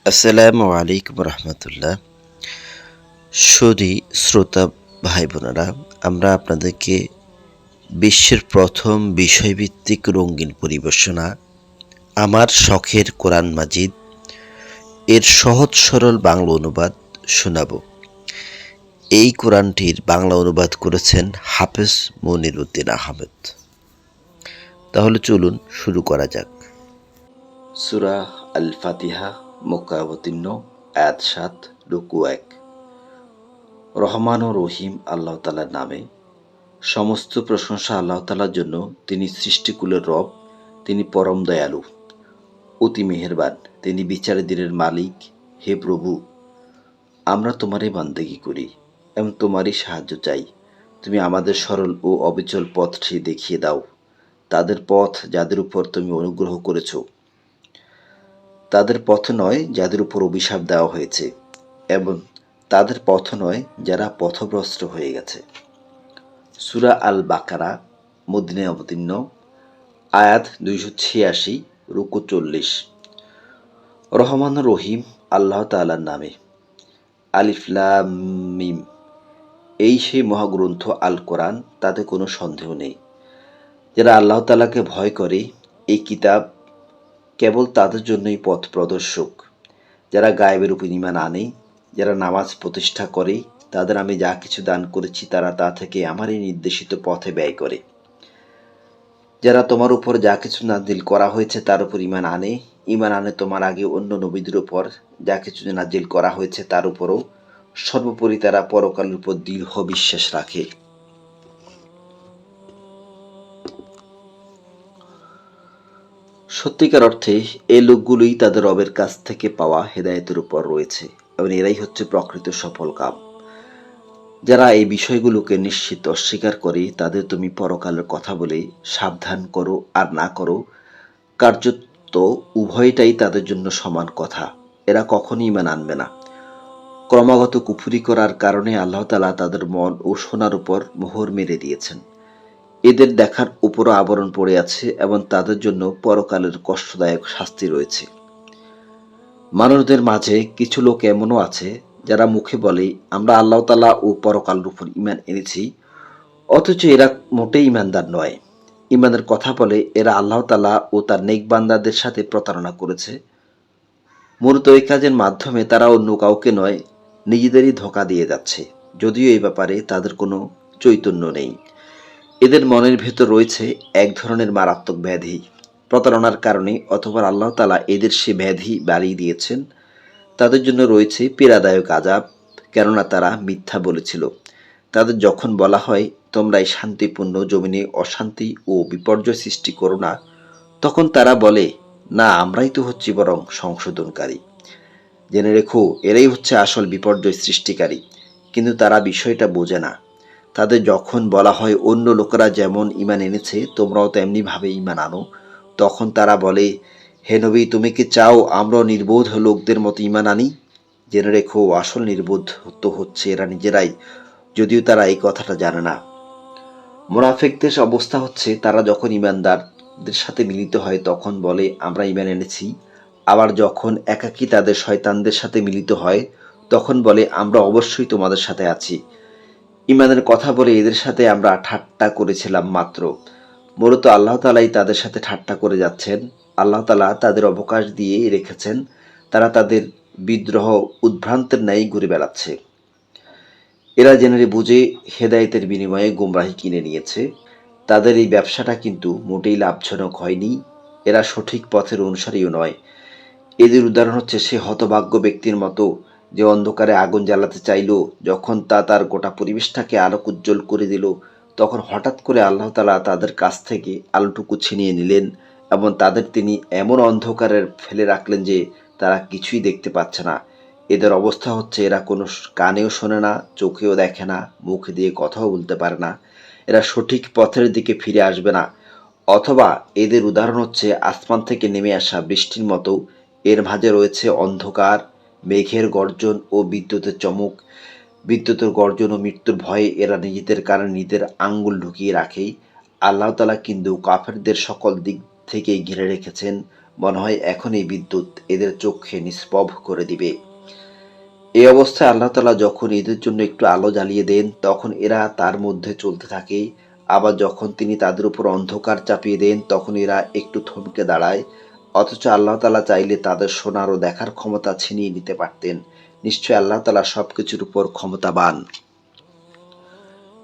আসসালামু আলাইকুম রহমতুল্লাহ। সুধী শ্রোতা ভাই বোনেরা, আমরা আপনাদেরকে বিশ্বের প্রথম বিষয়ভিত্তিক রঙিন পরিবেশনা আমার শখের কোরআন মাজিদ এর সহজ সরল বাংলা অনুবাদ শোনাব। এই কোরআনটির বাংলা অনুবাদ করেছেন হাফেজ মনির উদ্দিন আহমেদ। তাহলে চলুন শুরু করা যাক। সূরা আল ফাতিহা, মক্কা অবতীর্ণ, আয়াত ৭, রুকু ১। রহমান ও রহিম আল্লাহ তাআলার নামে। সমস্ত প্রশংসা আল্লাহ তাআলার জন্য। তিনি সৃষ্টিকুলের রব, তিনি পরম দয়ালু, অতি মেহেরবান, তিনি বিচারের দিনের মালিক। হে প্রভু, আমরা তোমারই বান্দেগী করি এবং তোমারই সাহায্য চাই। তুমি আমাদের সরল ও অবিচল পথটি দেখিয়ে দাও। তাদের পথ যাদের উপর তুমি অনুগ্রহ করেছ, তাদের পথ নয় যাদের উপর অভিশাপ দেওয়া হয়েছে, এবং তাদের পথ নয় যারা পথভ্রষ্ট হয়ে গেছে। সূরা আল বাকারা, মদিনায় অবতীর্ণ, আয়াত ২৮৬, রুকু ৪০। রহমান রহিম আল্লাহ তাআলার নামে। আলিফ লাম মিম। এই সেই মহাগ্রন্থ আল কোরআন, তাতে কোনো সন্দেহ নেই। যারা আল্লাহ তাআলাকে ভয় করে, এই কিতাব কেবল তাদের জন্যই পথ প্রদর্শক। যারা গায়েবের উপর ঈমান আনে, যারা নামাজ প্রতিষ্ঠা করে, তাদের আমি যা কিছু দান করেছি তারা তা থেকে আমারই নির্দেশিত পথে ব্যয় করে। যারা তোমার উপর যা কিছু নাজিল করা হয়েছে তার উপর ঈমান আনে তোমার আগে অন্য নবীদের উপর যা কিছু নাজিল করা হয়েছে তার উপরও। সর্বোপরি তারা পরকালের উপর দৃঢ় বিশ্বাস রাখে। সত্যিকার অর্থে এই লোকগুলোই তাদের রবের কাছ থেকে পাওয়া হেদায়েতের উপর রয়েছে, এবং এরাই হচ্ছে প্রকৃত সফল কাম। যারা এই বিষয়গুলোকে নিশ্চিত অস্বীকার করে, তাদের তুমি পরকালের কথা বলে সাবধান করো আর না করো, কার্যত উভয়টাই তাদের জন্য সমান কথা। এরা কখনই ঈমান আনবে না। ক্রমাগত কুফরি করার কারণে আল্লাহ তাআলা তাদের মন ও শোনার উপর মোহর মেরে দিয়েছেন। এদের দেখার উপরও আবরণ পড়ে আছে, এবং তাদের জন্য পরকালের কষ্টদায়ক শাস্তি রয়েছে। মানুষদের মাঝে কিছু লোক এমনও আছে যারা মুখে বলে আমরা আল্লাহ তাআলা ও পরকালের উপর ঈমান এনেছি, অথচ এরা মোটেই ঈমানদার নয়। ঈমানের কথা বলে এরা আল্লাহ তাআলা ও তার নেক বান্দাদের সাথে প্রতারণা করেছে। মূলত এই কাজের মাধ্যমে তারা অন্য কাউকে নয়, নিজেদেরই ধোঁকা দিয়ে যাচ্ছে, যদিও এই ব্যাপারে তাদের কোনো চৈতন্য নেই। এদের মনের ভেতর রয়েছে এক ধরনের মারাত্মক ব্যাধি। প্রতারণার কারণে অথবা আল্লাহ তাআলা এদের সে ব্যাধি বাড়িয়ে দিয়েছেন। তাদের জন্য রয়েছে পীড়াদায়ক আযাব, কেননা তারা মিথ্যা বলেছিল। তাদের যখন বলা হয় তোমরা এই শান্তিপূর্ণ জমিনে অশান্তি ও বিপর্যয় সৃষ্টি করো না, তখন তারা বলে না, আমরাই তো হচ্ছি বরং সংশোধনকারী। জেনে রেখো, এরাই হচ্ছে আসল বিপর্যয় সৃষ্টিকারী। কিন্তু তারা বিষয়টা বোঝে না। তাদের যখন বলা হয় অন্য লোকেরা যেমন ঈমান এনেছে তোমরাও তেমনিভাবে ঈমান আনো, তখন তারা বলে হে নবী, তুমি কি চাও আমরাও নির্বোধ লোকদের মতো ঈমান আনি? জেনে রেখো, আসল নির্বোধ তো হচ্ছে এরা নিজেরাই, যদিও তারা এই কথাটা জানে না। মুনাফিকদের অবস্থা হচ্ছে তারা যখন ঈমানদারদের সাথে মিলিত হয় তখন বলে আমরা ঈমান এনেছি, আবার যখন একাকী তাদের শয়তানদের সাথে মিলিত হয় তখন বলে আমরা অবশ্যই তোমাদের সাথে আছি। ঈমানের কথা বলে এদের সাথে আমরা ঠাট্টা করেছিলাম মাত্র। মূলত আল্লাহ তাআলাই তাদের সাথে ঠাট্টা করে যাচ্ছেন। আল্লাহ তাআলা তাদের অবকাশ দিয়ে রেখেছেন। তারা তাদের বিদ্রোহ উদ্ভ্রান্তের ন্যায় ঘুরে বেড়াচ্ছে। এরা জেনে বুঝে হেদায়েতের বিনিময়ে গোমরাহি কিনে নিয়েছে। তাদের এই ব্যবসাটা কিন্তু মোটেই লাভজনক হয়নি। এরা সঠিক পথের অনুসারীও নয়। এদের উদাহরণ হচ্ছে সে হতভাগ্য ব্যক্তির মতো যে অন্ধকারে আগুন জ্বালাতে চাইল, যখন তা তার গোটা পরিবেশটাকে আলোক উজ্জ্বল করে দিল, তখন হঠাৎ করে আল্লাহ তাআলা তাদের কাছ থেকে আলোটুকু ছিনিয়ে নিলেন এবং তাদের তিনি এমন অন্ধকারে ফেলে রাখলেন যে তারা কিছুই দেখতে পাচ্ছে না। এদের অবস্থা হচ্ছে এরা কোনো কানেও শোনে না, চোখেও দেখে না, মুখ দিয়ে কথাও বলতে পারে না। এরা সঠিক পথের দিকে ফিরে আসবে না। অথবা এদের উদাহরণ হচ্ছে আসমান থেকে নেমে আসা বৃষ্টির মতো। এর মাঝে রয়েছে অন্ধকার, মেঘের গর্জন ও বিদ্যুতের চমক। বিদ্যুতের গর্জন ও মৃত্যুর ভয়ে এরা নিজেদের কানে নিজেদের আঙ্গুল ঢুকিয়ে রাখে। আল্লাহ তাআলা কিন্তু কাফেরদের সকল দিক থেকেই ঘিরে রেখেছেন। মনে হয় এখনই বিদ্যুৎ এদের চোখে নিষ্প্রভ করে দিবে। এই অবস্থায় আল্লাহ তাআলা যখন এদের জন্য একটু আলো জ্বালিয়ে দেন, তখন এরা তার মধ্যে চলতে থাকে। আবার যখন তিনি তাদের উপর অন্ধকার চাপিয়ে দেন, তখন এরা একটু থমকে দাঁড়ায়। অথচ আল্লাহ তাআলা চাইলে তাদের শোনার ও দেখার ক্ষমতা ছিনিয়ে নিতে পারতেন। নিশ্চয় আল্লাহ তাআলা সবকিছুর উপর ক্ষমতাবান।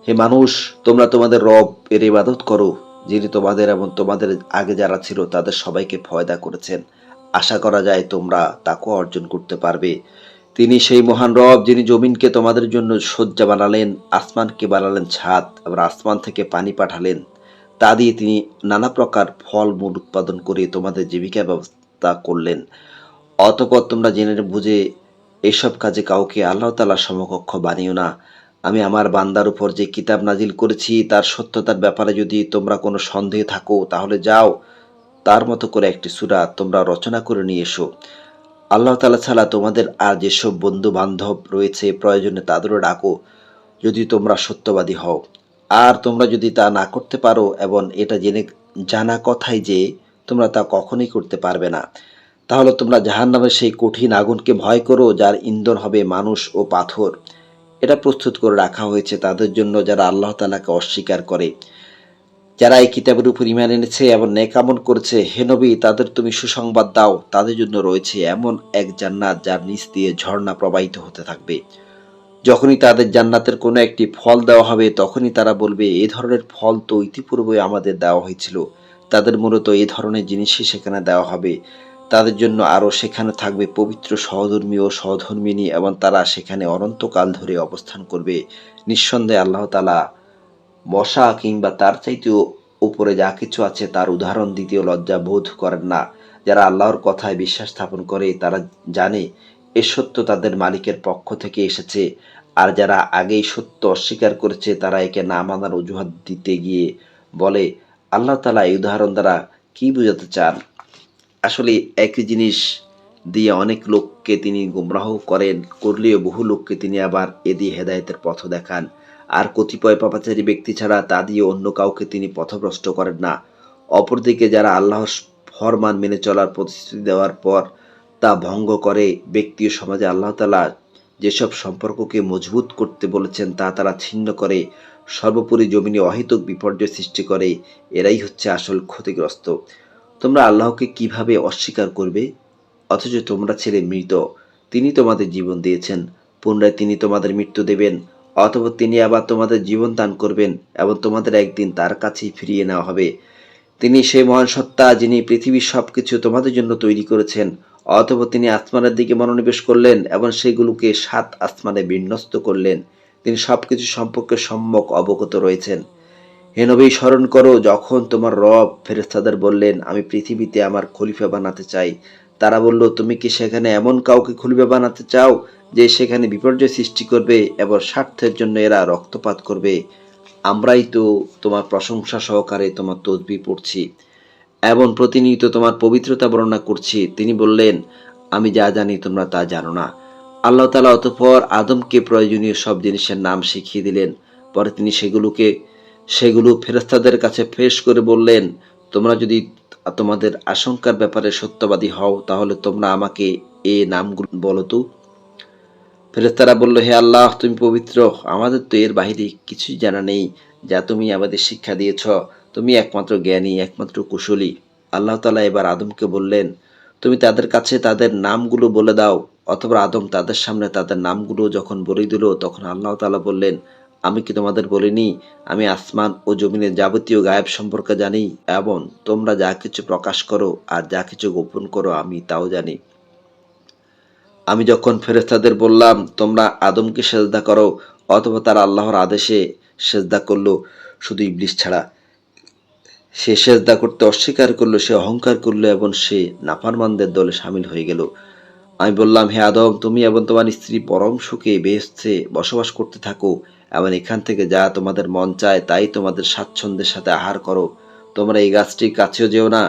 হে মানুষ, তোমরা তোমাদের রব এর ইবাদত করো, যিনি তোমাদের এবং তোমাদের আগে যারা ছিল তাদের সবাইকে ফয়দা করেছেন। আশা করা যায় তোমরা তাকওয়া অর্জন করতে পারবে। তিনি সেই মহান রব যিনি জমিনকে তোমাদের জন্য শয্যা বানালেন, আসমানকে বানালেন ছাদ, আবার আসমান থেকে পানি পাঠালেন। তা দিয়ে তিনি নানা প্রকার ফল মূল উৎপাদন করে তোমাদের জীবিকা ব্যবস্থা করলেন। অতঃপর তোমরা জেনে বুঝে এসব কাজে কাউকে আল্লাহ তাআলার সমকক্ষ বানিও না। আমি আমার বান্দার উপর যে কিতাব নাজিল করেছি তার সত্যতার ব্যাপারে যদি তোমরা কোনো সন্দেহে থাকো, তাহলে যাও তার মতো করে একটি সূরা তোমরা রচনা করে নিয়ে এসো। আল্লাহ তাআলা ছাড়া তোমাদের আর যেসব বন্ধু বান্ধব রয়েছে প্রয়োজনে তাদেরও ডাকো, যদি তোমরা সত্যবাদী হও। আর তোমরা যদি তা না করতে পারো, এবং এটা জেনে জানা কথাই যে তোমরা তা কখনোই করতে পারবে না, তাহলে তোমরা জাহান্নামের সেই কঠিন আগুনকে ভয় করো, যার ইন্ধন হবে মানুষ ও পাথর। এটা প্রস্তুত করে রাখা হয়েছে তাদের জন্য যারা আল্লাহ তাআলাকে অস্বীকার করে, যারা এই কিতাবের উপর ঈমান এনেছে এবং নেক আমল করেছে। হে নবী, তাদের তুমি সুসংবাদ দাও, তাদের জন্য রয়েছে এমন এক জান্নাত যার নিচ দিয়ে ঝর্ণা প্রবাহিত হতে থাকবে। যখনই তাদের জান্নাতের কোনো একটি ফল দেওয়া হবে, তখনই তারা বলবে, এ ধরনের ফল তো ইতিপূর্বে আমাদের দেওয়া হয়েছিল। তাদের মূলত এই ধরনের জিনিসই সেখানে দেওয়া হবে। তাদের জন্য আরও সেখানে থাকবে পবিত্র সহধর্মী ও সহধর্মিণী, এবং তারা সেখানে অনন্তকাল ধরে অবস্থান করবে। নিঃসন্দেহে আল্লাহ তাআলা মশা কিংবা তার চাইতেও উপরে যা কিছু আছে তার উদাহরণ দিতেও লজ্জা বোধ করেন না। যারা আল্লাহর কথায় বিশ্বাস স্থাপন করে তারা জানে এ সত্য তাদের মালিকের পক্ষ থেকে এসেছে। আর যারা আগেই সত্য অস্বীকার করেছে তারা একে না মানার অজুহাত দিতে গিয়ে বলে, আল্লাহ তাআলা এই উদাহরণ দ্বারা কি বোঝাতে চান? আসলে একই জিনিস দিয়ে অনেক লোককে তিনি গুমরাহ করলেও বহু লোককে তিনি আবার এ দিয়ে হেদায়েতের পথ দেখান। আর কতিপয় পাপাচারী ব্যক্তি ছাড়া তা দিয়ে অন্য কাউকে তিনি পথভ্রষ্ট করেন না। অপরদিকে যারা আল্লাহর ফরমান মেনে চলার প্রতিশ্রুতি দেওয়ার পর তা ভঙ্গ করে, ব্যক্তি ও সমাজে আল্লাহ তাআলা যেসব সম্পর্ককে মজবুত করতে বলেছেন তা তারা ছিন্ন করে, সর্বোপরি জমিনে অহেতুক বিপর্যয় সৃষ্টি করে, এরাই হচ্ছে আসল ক্ষতিগ্রস্ত। তোমরা আল্লাহকে কিভাবে অস্বীকার করবে, অথচ তোমরা ছিলে মৃত? তিনি তোমাদের জীবন দিয়েছেন, পুনরায় তিনি তোমাদের মৃত্যু দেবেন। অতঃপর তিনি আবার তোমাদের জীবন দান করবেন এবং তোমাদের একদিন তার কাছেই ফিরিয়ে নেওয়া হবে। তিনি সেই মহান সত্তা যিনি পৃথিবীর সবকিছু তোমাদের জন্য তৈরি করেছেন। অতঃপর তিনি আসমানের দিকে মনোনিবেশ করলেন এবং সেগুলোকে 7 আসমানে বিন্যস্ত করলেন। তিনি সবকিছু সম্পর্কে সম্যক অবগত রয়েছেন। হে নবী, স্মরণ করো যখন তোমার রব ফেরেশতাদের বললেন, আমি পৃথিবীতে আমার খলিফা বানাতে চাই। তারা বলল, তুমি কি সেখানে এমন কাউকে খলিফা বানাতে চাও যে সেখানে বিপর্যয় সৃষ্টি করবে এবং স্বার্থের জন্য এরা রক্তপাত করবে? আমরাই তো তোমার প্রশংসা সহকারে তোমার তসবিহ পড়ছি এবং প্রতিনিয়ত তোমার পবিত্রতা বর্ণনা করছি। তিনি বললেন, আমি যা জানি তোমরা তা জানো না। আল্লাহ তাআলা অতঃপর আদমকে প্রয়োজনীয় সব জিনিসের নাম শিখিয়ে দিলেন। পরে তিনি সেগুলো ফেরেশতাদের কাছে পেশ করে বললেন, তোমরা যদি তোমাদের আশঙ্কার ব্যাপারে সত্যবাদী হও, তাহলে তোমরা আমাকে এ নামগুলো বলো তো। ফেরেশতারা বলল, হে আল্লাহ, তুমি পবিত্র, আমাদের তো এর বাহিরে কিছুই জানা নেই যা তুমি আমাদের শিক্ষা দিয়েছ। তুমি একমাত্র জ্ঞানী, একমাত্র কুশলী। আল্লাহ তাআলা এবার আদমকে বললেন, তুমি তাদের কাছে তাদের নামগুলো বলে দাও। অথবা আদম তাদের সামনে তাদের নামগুলো যখন বলে দিল, তখন আল্লাহ তাআলা বললেন, আমি কি তোমাদের বলিনি আমি আসমান ও জমিনের যাবতীয় গায়েব সম্পর্কে জানি, এবং তোমরা যা কিছু প্রকাশ করো আর যা কিছু গোপন করো আমি তাও জানি। আমি যখন ফেরেশতাদের বললাম তোমরা আদমকে সেজদা করো, অথবা তারা আল্লাহর আদেশে সেজদা করলো, শুধু ইবলিস ছাড়া। সে সেজদা করতে অস্বীকার করলো, সে অহংকার করলো এবং সে নাফরমানদের দলে শামিল হয়ে গেল। আমি বললাম, হে আদম, তুমি এবং তোমার স্ত্রী পরম সুখে বেহেশতে বসবাস করতে থাকো এবং এখান থেকে যা তোমাদের মন চায় তাই তোমাদের স্বাচ্ছন্দ্যের সাথে আহার করো। তোমরা এই গাছটির কাছেও যেও না,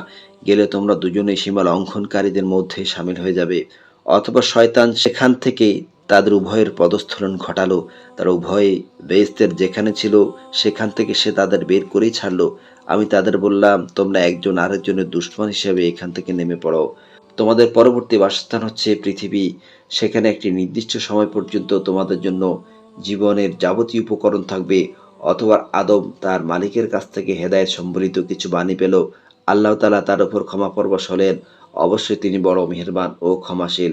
গেলে তোমরা দুজনেই সীমা লঙ্ঘনকারীদের মধ্যে শামিল হয়ে যাবে। অথবা শয়তান সেখান থেকে তাদের উভয়ের পদস্খলন ঘটালো। তারা উভয়ে বেহেশতের যেখানে ছিল সেখান থেকে সে তাদের বের করেই ছাড়লো। আমি তাদের বললাম, তোমরা একজন আরেকজনের দুশমন হিসেবে এখান থেকে নেমে পড়ো। তোমাদের পরবর্তী বাসস্থান হচ্ছে পৃথিবী। সেখানে একটি নির্দিষ্ট সময় পর্যন্ত তোমাদের জন্য জীবনের যাবতীয় উপকরণ থাকবে। অথবা আদম তার মালিকের কাছ থেকে হেদায়েত সম্বলিত কিছু বাণী পেল। আল্লাহ তাআলা তার উপর ক্ষমা পরবশ হলেন। অবশ্যই তিনি বড় মেহেরবান ও ক্ষমাশীল।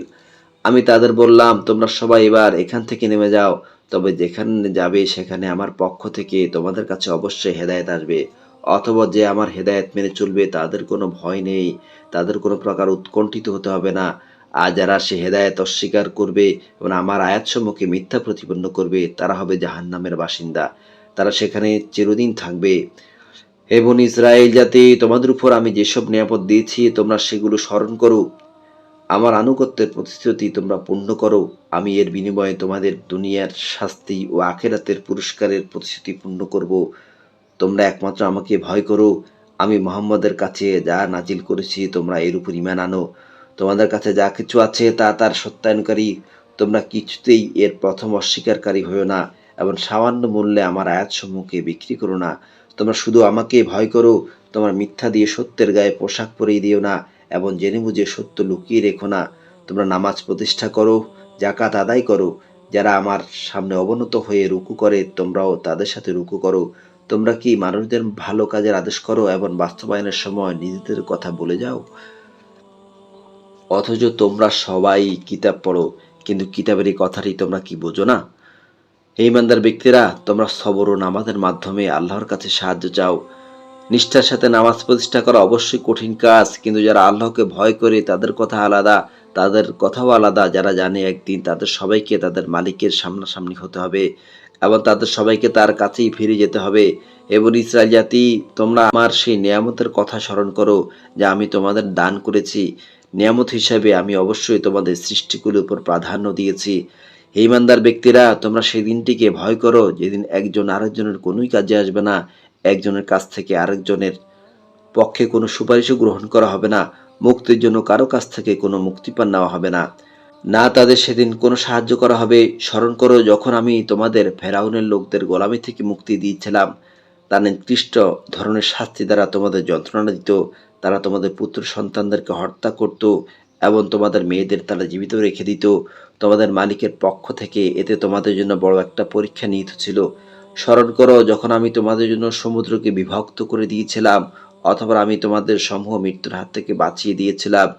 আমি তাদের বললাম, তোমরা সবাই এবার এখান থেকে নেমে যাও। তবে যেখানে যাবে সেখানে আমার পক্ষ থেকে তোমাদের কাছে অবশ্যই হেদায়েত আসবে। অথবা যে আমার হেদায়েত মেনে চলবে তাদের কোনো ভয় নেই, তাদের কোনো প্রকার উৎকণ্ঠিত হতে হবে না। আর যারা সে হেদায়েত অস্বীকার করবে এবং আমার আয়াতসমূহকে মিথ্যা প্রতিপন্ন করবে, তারা হবে জাহান্নামের বাসিন্দা। তারা সেখানে চিরদিন থাকবে। হে বনী ইসরাইল জাতি, তোমাদের উপর আমি যেসব নিয়ামত দিয়েছি তোমরা সেগুলো স্মরণ করো। আমার আনুগত্যের প্রতিশ্রুতি তোমরা পূর্ণ করো। আমি এর বিনিময়ে তোমাদের দুনিয়ার শাস্তি ও আখেরাতের পুরস্কারের প্রতিশ্রুতি পূর্ণ করব। তোমরা একমাত্র আমাকে ভয় করো। আমি মুহাম্মদের কাছে যা নাজিল করেছি তোমরা এর উপর ঈমান আনো। তোমাদের কাছে যা কিছু আছে তা তার সত্যায়নকারী। তোমরা কিছুতেই এর প্রথম অস্বীকারী হইও না এবং সামান্য মূল্যে আমার আয়াতসমূহকে বিক্রি করো না। তোমরা শুধু আমাকে ভয় করো। তোমরা মিথ্যা দিয়ে সত্যের গায়ে পোশাক পরিয়ে দিও না এবং জেনে বুঝে সত্য লুকিয়ে রেখো না। তোমরা নামাজ প্রতিষ্ঠা করো, যাকাত আদায় করো। যারা আমার সামনে অবনত হয়ে রুকু করে তোমরাও তাদের সাথে রুকু করো। তোমরা কি মানুষদের ভালো কাজের আদেশ করো এবং বাস্তবায়নের সময় নিজেদের কথা ভুলে যাও? অথচ তোমরা সবাই কিতাব পড়ো, কিন্তু কিতাবের এই কথাটি তোমরা কি বোঝো না? হে ইমানদার ব্যক্তিরা, তোমরা সবর ও নামাজের মাধ্যমে আল্লাহর কাছে সাহায্য চাও। নিষ্ঠার সাথে নামাজ প্রতিষ্ঠা করা অবশ্যই কঠিন কাজ, কিন্তু যারা আল্লাহকে ভয় করে তাদের কথা আলাদা, তাদের কথাও আলাদা। যারা জানে একদিন তাদের সবাইকে তাদের মালিকের সামনাসামনি হতে হবে এবং তাদের সবাইকে তার কাছেই ফিরে যেতে হবে। এবং ইসরায়েল জাতি, তোমরা আমার সেই নিয়ামতের কথা স্মরণ করো যা আমি তোমাদের দান করেছি। নিয়ামত হিসাবে আমি অবশ্যই তোমাদের সৃষ্টিগুলোর উপর প্রাধান্য দিয়েছি। হে ইমানদার ব্যক্তিরা, তোমরা সেই দিনটিকে ভয় করো যেদিন একজন আরেকজনের কোনোই কাজে আসবে না। একজনের কাছ থেকে আরেকজনের পক্ষে কোনো সুপারিশও গ্রহণ করা হবে না। মুক্তির জন্য কারো কাছ থেকে কোনো মুক্তিপণ নেওয়া হবে না। না তাদের সেদিন কোনো সাহায্য করা হবে। স্মরণ করো যখন আমি তোমাদের ফেরাউনের লোকদের গোলামি থেকে মুক্তি দিয়েছিলাম। তার নিকৃষ্ট ধরনের শাস্তি দ্বারা তোমাদের যন্ত্রণা দিত। তারা তোমাদের পুত্র সন্তানদেরকে হত্যা করত এবং তোমাদের মেয়েদের তারা জীবিত রেখে দিত। তোমাদের মালিকের পক্ষ থেকে এতে তোমাদের জন্য বড় একটা পরীক্ষা নিহিত ছিল। স্মরণ করো যখন আমি তোমাদের জন্য সমুদ্রকে বিভক্ত করে দিয়েছিলাম, অথবা আমি তোমাদের সমূহ মৃত্যুর হাত থেকে বাঁচিয়ে দিয়েছিলাম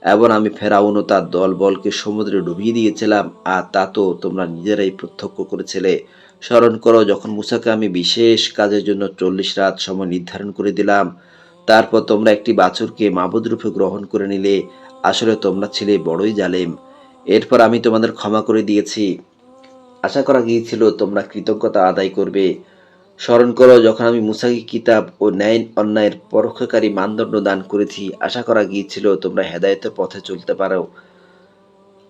এবং আমি ফেরাউন ও তার দলবলকে সমুদ্রে ডুবিয়ে দিয়েছিলাম, আর তা তো তোমরা নিজেরাই প্রত্যক্ষ করেছিলে। স্মরণ করো যখন মূসাকে আমি বিশেষ কাজের জন্য 40 রাত সময় নির্ধারণ করে দিলাম। তারপর তোমরা একটি বাছুরকে মাবুদ রূপে গ্রহণ করে নিলে। আসলে তোমরা ছিলে বড়ই জালেম। এরপর আমি তোমাদের ক্ষমা করে দিয়েছি। আশা করা গিয়েছিল তোমরা কৃতজ্ঞতা আদায় করবে। স্মরণ করো যখন আমি মূসাকে কিতাব ও ন্যায় অন্যায়ের পরোক্ষকারী মানদণ্ড দান করেছি। আশা করা গিয়েছিল তোমরা হেদায়েতের পথে চলতে পারো।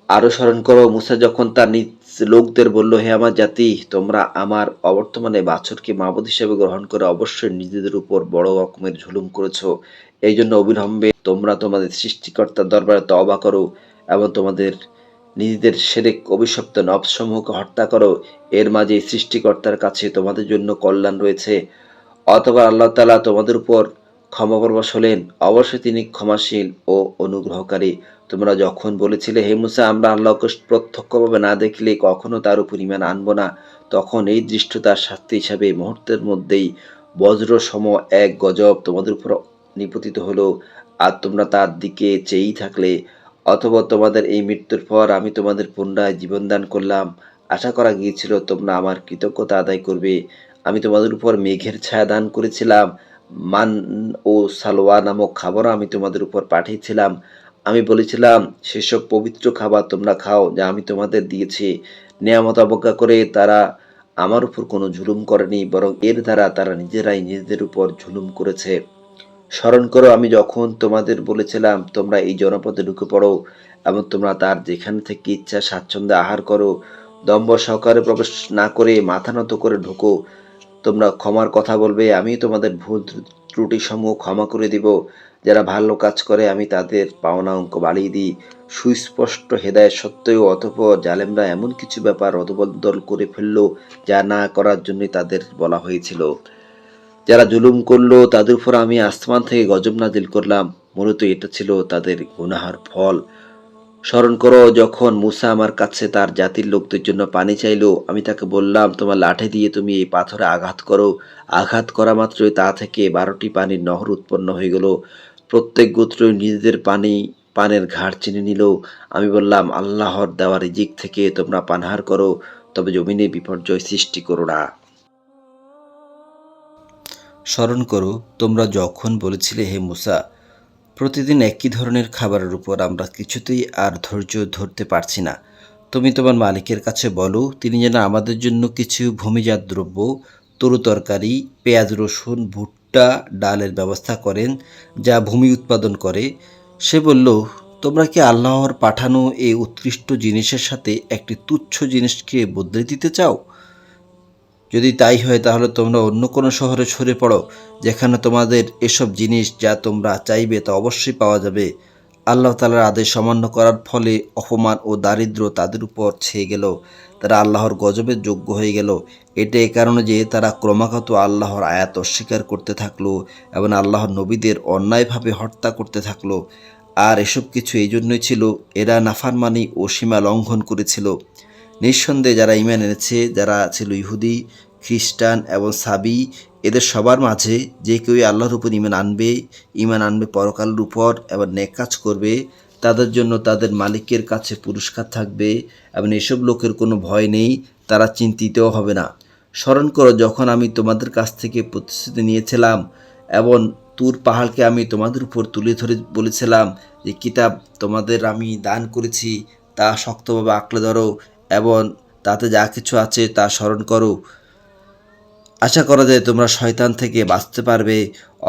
আরো স্মরণ করো মূসা যখন তার নিজ লোকদের বলল, হে আমার জাতি, তোমরা আমার অবর্তমানে বাছুরকে মাবুদ হিসেবে গ্রহণ করে অবশ্যই নিজেদের উপর বড় রকমের জুলুম করেছো। এই জন্য অবিলম্বে তোমরা তোমাদের সৃষ্টিকর্তার দরবারে তওবা করো এবং তোমাদের নিজেদের শিরক অভিশপ্ত নফসমূহকে হত্যা করো। এর মাঝে সৃষ্টিকর্তার কাছে তোমাদের জন্য কল্যাণ রয়েছে। অতঃপর আল্লাহ তাআলা তোমাদের উপর ক্ষমাপরবশ হলেন। অবশ্যই তিনি ক্ষমাশীল ও অনুগ্রহকারী। তোমরা যখন বলেছিলে, হে মূসা, আমরা আল্লাহকে প্রত্যক্ষভাবে না দেখলে কখনো তার উপর ঈমান আনবো না, তখন এই দৃষ্টতার শাস্তি হিসাবে মুহূর্তের মধ্যেই বজ্র সম এক গজব তোমাদের উপর নিপতিত হলো, আর তোমরা তার দিকে চেয়েই থাকলে। অথবা তোমাদের এই মৃত্যুর পর আমি তোমাদের পুনরায় জীবন দান করলাম। আশা করা গিয়েছিল তোমরা আমার কৃতজ্ঞতা আদায় করবে। আমি তোমাদের উপর মেঘের ছায়া দান করেছিলাম। মান ও সালোয়া নামক খাবারও আমি তোমাদের উপর পাঠিয়েছিলাম। আমি বলেছিলাম, সেসব পবিত্র খাবার তোমরা খাও যা আমি তোমাদের দিয়েছি। নিয়ামত অবজ্ঞা করে তারা আমার উপর কোনো জুলুম করেনি, বরং এর দ্বারা তারা নিজেরাই নিজেদের উপর জুলুম করেছে। স্মরণ করো আমি যখন তোমাদের বলেছিলাম, তোমরা এই জনপদে ঢুকে পড়ো এবং তোমরা তার যেখান থেকে ইচ্ছা স্বাচ্ছন্দ্যে আহার করো। দম্ভ সহকারে প্রবেশ না করে মাথা নত করে ঢোকো। তোমরা ক্ষমার কথা বলবে, আমি তোমাদের ভুল ত্রুটি সমূহ ক্ষমা করে দিব। যারা ভালো কাজ করে আমি তাদের পাওনা অঙ্ক বাড়িয়ে দিই। সুস্পষ্ট হেদায়েত সত্ত্বেও অতঃপর জালেমরা এমন কিছু ব্যাপার অদবদল করে ফেললো যা না করার জন্যই তাদের বলা হয়েছিল। যারা জুলুম করলো তাদের উপর আমি আসমান থেকে গজব নাজিল করলাম। মূলত এটা ছিল তাদের গুনাহার ফল। স্মরণ করো যখন মূসা আমার কাছে তার জাতির লোকদের জন্য পানি চাইলো, আমি তাকে বললাম তোমার লাঠি দিয়ে তুমি এই পাথরে আঘাত করো। আঘাত করা মাত্রই তা থেকে 12টি পানির নহর উৎপন্ন হয়ে গেল। প্রত্যেক গোত্র নিজেদের পানের ঘাট চিনে নিল। আমি বললাম আল্লাহর দেওয়া রিজিক থেকে তোমরা পানাহার করো, তবে জমিনে বিপর্যয় সৃষ্টি করো না। স্মরণ করো তোমরা যখন বলেছিলে হে মূসা, প্রতিদিন একই ধরনের খাবারের উপর আমরা কিছুতেই আর ধৈর্য ধরতে পারছি না। তুমি তোমার মালিকের কাছে বলো তিনি যেন আমাদের জন্য কিছু ভূমিজাত দ্রব্য, তরু তরকারি, পেঁয়াজ রসুন, ভুট্টা, ডালের ব্যবস্থা করেন যা ভূমি উৎপাদন করে। সে বলল, তোমরা কি আল্লাহর পাঠানো এই উৎকৃষ্ট জিনিসের সাথে একটি তুচ্ছ জিনিসকে বদলে দিতে চাও? যদি তাই হয় তাহলে তোমরা অন্য কোনো শহরে সরে পড়ো, যেখানে তোমাদের এসব জিনিস যা তোমরা চাইবে তা অবশ্যই পাওয়া যাবে। আল্লাহ তাআলার আদেশ অমান্য করার ফলে অপমান ও দারিদ্র্য তাদের উপর ছেয়ে গেল। তারা আল্লাহর গজবের যোগ্য হয়ে গেল। এটা এ কারণে যে তারা ক্রমাগত আল্লাহর আয়াত অস্বীকার করতে থাকলো এবং আল্লাহর নবীদের অন্যায়ভাবে হত্যা করতে থাকলো। আর এসব কিছু এই জন্যই ছিল, এরা নাফরমানি ও সীমা লঙ্ঘন করেছিল। নিঃসন্দেহে যারা ঈমান এনেছে, যারা ছিল ইহুদি, খ্রিস্টান এবং সাবি, এদের সবার মাঝে যে কেউই আল্লাহর উপর ঈমান আনবে পরকালের উপর এবং নেক কাজ করবে, তাদের জন্য তাদের মালিকের কাছে পুরস্কার থাকবে এবং এসব লোকের কোনো ভয় নেই, তারা চিন্তিতও হবে না। স্মরণ করো যখন আমি তোমাদের কাছ থেকে প্রতিশ্রুতি নিয়েছিলাম এবং তুর পাহাড়কে আমি তোমাদের উপর তুলে ধরে বলেছিলাম যে কিতাব তোমাদের আমি দান করেছি, তা শক্তভাবে আঁকড়ে ধরো এবং তাতে যা কিছু আছে তা স্মরণ করো। আশা করা যায় তোমরা শয়তান থেকে বাঁচতে পারবে,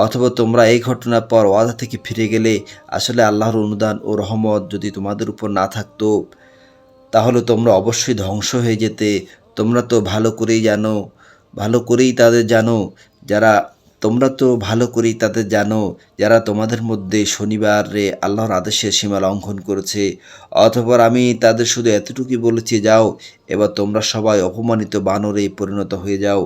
অথবা তোমরা এই ঘটনার পর ওয়াদা থেকে ফিরে গেলে। আসলে আল্লাহর অনুদান ও রহমত যদি তোমাদের উপর না থাকতো তাহলে তোমরা অবশ্যই ধ্বংস হয়ে যেতে। তোমরা তো ভালো করেই জানো, ভালো করেই তাদের জানো যারা তোমরা তো ভালো করেই তাদের জানো যারা তোমাদের মধ্যে শনিবারে আল্লাহর আদেশের সীমা লঙ্ঘন করেছে। অতঃপর আমি তাদের শুধু এতটুকুই বলেছি, যাও এবার তোমরা সবাই অপমানিত বানরে পরিণত হয়ে যাও।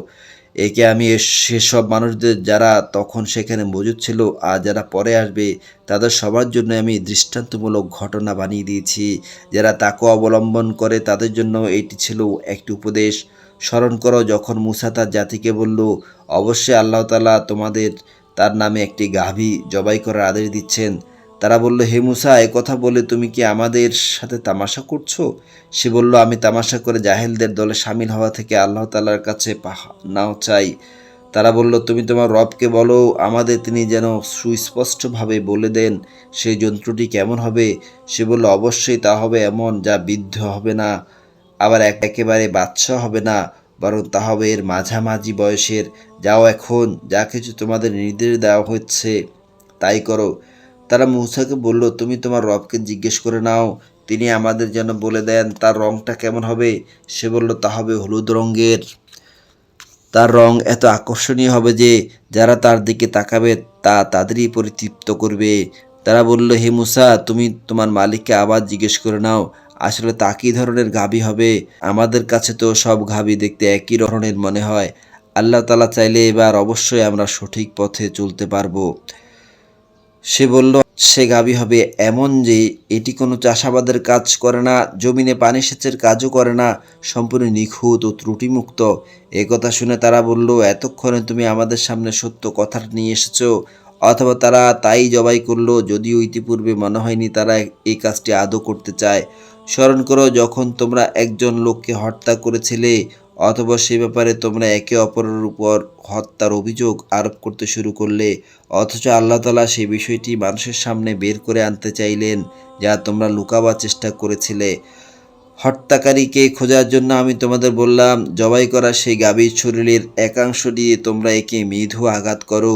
একে আমি সেসব মানুষদের যারা তখন সেখানে মজুদ ছিল আর যারা পরে আসবে তাদের সবার জন্য আমি দৃষ্টান্তমূলক ঘটনা বানিয়ে দিয়েছি। যারা তাকওয়া অবলম্বন করে তাদের জন্য এটি ছিল একটি উপদেশ। স্মরণ করো যখন মূসা তার জাতিকে বলল, অবশ্যই আল্লাহ তাআলা তোমাদের তার নামে একটি গাভী জবাই করার আদেশ দিচ্ছেন। তারা বলল, হে মূসা, কথা বলে তুমি কি আমাদের সাথে তামাশা করছো? সে বলল, আমি তামাশা করে জাহেলদের দলে সামিল হওয়া থেকে আল্লাহ তাআলার কাছে পানাহ চাই। তারা বলল, তুমি তোমার রবকে বলো আমাদের তিনি যেন সুস্পষ্টভাবে বলে দেন সেই যন্ত্রটি কেমন হবে। সে বলল, অবশ্যই তা হবে এমন যা বৃদ্ধ হবে না, আবার একেবারে বাচ্চা হবে না, বরং তা হবে এর মাঝামাঝি বয়সের। যাও এখন যা কিছু তোমাদের নির্দেশ দেওয়া হচ্ছে তাই করো। তারা মূসাকে বলল, তুমি তোমার রবকে জিজ্ঞেস করে নাও, তিনি আমাদের যেন বলে দেন তার রংটা কেমন হবে। সে বলল, তা হবে হলুদ রঙের। তার রং এত আকর্ষণীয় হবে যে যারা তার দিকে তাকাবে তা তাদেরই পরিতৃপ্ত করবে। তারা বলল, হে মূসা, তুমি তোমার মালিককে আবার জিজ্ঞেস করে নাও আসলে তা কী ধরনের গাভী হবে। আমাদের কাছে তো সব গাভী দেখতে একই ধরনের মনে হয়। আল্লাহ তাআলা চাইলে এবার অবশ্যই আমরা সঠিক পথে চলতে পারবো। সে বলল, সে গাভী হবে এমন যে এটি কোনো চাষাবাদের কাজ করে না, জমিনে পানি সেচের কাজও করে না, সম্পূর্ণ নিখুঁত ও ত্রুটিমুক্ত। কথা শুনে তারা বলল, এতক্ষণে তুমি আমাদের সামনে সত্য কথা নিয়ে এসেছো। অথবা তারা তাই জবাই করলো, যদিও ইতিপূর্বে মনে হয়নি তারা এই কাজটি আদৌ করতে চায়। স্মরণ করো যখন তোমরা একজন লোককে হত্যা করেছিলে, অথবা সে ব্যাপারে তোমরা একে অপরের উপর হত্যার অভিযোগ আরোপ করতে শুরু করলে, অথচ আল্লাহ তাআলা সেই বিষয়টি মানুষের সামনে বের করে আনতে চাইলেন যা তোমরা লুকাবার চেষ্টা করেছিলে। হত্যাকারীকে খোঁজার জন্য আমি তোমাদের বললাম, জবাই করা সেই গাভীর শরীরের একাংশ দিয়ে তোমরা একে মৃদু আঘাত করো।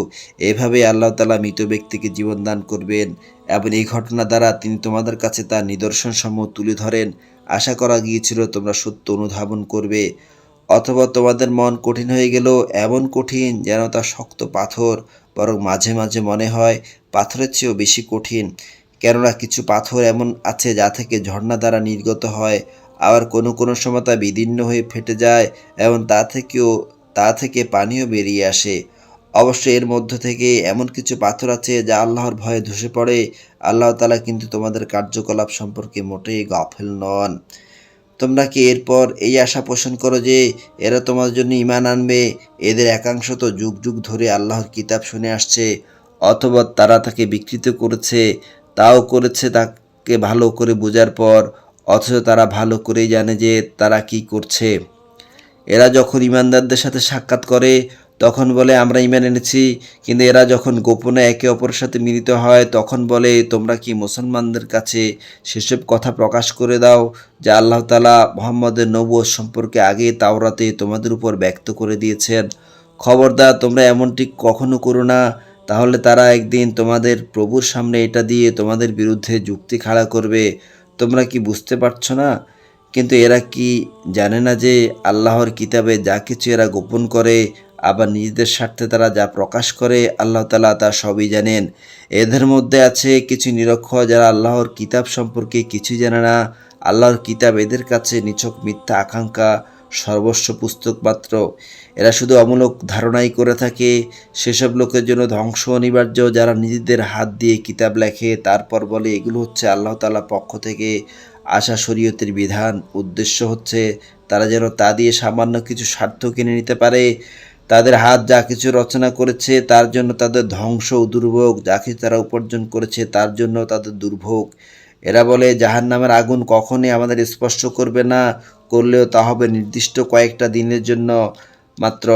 এভাবে আল্লাহ তাআলা মৃত ব্যক্তিকে জীবন দান করবেন এবং এই ঘটনা দ্বারা তিনি তোমাদের কাছে তার নিদর্শনসমূহ তুলে ধরেন। আশা করা গিয়েছিল তোমরা সত্য অনুধাবন করবে। অথবা তোমাদের মন কঠিন হয়ে গেল, এমন কঠিন যেন তা শক্ত পাথর, বরং মাঝে মাঝে মনে হয় পাথরের চেয়েও বেশি কঠিন। কেননা কিছু পাথর এমন আছে যা থেকে ঝর্ণা দ্বারা নির্গত হয়, আবার কোনো কোনো সময় তা বিদীর্ণ হয়ে ফেটে যায় এবং তা থেকে পানিও বেরিয়ে আসে। অবশ্যই এর মধ্য থেকে এমন কিছু পাথর আছে যা আল্লাহর ভয়ে ধসে পড়ে। আল্লাহ তাআলা কিন্তু তোমাদের কার্যকলাপ সম্পর্কে মোটেই গাফেল নন। তোমরা কি এরপর এই আশা পোষণ করো যে এরা তোমার জন্য ঈমান আনবে? এদের একাংশ তো যুগ যুগ ধরে আল্লাহর কিতাব শুনে আসছে, অথবা তারা তাকে বিকৃত করেছে, তাও করেছে তাকে ভালো করে বোঝার পর, অথচ তারা ভালো করেই জানে যে তারা কি করছে। এরা যখন ঈমানদারদের সাথে সাক্ষাৎ করে তখন বলে আমরা ঈমান এনেছি, কিন্তু এরা যখন গোপনে একে অপরের সাথে মিলিত হয় তখন বলে তোমরা কি মুসলমানদের কাছে সেসব কথা প্রকাশ করে দাও যা আল্লাহ তাআলা মুহাম্মদের নবুয়ত সম্পর্কে আগে তাওরাতে তোমাদের উপর ব্যক্ত করে দিয়েছেন। খবরদার তোমরা এমনটি কখনো করো না, তাহলে তারা একদিন তোমাদের প্রভুর সামনে এটা দিয়ে তোমাদের বিরুদ্ধে যুক্তি খাড়া করবে। তোমরা কি বুঝতে পারছো না? কিন্তু এরা কি জানে না যে আল্লাহর কিতাবে যা কিছু এরা গোপন করে, আবার নিজেদের স্বার্থে তারা যা প্রকাশ করে আল্লাহ তাআলা তা সবই জানেন। এদের মধ্যে আছে কিছু নিরক্ষর যারা আল্লাহর কিতাব সম্পর্কে কিছুই জানে না। আল্লাহর কিতাব এদের কাছে নিছক মিথ্যা আকাঙ্ক্ষা, সর্বস্ব পুস্তক মাত্র। এরা শুধু অমূলক ধারণাই করে থাকে। সেসব লোকের জন্য ধ্বংস অনিবার্য যারা নিজেদের হাত দিয়ে কিতাব লেখে, তারপর বলে এগুলো হচ্ছে আল্লাহ তাআলার পক্ষ থেকে আসা শরীয়তের বিধান। উদ্দেশ্য হচ্ছে তারা যেন তা দিয়ে সামান্য কিছু স্বার্থ কিনে নিতে পারে। তাদের হাত যা কিছু রচনা করেছে তার জন্য তাদের ধ্বংস ও দুর্ভোগ, যা কিছু তারা উপার্জন করেছে তার জন্য তাদের দুর্ভোগ। এরা বলে জাহান্নামের আগুন কখনই আমাদের স্পর্শ করবে না, করলেও তা হবে নির্দিষ্ট কয়েকটা দিনের জন্য মাত্র।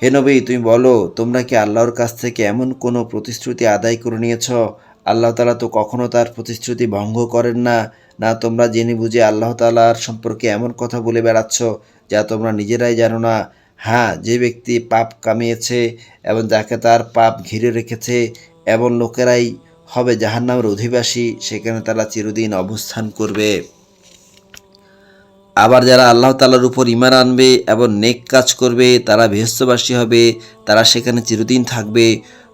হে নবী, তুমি বলো তোমরা কি আল্লাহর কাছ থেকে এমন কোনো প্রতিশ্রুতি আদায় করে নিয়েছ? আল্লাহ তাআলা তো কখনো তার প্রতিশ্রুতি ভঙ্গ করেন না। না তোমরা জেনে বুঝে আল্লাহ তাআলার সম্পর্কে এমন কথা বলে বেড়াচ্ছ যা তোমরা নিজেরাই জানো না। হ্যাঁ, যে ব্যক্তি পাপ কামিয়েছে এবং যাকে তার পাপ ঘিরে রেখেছে, এমন লোকেরাই হবে জাহান্নামের অধিবাসী, সেখানে তারা চিরদিন অবস্থান করবে। আবার যারা আল্লাহ তাআলার উপর ঈমান আনবে এবং নেক কাজ করবে তারা বেহেশতবাসী হবে, তারা সেখানে চিরদিন থাকবে।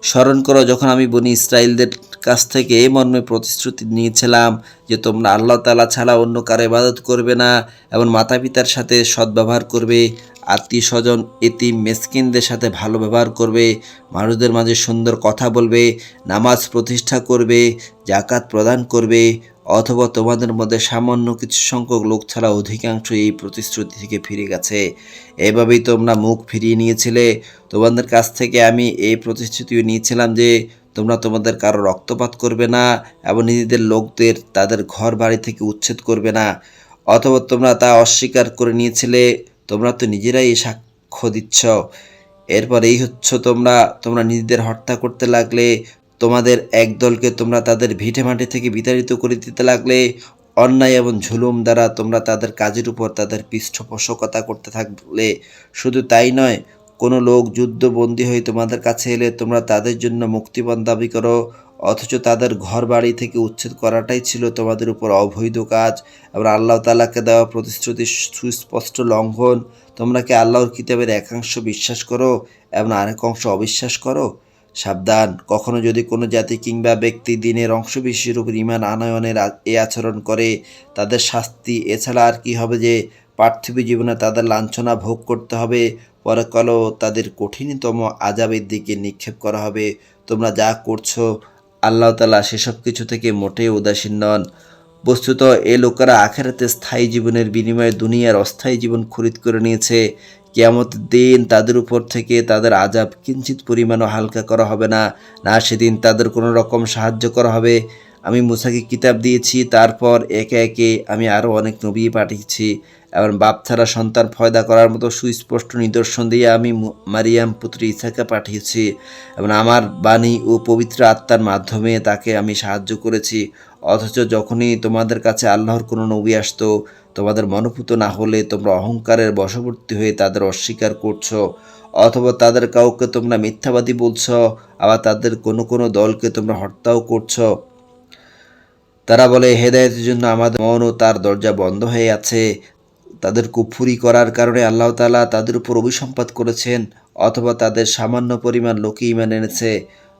স্মরণ করো যখন আমি বনি ইসরাইলদের কাছ থেকে এই মর্মে প্রতিশ্রুতি নিয়েছিলাম যে তোমরা আল্লাহ তাআলা ছাড়া অন্য কারো ইবাদত করবে না এবং মাতা পিতার সাথে সদ্ব্যবহার করবে, আত্মীয় স্বজন এতিম মিসকিনদের সাথে ভালো ব্যবহার করবে, মানুষদের মাঝে সুন্দর কথা বলবে, নামাজ প্রতিষ্ঠা করবে, জাকাত প্রদান করবে, অথবা তোমাদের মধ্যে সামান্য কিছু সংখ্যক লোক ছাড়া অধিকাংশ এই প্রতিশ্রুতি থেকে ফিরে গেছে। এভাবেই তোমরা মুখ ফিরিয়ে নিয়েছিলে। তোমাদের কাছ থেকে আমি এই প্রতিশ্রুতিও নিয়েছিলাম যে তোমরা তোমাদের কারো রক্তপাত করবে না এবং নিজেদের লোকদের তাদের ঘর বাড়ি থেকে উচ্ছেদ করবে না, অথবা তোমরা তা অস্বীকার করে নিয়েছিলে। তোমরা তো নিজেরাই সাক্ষ্য দিচ্ছ। এরপর এই হচ্ছে তোমরা তোমরা নিজেদের হত্যা করতে লাগলে, তোমাদের এক দলকে তোমরা তাদের ভিটে মাটি থেকে বিতাড়িত করে দিতে লাগলে, অন্যায় এবং ঝুলুম দ্বারা তোমরা তাদের কাজের উপর তাদের পৃষ্ঠপোষকতা করতে থাকলে। শুধু তাই নয়, কোনো লোক যুদ্ধবন্দী হয়ে তোমাদের কাছে এলে তোমরা তাদের জন্য মুক্তিপণ দাবি করো, অথচ তাদের ঘর বাড়ি থেকে উচ্ছেদ করাটাই ছিল তোমাদের উপর অবৈধ কাজ এবং আল্লাহ তাআলাকে দেওয়া প্রতিশ্রুতির সুস্পষ্ট লঙ্ঘন। তোমরা কি আল্লাহর কিতাবের একাংশ বিশ্বাস করো এবং আরেক অংশ অবিশ্বাস করো? সাবধান, কখনো যদি কোনো জাতি কিংবা ব্যক্তি দিনের অংশবিশেষের উপর ঈমান আনয়নের এ আচরণ করে, তাদের শাস্তি এছাড়া আর কি হবে যে পার্থিব জীবনে তাদের লাঞ্ছনা ভোগ করতে হবে, পরকালেও তাদের কঠিনতম আযাবের দিকে নিক্ষেপ করা হবে। তোমরা যা করছো আল্লাহ তাআলা সেসব কিছু থেকে মোটেই উদাসীন নন। বস্তুত এ লোকেরা আখিরাতে স্থায়ী জীবনের বিনিময়ে দুনিয়ার অস্থায়ী জীবন খরিদ করে নিয়েছে। কিয়ামতের দিন তাদের উপর থেকে তাদের আযাব কিঞ্চিৎ পরিমাণও হালকা করা হবে না, না সেদিন তাদের কোনো রকম সাহায্য করা হবে। আমি মূসাকে কিতাব দিয়েছি, তারপর একে একে আমি আরও অনেক নবী পাঠিয়েছি এবং বাপ ছাড়া সন্তান পয়দা করার মতো সুস্পষ্ট নিদর্শন দিয়ে আমি মারিয়াম পুত্রী ঈসাকে পাঠিয়েছি এবং আমার বাণী ও পবিত্র আত্মার মাধ্যমে তাকে আমি সাহায্য করেছি। অথচ যখনই তোমাদের কাছে আল্লাহর কোনো নবী আসতো, তোমাদের মনোপুত না হলে তোমরা অহংকারের বশবর্তী হয়ে তাদের অস্বীকার করছো, অথবা তাদের কাউকে তোমরা মিথ্যাবাদী বলছো, আবার তাদের কোনো কোনো দলকে তোমরা হত্যাও করছো। তারা বলে হেদায়েতের জন্য আমাদের মন ও তার দরজা বন্ধ হয়ে আছে। তাদের কুফরি করার কারণে আল্লাহ তাআলা তাদের উপর অভিসম্পাত করেছেন, অথবা তাদের সামান্য পরিমাণ লোকই ঈমান এনেছে।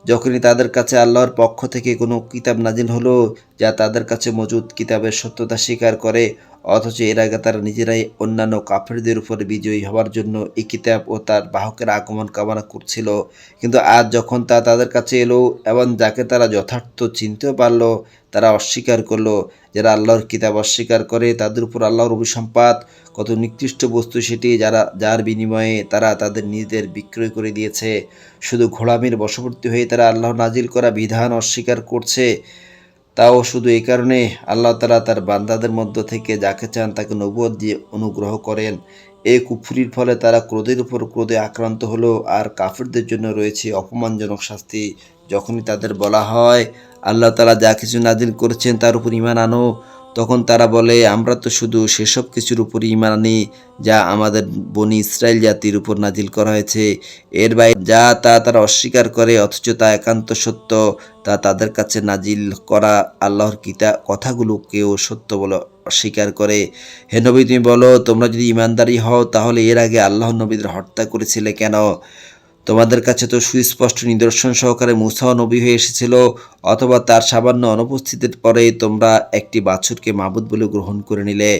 যখনই তাদের কাছে আল্লাহর পক্ষ থেকে কোনো কিতাব নাজিল হলো যা তাদের কাছে মজুদ কিতাবের সত্যতা স্বীকার করে, অথচ এর আগে তারা নিজেরাই অন্যান্য কাফেরদের উপরে বিজয়ী হওয়ার জন্য এই কিতাব ও তার বাহকের আগমন কামনা করছিল। কিন্তু আজ যখন তা তাদের কাছে এলো এবং যাকে তারা যথার্থ চিনতেও পারল, তারা অস্বীকার করলো। যারা আল্লাহর কিতাব অস্বীকার করে তাদের উপর আল্লাহর অভিসম্পাত কত নিকৃষ্ট বস্তু সেটি, যার বিনিময়ে তারা তাদের নিজেদের বিক্রয় করে দিয়েছে। শুধু ঘোড়ামির বশবর্তী হয়ে তারা আল্লাহর নাজিল করা বিধান অস্বীকার করছে, তাও শুধু এই কারণে আল্লাহ তাআলা তার বান্দাদের মধ্য থেকে যাকে চান তাকে নবুয়ত দিয়ে অনুগ্রহ করেন। এই কুফরির ফলে তারা ক্রোধের উপর ক্রোধে আক্রান্ত হলো। আর কাফিরদের জন্য রয়েছে অপমানজনক শাস্তি। যখনই তাদের বলা হয় আল্লাহ তাআলা যা কিছু নাজিল করেছেন তার উপর ঈমান আনো, তখন তারা বলে আমরা তো শুধু সেসব কিছুর উপর ঈমান আনি যা আমাদের বনি ইসরাইল জাতির উপর নাজিল করা হয়েছে। এর বাইরে যা তারা অস্বীকার করে, অথচ তা একান্ত সত্য। তা তাদের কাছে নাজিল করা আল্লাহর কথাগুলোকেও সত্য বলে অস্বীকার করে। হে নবী, তুমি বলো, তোমরা যদি ঈমানদারী হও তাহলে এর আগে আল্লাহর নবীদের হত্যা করেছিলে কেন? তোমাদের কাছে তো সুস্পষ্ট নিদর্শন সহকারে মূসাও নবী হয়ে এসেছিল। অথবা তার সামান্য অনুপস্থিতির পরে তোমরা একটি বাছুরকে মাবুদ বলে গ্রহণ করে নিলে।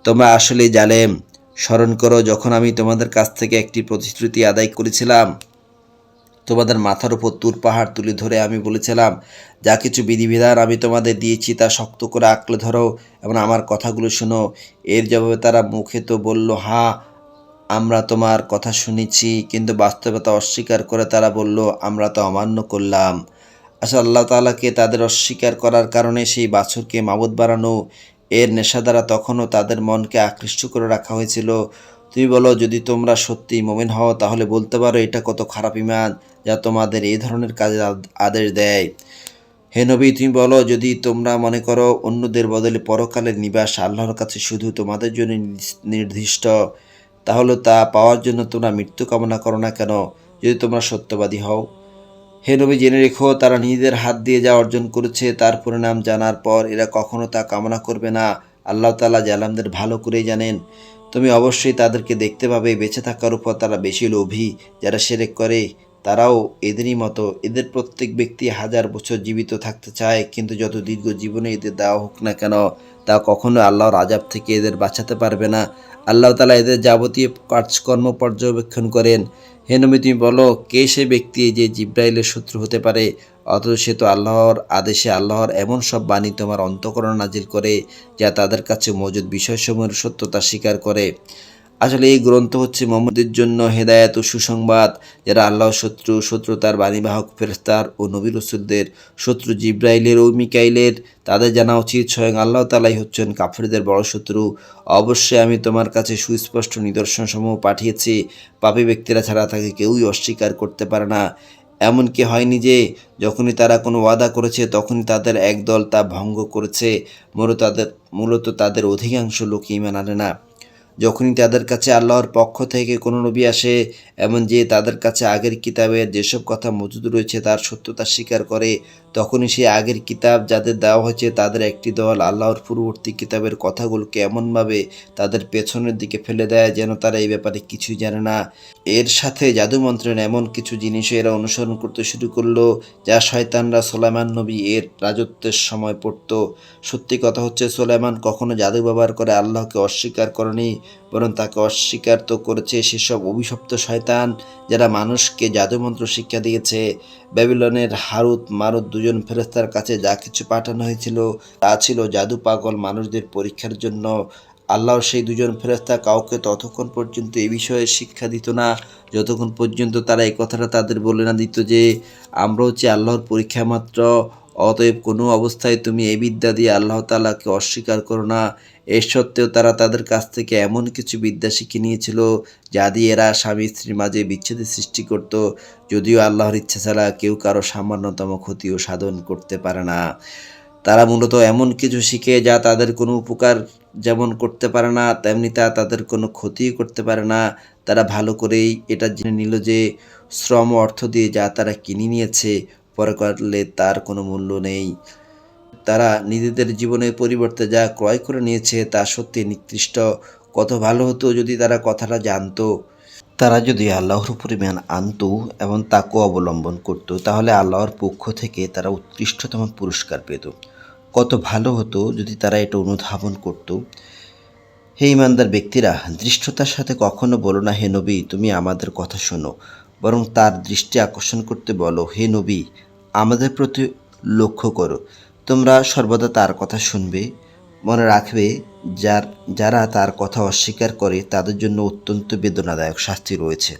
তোমরা আসলে জালেম। স্মরণ করো যখন আমি তোমাদের কাছ থেকে একটি প্রতিশ্রুতি আদায় করেছিলাম। তোমাদের মাথার উপর তুর পাহাড় তুলে ধরে আমি বলেছিলাম, যা কিছু বিধিবিধান আমি তোমাদের দিয়েছি তা শক্ত করে আঁকড়ে ধরো এবং আমার কথাগুলো শোনো। এর জবাবে তারা মুখে তো বলল, হ্যাঁ আমরা তোমার কথা শুনেছি, কিন্তু বাস্তবতা অস্বীকার করে তারা বলল আমরা তো অমান্য করলাম। আসলে আল্লাহ তাআলাকে তাদের অস্বীকার করার কারণে সেই বাছুরকে মাবুদ বানানো, এর নেশা দ্বারা তখনও তাদের মনকে আকৃষ্ট করে রাখা হয়েছিল। তুমি বলো, যদি তোমরা সত্যি মুমিন হও তাহলে বলতে পারো এটা কত খারাপ ঈমান যা তোমাদের এই ধরনের কাজের আদেশ দেয়। হে নবী, তুমি বলো, যদি তোমরা মনে করো অন্যদের বদলে পরকালের নিবাস আল্লাহর কাছে শুধু তোমাদের জন্য নির্দিষ্ট, তাহলে তা পাওয়ার জন্য তোমরা মৃত্যু কামনা করো না কেন, যদি তোমরা সত্যবাদী হও। হে নবী, জেনে রেখো, তারা নিজেদের হাত দিয়ে যা অর্জন করেছে তার পরিণাম জানার পর এরা কখনো তা কামনা করবে না। আল্লাহ তাআলা জালেমদের ভালো করেই জানেন। তুমি অবশ্যই তাদেরকে দেখতে পাবে বেঁচে থাকার উপর তারা বেশি লোভী। যারা শিরক করে তারাও এদেরই মতো। এদের প্রত্যেক ব্যক্তি 1000 বছর জীবিত থাকতে চায়, কিন্তু যত দীর্ঘ জীবনে এদের দেওয়া হোক না কেন তা কখনো আল্লাহর আযাব থেকে এদের বাঁচাতে পারবে না। আল্লাহ তাআলা এদের যাবতীয় কাজকর্ম পর্যবেক্ষণ করেন। হে নবী, তুমি বলো, কে সে ব্যক্তি যে জিবরাইলের শত্রু হতে পারে, অথচ সে তো আল্লাহর আদেশে আল্লাহর এমন সব বাণী তোমার অন্তঃকরণে নাজিল করে যা তাদের কাছে মজুদ বিষয়সমূহের সত্যতা স্বীকার করে। আসলে এই গ্রন্থ হচ্ছে মুহাম্মদের জন্য হেদায়েত ও সুসংবাদ। যারা আল্লাহর শত্রু তার বাণীবাহক ফেরেশতার ও নবী রাসূলদের, শত্রু জিবরাইলের ও মিকাইলের, তাদের জানা উচিত স্বয়ং আল্লাহ তাআলাই হচ্ছেন কাফিরদের বড় শত্রু। অবশ্যই আমি তোমার কাছে সুস্পষ্ট নিদর্শনসমূহ পাঠিয়েছি। পাপী ব্যক্তিরা ছাড়া তাকে কেউই অস্বীকার করতে পারে না। এমনকি হয়নি যে যখনই তারা কোনো ওয়াদা করেছে তখনই তাদের একদল তা ভঙ্গ করেছে। মূলত তাদের অধিকাংশ লোক ঈমান আনে না। যখনই তাদের কাছে আল্লাহর পক্ষ থেকে কোনো নবী আসে, এমন যে তাদের কাছে আগের কিতাবের যেসব কথা মজুদ রয়েছে তার সত্যতা স্বীকার করে, তখনই সেই আগের কিতাব যাদের দেওয়া হয়েছে তাদের একটি দল আল্লাহর পূর্ববর্তী কিতাবের কথাগুলোকে এমনভাবে তাদের পেছনের দিকে ফেলে দেয় যেন তারা এই ব্যাপারে কিছুই জানে না। এর সাথে জাদুমন্ত্রের এমন কিছু জিনিসও এরা অনুসরণ করতে শুরু করলো যা শয়তানরা সুলাইমান নবী এর রাজত্বের সময় পড়ত। সত্যি কথা হচ্ছে, সুলাইমান কখনো জাদু ব্যবহার করে আল্লাহকে অস্বীকার করেনি, বরং তাকে অস্বীকার তো করেছে সেসব অভিশপ্ত শয়তান যারা মানুষকে জাদুমন্ত্র শিক্ষা দিয়েছে। ব্যাবিলনের হারুত মারুত দুজন ফেরেশতার কাছে যা কিছু পাঠানো হয়েছিল তা ছিল জাদু পাগল মানুষদের পরীক্ষার জন্য। আল্লাহর সেই দুজন ফেরেশতা কাউকে ততক্ষণ পর্যন্ত এই বিষয়ে শিক্ষা দিত না যতক্ষণ পর্যন্ত তারা এই কথাটা তাদের বলে না দিত যে আমরা হচ্ছে আল্লাহর পরীক্ষা মাত্র। অতএব কোনো অবস্থায় তুমি এই বিদ্যা দিয়ে আল্লাহ তাআলাকে অস্বীকার করো না। এর সত্ত্বেও তারা তাদের কাছ থেকে এমন কিছু বিদ্যা শিখে নিয়েছিল যা দিয়ে এরা স্বামী স্ত্রীর মাঝে বিচ্ছেদের সৃষ্টি করত, যদিও আল্লাহর ইচ্ছা ছাড়া কেউ কারো সামান্যতম ক্ষতিও সাধন করতে পারে না। তারা মূলত এমন কিছু শিখে যা তাদের কোনো উপকার যেমন করতে পারে না, তেমনি তা তাদের কোনো ক্ষতিই করতে পারে না। তারা ভালো করেই এটা জেনে নিল যে শ্রম অর্থ দিয়ে যা তারা কিনে নিয়েছে পরে করলে তার কোনো মূল্য নেই। তারা নিজেদের জীবনের পরিবর্তে যা ক্রয় করে নিয়েছে তা সত্যি নিকৃষ্ট। কত ভালো হতো যদি তারা কথাটা জানতো। তারা যদি আল্লাহর উপর ঈমান আনতো এবং তাকে অবলম্বন করত, তাহলে আল্লাহর পক্ষ থেকে তারা উৎকৃষ্টতম পুরস্কার পেত। কত ভালো হতো যদি তারা এটা অনুধাবন করত। হে ইমানদার ব্যক্তিরা, ধৃষ্টতার সাথে কখনো বলো না হে নবী তুমি আমাদের কথা শোনো, বরং তার দৃষ্টি আকর্ষণ করতে বলো হে নবী আমাদের প্রতি লক্ষ্য করো। তোমরা সর্বদা তার কথা শুনবে। মনে রাখবে যারা তার কথা অস্বীকার করে তাদের জন্য অত্যন্ত বেদনাদায়ক শাস্তি রয়েছে।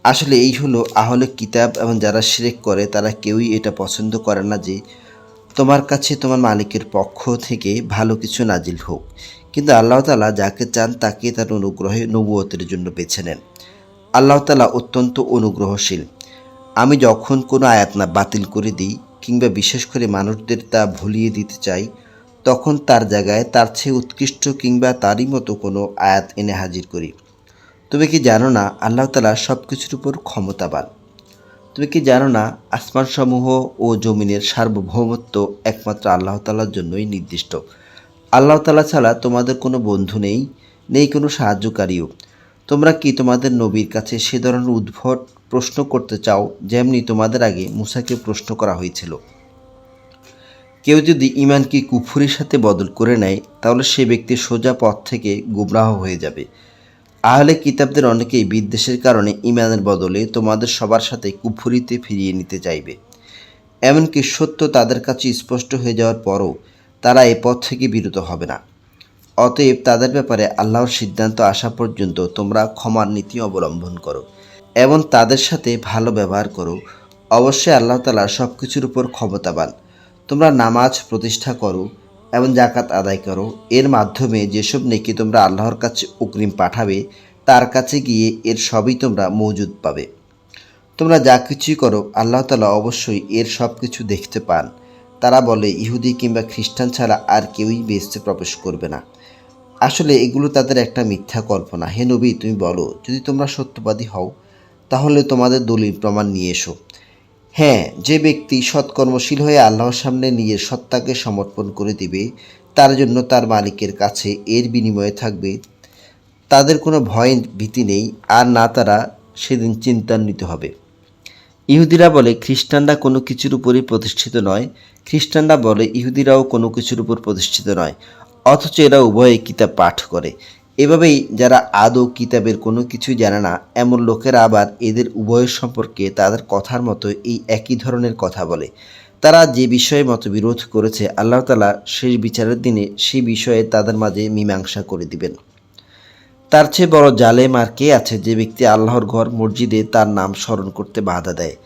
আসলে এই হলো আহলে কিতাব এবং যারা শিরক করে তারা কেউই এটা পছন্দ করে না যে তোমার কাছে তোমার মালিকের পক্ষ থেকে ভালো কিছু নাজিল হোক। কিন্তু আল্লাহ তাআলা যাকে চান তাকে তার অনুগ্রহে নবুয়তের জন্য বেছে নেন। আল্লাহ তাআলা অত্যন্ত অনুগ্রহশীল। আমি যখন কোনো আয়াত না বাতিল করে দিই কিংবা বিশেষ করে মানুষদের তা ভুলিয়ে দিতে চাই, তখন তার জায়গায় তার চেয়ে উৎকৃষ্ট কিংবা তারই মতো কোনো আয়াত এনে হাজির করি। তুমি কি জানো না আল্লাহ তাআলা সব কিছুর উপর ক্ষমতাবান? তুমি কি জানো না আসমানসমূহ ও জমিনের সার্বভৌমত্ব একমাত্র আল্লাহ তাআলার জন্যই নির্দিষ্ট? আল্লাহ তাআলা ছাড়া তোমাদের কোনো বন্ধু নেই, নেই কোনো সাহায্যকারীও। তোমরা কি তোমাদের নবীর কাছে সে ধরনের উদ্ভট প্রশ্ন করতে চাও যেমনি তোমাদের আগে মূসাকে প্রশ্ন করা হয়েছিল? কেউ যদি ঈমানকে কুফরির সাথে বদল করে নেয় তাহলে সে ব্যক্তি সোজা পথ থেকে গুমরাহ হয়ে যাবে। আহলে কিতাবদের অনেকেই বিদ্বেষের কারণে ঈমানের বদলে তোমাদের সবার সাথে কুফরিতে ফিরিয়ে নিতে চাইবে। এমনকি সত্য তাদের কাছে স্পষ্ট হয়ে যাওয়ার পরও তারা এ পথ থেকে বিরত হবে না। অতএব তাদের ব্যাপারে আল্লাহর সিদ্ধান্ত আসা পর্যন্ত তোমরা ক্ষমার নীতি অবলম্বন করো এবং তাদের সাথে ভালো ব্যবহার করো। অবশ্যই আল্লাহ তাআলা সব কিছুর উপর ক্ষমতাবান। তোমরা নামাজ প্রতিষ্ঠা করো এবং জাকাত আদায় করো। এর মাধ্যমে যেসব নেকি তোমরা আল্লাহর কাছে অগ্রিম পাঠাবে তার কাছে গিয়ে এর সবই তোমরা মওজুদ পাবে। তোমরা যা কিছুই করো আল্লাহ তাআলা অবশ্যই এর সব কিছু দেখতে পান। তারা বলে ইহুদি কিংবা খ্রিস্টান ছাড়া আর কেউই বেহেশতে প্রবেশ করবে না। আসলে এগুলো তাদের একটা মিথ্যা কল্পনা। হে নবী তুমি বলো, যদি তোমরা সত্যবাদী হও তাহলে তোমাদের দলিল প্রমাণ নিয়ে এসো। হ্যাঁ, যে ব্যক্তি সৎকর্মশীল হয়ে আল্লাহর সামনে নিজের সত্তাকে সমর্পণ করে দিবে তার জন্য তার মালিকের কাছে এর বিনিময়ে থাকবে তাদের কোনো ভয় ভীতি নেই, আর না তারা সেদিন চিন্তান্বিত হবে। ইহুদিরা বলে খ্রিস্টানরা কোনো কিছুর উপরই প্রতিষ্ঠিত নয়, খ্রিস্টানরা বলে ইহুদিরাও কোনো কিছুর উপর প্রতিষ্ঠিত নয়, অথচ এরা উভয়ে কিতাব পাঠ করে। এভাবেই যারা আদৌ কিতাবের কোনো কিছুই জানে না এমন লোকেরা আবার এদের উভয়ের সম্পর্কে তাদের কথার মতো এই একই ধরনের কথা বলে। তারা যে বিষয়ে মতবিরোধ করেছে আল্লাহ তাআলা শেষ বিচারের দিনে সেই বিষয়ে তাদের মাঝে মীমাংসা করে দিবেন। তার চেয়ে বড় জালেম আর কে আছে যে ব্যক্তি আল্লাহর ঘর মসজিদে তার নাম স্মরণ করতে বাধা দেয়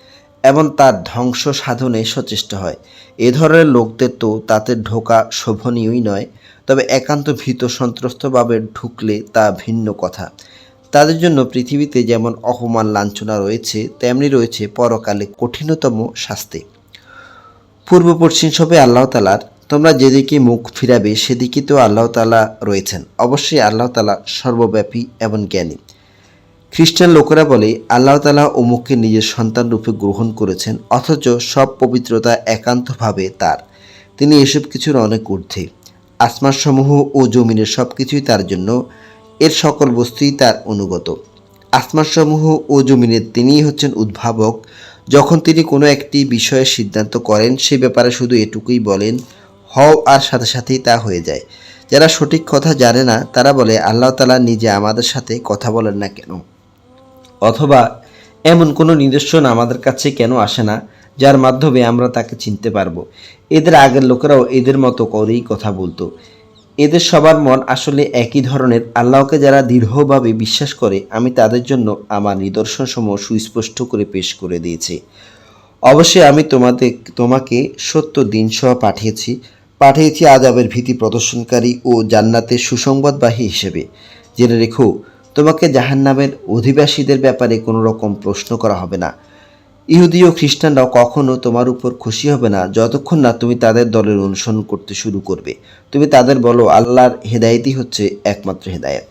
এবং তার ধ্বংস সাধনে সচেষ্ট হয়। এ ধরনের লোকদের তো তাতে ঢোকা শোভনীয়ই নয়, তবে একান্ত ভীত সন্ত্রস্তভাবে ঢুকলে তা ভিন্ন কথা। তাদের জন্য পৃথিবীতে যেমন অপমান লাঞ্ছনা রয়েছে তেমনি রয়েছে পরকালে কঠিনতম শাস্তি। পূর্ব পশ্চিম সবে আল্লাহ তাআলার। তোমরা যেদিকে মুখ ফিরাবে সেদিকে তো আল্লাহ তাআলা রয়েছেন। অবশ্যই আল্লাহ তাআলা সর্বব্যাপী এবং জ্ঞানী। খ্রিস্টান লোকেরা বলে আল্লাহ তাআলা অমুককে নিজের সন্তান রূপে গ্রহণ করেছেন, অথচ সব পবিত্রতা একান্তভাবে তার। তিনি এসব কিছুর অনেক ঊর্ধ্বে। আসমানসমূহ ও জমিনের সব কিছুই তার জন্য, এর সকল বস্তুই তার অনুগত। আসমানসমূহ ও জমিনের তিনিই হচ্ছেন উদ্ভাবক। যখন তিনি কোনো একটি বিষয়ের সিদ্ধান্ত করেন সে ব্যাপারে শুধু এটুকুই বলেন হও, আর সাথে সাথেই তা হয়ে যায়। যারা সঠিক কথা জানে না তারা বলে আল্লাহ তাআলা নিজে আমাদের সাথে কথা বলেন না কেন, অথবা এমন কোনো নিদর্শন আমাদের কাছে কেন আসে না যার মাধ্যমে আমরা তাকে চিনতে পারবো। এদের আগের লোকেরাও এদের মতো করেই কথা বলতো। এদের সবার মন আসলে একই ধরনের। আল্লাহকে যারা দৃঢ়ভাবে বিশ্বাস করে আমি তাদের জন্য আমার নিদর্শনসমূহ সুস্পষ্ট করে পেশ করে দিয়েছি। অবশ্যই আমি তোমাকে সত্য দিনসহ পাঠিয়েছি আযাবের ভীতি প্রদর্শনকারী ও জান্নাতের সুসংবাদবাহী হিসেবে। জেনে রেখো, তোমাকে জাহান্নামের অধিবাসীদের ব্যাপারে কোনো রকম প্রশ্ন করা হবে না। ইহুদি ও খ্রিস্টানরাও কখনো তোমার উপর খুশি হবে না যতক্ষণ না তুমি তাদের দলের অনুসরণ করতে শুরু করবে। তুমি তাদের বলো আল্লাহর হেদায়েতই হচ্ছে একমাত্র হেদায়েত।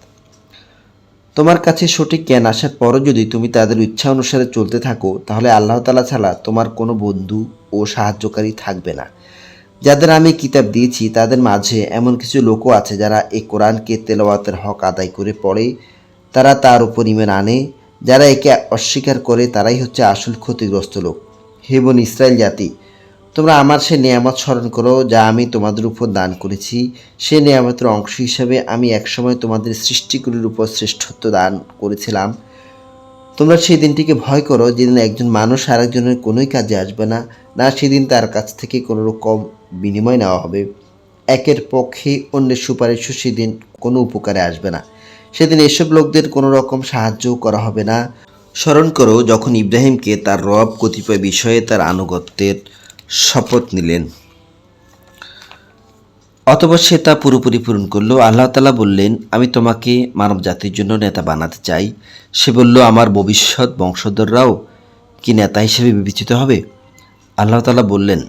তোমার কাছে সঠিক জ্ঞান আসার পরও যদি তুমি তাদের ইচ্ছা অনুসারে চলতে থাকো তাহলে আল্লাহ তাআলা ছাড়া তোমার কোনো বন্ধু ও সাহায্যকারী থাকবে না। যাদের আমি কিতাব দিয়েছি তাদের মাঝে এমন কিছু লোকও আছে যারা এই কোরআনকে তেলাওয়াতের হক আদায় করে পড়ে, তারা তার উপর ঈমান আনে। যারা একে অস্বীকার করে তারাই হচ্ছে আসল ক্ষতিগ্রস্ত লোক। হে বনী ইসরাইল জাতি, তোমরা আমার সে নিয়ামত স্মরণ করো যা আমি তোমাদের উপর দান করেছি। সে নিয়ামতের অংশ হিসাবে আমি একসময় তোমাদের সৃষ্টিগুলির উপর শ্রেষ্ঠত্ব দান করেছিলাম। তোমরা সেই দিনটিকে ভয় করো যেদিন একজন মানুষ আরেকজনের কোনোই কাজে আসবে না, না সেদিন তার কাছ থেকে কোনো রকম বিনিময় নেওয়া হবে। একের পক্ষে অন্যের সুপারিশও সেদিন কোনো উপকারে আসবে না। সেদিন এসব লোকদের কোনো রকম সাহায্যও করা হবে না। স্মরণ করো যখন ইব্রাহিমকে তার রব কতিপয় বিষয়ে তার আনুগত্যের শপথ নিলেন, অতঃপর সে তা পুরোপুরি পূরণ করল। আল্লাহ তাআলা বললেন, আমি তোমাকে মানব জাতির জন্য নেতা বানাতে চাই। সে বলল, আমার ভবিষ্যৎ বংশধররাও কি নেতা হিসেবে বিবেচিত হবে? আল্লাহ তাআলা বললেন,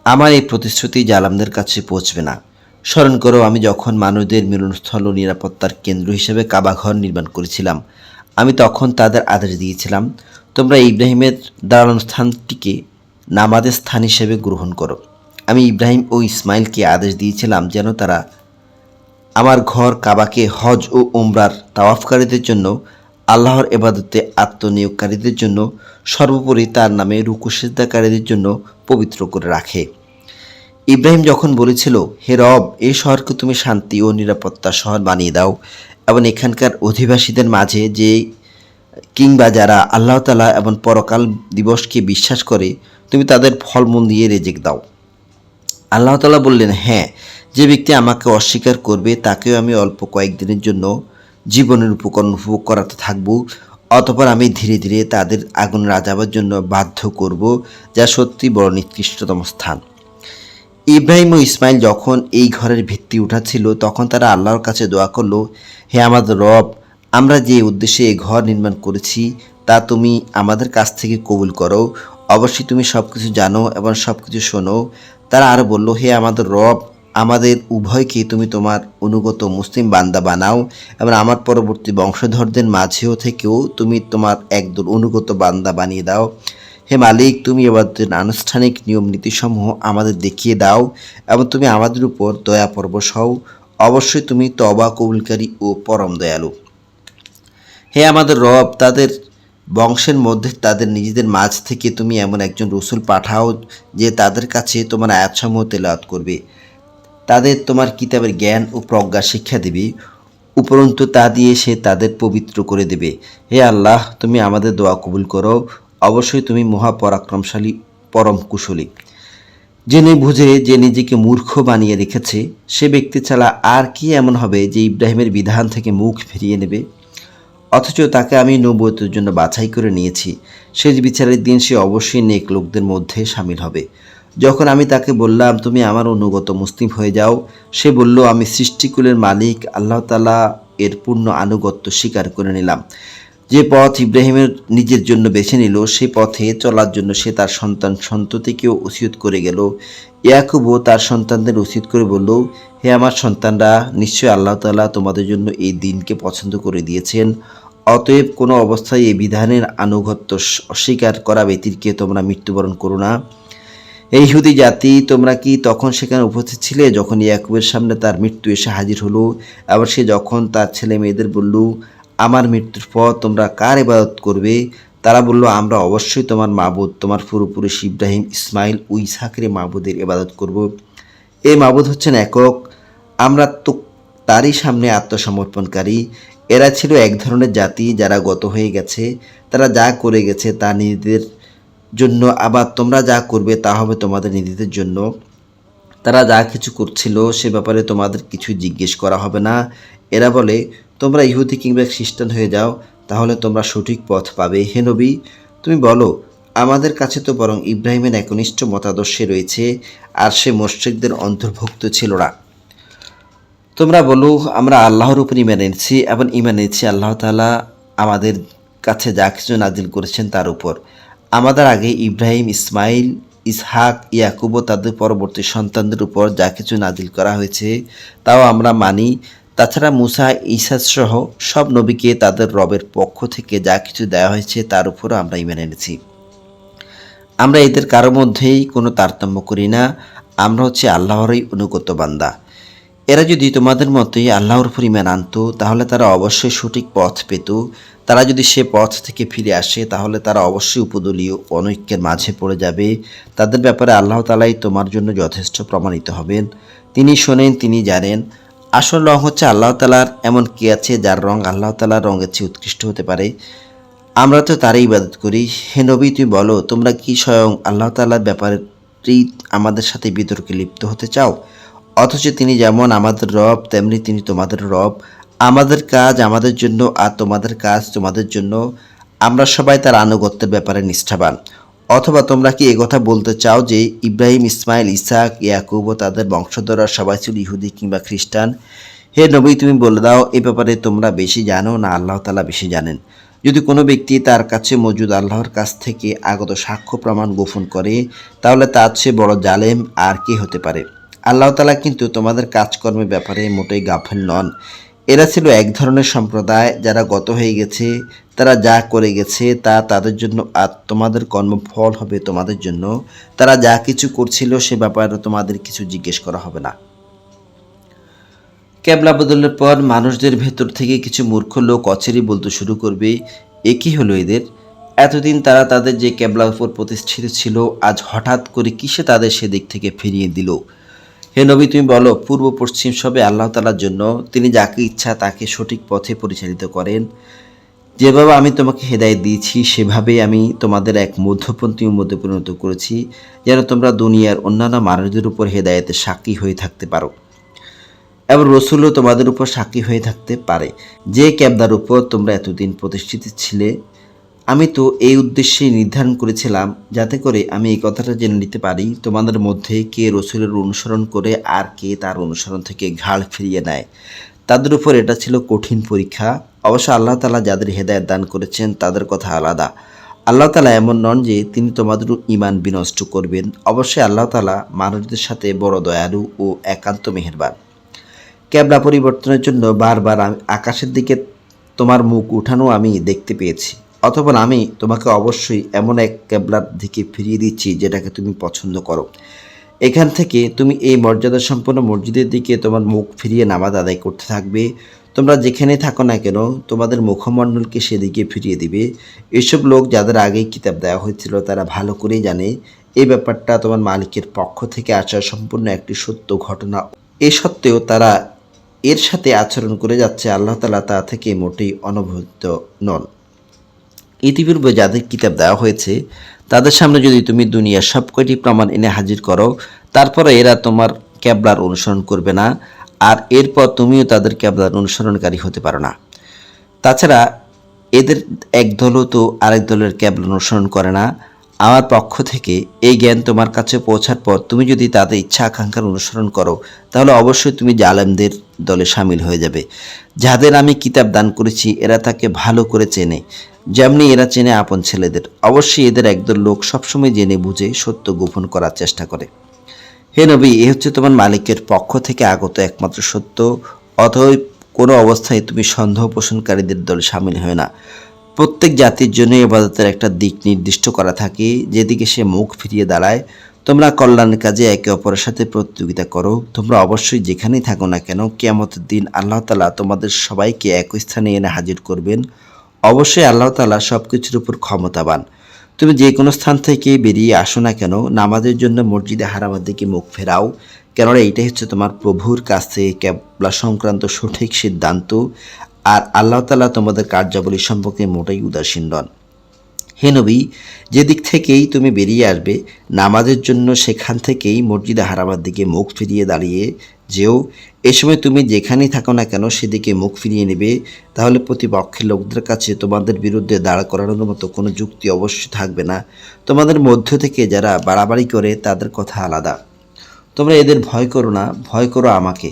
আমার এই প্রতিশ্রুতি জালামদের কাছে পৌঁছবে না। স্মরণ করো আমি যখন মানুষদের মিলনস্থল ও নিরাপত্তার কেন্দ্র হিসেবে কাবাঘর নির্মাণ করেছিলাম, আমি তখন তাদের আদেশ দিয়েছিলাম, তোমরা ইব্রাহিমের দাঁড়ানো স্থানটিকে নামাজের স্থান হিসেবে গ্রহণ করো। আমি ইব্রাহিম ও ইসমাইলকে আদেশ দিয়েছিলাম যেন তারা আমার ঘর কাবাকে হজ ও উমরার তাওয়াফকারীদের জন্য, আল্লাহর ইবাদতে আত্মনিয়োগকারীদের জন্য, সর্বোপরি তার নামে রুকু সিজদাকারীদের জন্য পবিত্র করে রাখে। ইব্রাহিম যখন বলেছিল, হে রব, এই শহরকে তুমি শান্তি ও নিরাপত্তা শহর বানিয়ে দাও এবং এখানকার অধিবাসীদের মাঝে যে কিংবা যারা আল্লাহ তাআলা এবং পরকাল দিবসকে বিশ্বাস করে তুমি তাদের ফলমূল দিয়ে রেজেক দাও। আল্লাহ তাআলা বললেন, হ্যাঁ, যে ব্যক্তি আমাকে অস্বীকার করবে তাকেও আমি অল্প কয়েকদিনের জন্য জীবনের উপকরণ উপভোগ করাতে থাকব। অতঃপর আমি ধীরে ধীরে তাদের আগুনের আযাবের জন্য বাধ্য করব, যা সত্যি বড় নিকৃষ্টতম স্থান। ইব্রাহিম ও ইসমাইল যখন এই ঘরের ভিত্তি উঠাচ্ছিল তখন তারা আল্লাহর কাছে দোয়া করল, হে আমাদের রব, আমরা যে উদ্দেশ্যে এই ঘর নির্মাণ করেছি তা তুমি আমাদের কাছ থেকে কবুল করো। অবশ্যই তুমি সব কিছু জানো এবং সব কিছু শোনো। তারা আরও বলল, হে আমাদের রব, আমাদের উভয়কে তুমি তোমার অনুগত মুসলিম বান্দা বানাও এবং আমার পরবর্তী বংশধরদের মাঝেও থেকেও তুমি তোমার একদল অনুগত বান্দা বানিয়ে দাও। হে মালিক, তুমি এবাদের আনুষ্ঠানিক নিয়ম নীতিসমূহ আমাদের দেখিয়ে দাও এবং তুমি আমাদের উপর দয়া পরবশ হও। অবশ্যই তুমি তওবা কবুলকারী ও পরম দয়ালু। হে আমাদের রব, তাদের বংশের মধ্যে তাদের নিজেদের মাঝ থেকে তুমি এমন একজন রসুল পাঠাও যে তাদের কাছে তোমার আয়াতসমূহ তেলাওয়াত করবে, তাদের তোমার কিতাবের জ্ঞান ও প্রজ্ঞা শিক্ষা দেবে, উপরন্তু তা দিয়ে সে তাদের পবিত্র করে দেবে। হে আল্লাহ, তুমি আমাদের দোয়া কবুল করো। অবশ্যই তুমি মহাপরাক্রমশালী, পরম কুশলী। জেনে বুঝে যে নিজেকে মূর্খ বানিয়ে রেখেছে সে ব্যক্তি ছাড়া আর কি এমন হবে যে ইব্রাহিমের বিধান থেকে মুখ ফিরিয়ে নেবে? অথচ তাকে আমি নবুয়তের জন্য বাছাই করে নিয়েছি। শেষ বিচারের দিন সে অবশ্যই নেক লোকদের মধ্যে সামিল হবে। যখন আমি তাকে বললাম, তুমি আমার অনুগত মুসলিম হয়ে যাও, সে বলল, আমি সৃষ্টিকুলের মালিক আল্লাহ তাআলা এর পূর্ণ আনুগত্য স্বীকার করে নিলাম। যে পথ ইব্রাহিমের নিজের জন্য বেছে নিল সেই পথে চলার জন্য সে তার সন্তান সন্ততিকেও ওসিয়ত করে গেল। ইয়াকুবও তার সন্তানদের ওসিয়ত করে বলল, হে আমার সন্তানরা, নিশ্চয় আল্লাহ তাআলা তোমাদের জন্য এই দিনকে পছন্দ করে দিয়েছেন। অতএব কোনো অবস্থায় এই বিধানের আনুগত্য অস্বীকার করা ব্যক্তিকে তোমরা মৃত্যুবরণ করো না। এই ইহুদি জাতি, তোমরা কি তখন সেখানে উপস্থিত ছিলে যখন ইয়াকুবের সামনে তার মৃত্যু এসে হাজির হলো? আবার সে যখন তার ছেলে মেয়েদের বলল, আমার মৃত্যুর পর তোমরা কার ইবাদত করবে? তারা বলল, আমরা অবশ্যই তোমার মাবুদ, তোমার পূর্বপুরুষ ইব্রাহিম, ইসমাইল ও ইসহাকের মাবুদের ইবাদত করব। এই মাবুদ হচ্ছেন একক, আমরা তো তারই সামনে আত্মসমর্পণকারী। এরা ছিল এক ধরনের জাতি যারা গত হয়ে গেছে। তারা যা করে গেছে তা নিজেদের জন্য, আবার তোমরা যা করবে তা হবে তোমাদের নিজেদের জন্য। তারা যা কিছু করছিল সে ব্যাপারে তোমাদের কিছু জিজ্ঞেস করা হবে না। এরা বলে, তোমরা ইহুদি কিংবা খ্রিস্টান হয়ে যাও, তাহলে তোমরা সঠিক পথ পাবে। হে নবী, তুমি বলো, আমাদের কাছে তো বরং ইব্রাহিমের একনিষ্ঠ মতাদর্শে রয়েছে, আর সে মুশরিকদের অন্তর্ভুক্ত ছিল না। তোমরা বলো, আমরা আল্লাহর উপর ঈমান এনেছি এবং ঈমান এনেছি আল্লাহ তাআলা আমাদের কাছে যা কিছু নাজিল করেছেন তার উপর। আমাদের আগে ইব্রাহিম, ইসমাইল, ইসহাক, ইয়াকুব ও তাদের পরবর্তী সন্তানদের উপর যা কিছু নাজিল করা হয়েছে তাও আমরা মানি। তাছাড়া মুসা, ঈসা সহ সব নবীকে তাদের রবের পক্ষ থেকে যা কিছু দেওয়া হয়েছে তার উপরও আমরা ঈমান এনেছি। আমরা এদের কারো মধ্যেই কোনো তারতম্য করি না। আমরা হচ্ছে আল্লাহরই অনুগত বান্দা। এরা যদি তোমাদের মতোই আল্লাহর উপর ঈমান আনতো তাহলে তারা অবশ্যই সঠিক পথ পেত। তারা যদি সে পথ থেকে ফিরে আসে তাহলে তারা অবশ্যই উপদলীয় অনৈক্যের মাঝে পড়ে যাবে। তাদের ব্যাপারে আল্লাহ তাআলাই তোমার জন্য যথেষ্ট প্রমাণিত হবেন। তিনি শোনেন, তিনি জানেন। আসল রং হচ্ছে আল্লাহ তাআলার। এমন কি আছে যার রং আল্লাহ তাআলার রঙের চেয়ে উৎকৃষ্ট হতে পারে? আমরা তো তারই ইবাদত করি। হে নবী, তুমি বলো, তোমরা কি স্বয়ং আল্লাহ তাআলার ব্যাপারেই আমাদের সাথে বিতর্কে লিপ্ত হতে চাও? অথচ তিনি যেমন আমাদের রব তেমনি তিনি তোমাদের রব। আমাদের কাজ আমাদের জন্য আর তোমাদের কাজ তোমাদের জন্য। আমরা সবাই তার আনুগত্যের ব্যাপারে নিষ্ঠাবান। অথবা তোমরা কি একথা বলতে চাও যে ইব্রাহিম, ইসমাইল, ইসাক, ইয়াকুব ও তাদের বংশধররা সবাই ছিল ইহুদি কিংবা খ্রিস্টান? হে নবী, তুমি বলে দাও, এ ব্যাপারে তোমরা বেশি জানো না আল্লাহ তাআলা বেশি জানেন? যদি কোনো ব্যক্তি তার কাছে মজুদ আল্লাহর কাছ থেকে আগত সাক্ষ্য প্রমাণ গোপন করে তাহলে তার চেয়ে বড় জালেম আর কে হতে পারে? আল্লাহ তাআলা কিন্তু তোমাদের কাজকর্মের ব্যাপারে মোটেই গাফেল নন। এরা ছিল এক ধরনের সম্প্রদায় যারা গত হয়ে গেছে। তারা যা করে গেছে তা তাদের জন্য, আর তোমাদের কর্মফল হবে তোমাদের জন্য। তারা যা কিছু করছিল সে ব্যাপারে তোমাদের কিছু জিজ্ঞেস করা হবে না। ক্যাবলা বদলের পর মানুষদের ভেতর থেকে কিছু মূর্খ লোক অচিরেই বলতে শুরু করবে, এ কি হলো এদের? এতদিন তারা তাদের যে ক্যাবলার উপর প্রতিষ্ঠিত ছিল, আজ হঠাৎ করে কিসে তাদের সেদিক থেকে ফিরিয়ে দিল? হে নবী, তুমি বলো, পূর্ব পশ্চিম সবে আল্লাহ তাআলার জন্য। তিনি যাকে ইচ্ছা তাকে সঠিক পথে পরিচালিত করেন। যেভাবে আমি তোমাকে হেদায়েত দিয়েছি সেভাবেই আমি তোমাদের এক মধ্যপন্থী উম্মতে পরিণত করেছি, যেন তোমরা দুনিয়ার অন্যান্য মানুষদের উপর হেদায়েতের সাক্ষী হয়ে থাকতে পারো এবং রসুলও তোমাদের উপর সাক্ষী হয়ে থাকতে পারে। যে ক্যাবলার উপর তোমরা এতদিন প্রতিষ্ঠিত ছিলে, আমি তো এই উদ্দেশ্যে নির্ধারণ করেছিলাম যাতে করে আমি এই কথাটা জেনে নিতে পারি তোমাদের মধ্যে কে রসুলের অনুসরণ করে আর কে তার অনুসরণ থেকে ঘাড় ফিরিয়ে নেয়। তাদের উপর এটা ছিল কঠিন পরীক্ষা। অবশ্য আল্লাহ তাআলা যাদের হেদায়েত দান করেছেন তাদের কথা আলাদা। আল্লাহ তাআলা এমন নন যে তিনি তোমাদের ঈমান বিনষ্ট করবেন। অবশ্যই আল্লাহ তাআলা মানুষদের সাথে বড় দয়ালু ও একান্ত মেহেরবান। ক্যাবলা পরিবর্তনের জন্য বারবার আকাশের দিকে তোমার মুখ উঠানো আমি দেখতে পেয়েছি। অতঃপর আমি তোমাকে অবশ্যই এমন এক ক্যাবলার দিকে ফিরিয়ে দিচ্ছি যেটাকে তুমি পছন্দ করো। এখান থেকে তুমি এই মর্যাদা সম্পন্ন মসজিদের দিকে তোমার মুখ ফিরিয়ে নামাজ আদায় করতে থাকবে। তোমরা যেখানে থাকো না কেন তোমাদের মুখমণ্ডলকে সেদিকে ফিরিয়ে দিবে। এসব লোক যাদের আগেই কিতাব দেওয়া হয়েছিল তারা ভালো করেই জানে এই ব্যাপারটা তোমার মালিকের পক্ষ থেকে আসা সম্পূর্ণ একটি সত্য ঘটনা। এ সত্ত্বেও তারা এর সাথে আচরণ করে যাচ্ছে। আল্লাহ তাআলা তা থেকে মোটেই অনভিভূত নন। ইতিপূর্বে যাদের কিতাব দেওয়া হয়েছে তাদের সামনে যদি তুমি দুনিয়ার সব কয়টি প্রমাণ এনে হাজির করো, তারপরে এরা তোমার ক্যাবলার অনুসরণ করবে না, আর এরপর তুমিও তাদের ক্যাবলার অনুসরণকারী হতে পারো না। তাছাড়া এদের এক দলও তো আরেক দলের ক্যাবলা অনুসরণ করে না। আমার পক্ষ থেকে এই জ্ঞান তোমার কাছে পৌঁছার পর তুমি যদি তাদের ইচ্ছা আকাঙ্ক্ষার অনুসরণ করো তাহলে অবশ্যই তুমি জালেমদের দলে সামিল হয়ে যাবে। যাদের আমি কিতাব দান করেছি এরা তাকে ভালো করে চেনে, যেমনি এরা চেনে আপন ছেলেদের। অবশ্যই এদের একদল লোক সবসময় জেনে বুঝে সত্য গোপন করার চেষ্টা করে। হে নবী, এ হচ্ছে তোমার মালিকের পক্ষ থেকে আগত একমাত্র সত্য। অতএব কোনো অবস্থায় তুমি সন্দেহ পোষণকারীদের দলে সামিল হয় না। প্রত্যেক জাতির জন্য ইবাদতের একটা দিক নির্দিষ্ট করা থাকে যেদিকে সে মুখ ফিরিয়ে দাঁড়ায়। তোমরা কল্যাণের কাজে একে অপরের সাথে প্রতিযোগিতা করো। তোমরা অবশ্যই যেখানেই থাকো না কেন কিয়ামতের দিন আল্লাহ তাআলা তোমাদের সবাইকে একই স্থানে এনে হাজির করবেন। অবশ্যই আল্লাহ তাআলা সব কিছুর উপর ক্ষমতাবান। তুমি যে কোনো স্থান থেকে বেরিয়ে আসো না কেন নামাজের জন্য মসজিদে হারামের দিকে মুখ ফেরাও, কেননা এইটাই হচ্ছে তোমার প্রভুর কাছ থেকে ক্যাবলা সংক্রান্ত সঠিক সিদ্ধান্ত। আর আল্লাহ তাআলা তোমাদের কার্যাবলী সম্পর্কে মোটেই উদাসীন নন। হে নবী, যেদিক থেকেই তুমি বেরিয়ে আসবে নামাজের জন্য সেখান থেকেই মসজিদে হারামের দিকে মুখ ফিরিয়ে দাঁড়িয়ে যেও। এ সময় তুমি যেখানেই থাকো না কেন সেদিকে মুখ ফিরিয়ে নেবে, তাহলে প্রতিপক্ষের লোকদের কাছে তোমাদের বিরুদ্ধে দাঁড় করানোর মতো কোনো যুক্তি অবশ্যই থাকবে না। তোমাদের মধ্য থেকে যারা বাড়াবাড়ি করে তাদের কথা আলাদা। তোমরা এদের ভয় করো না, ভয় করো আমাকে,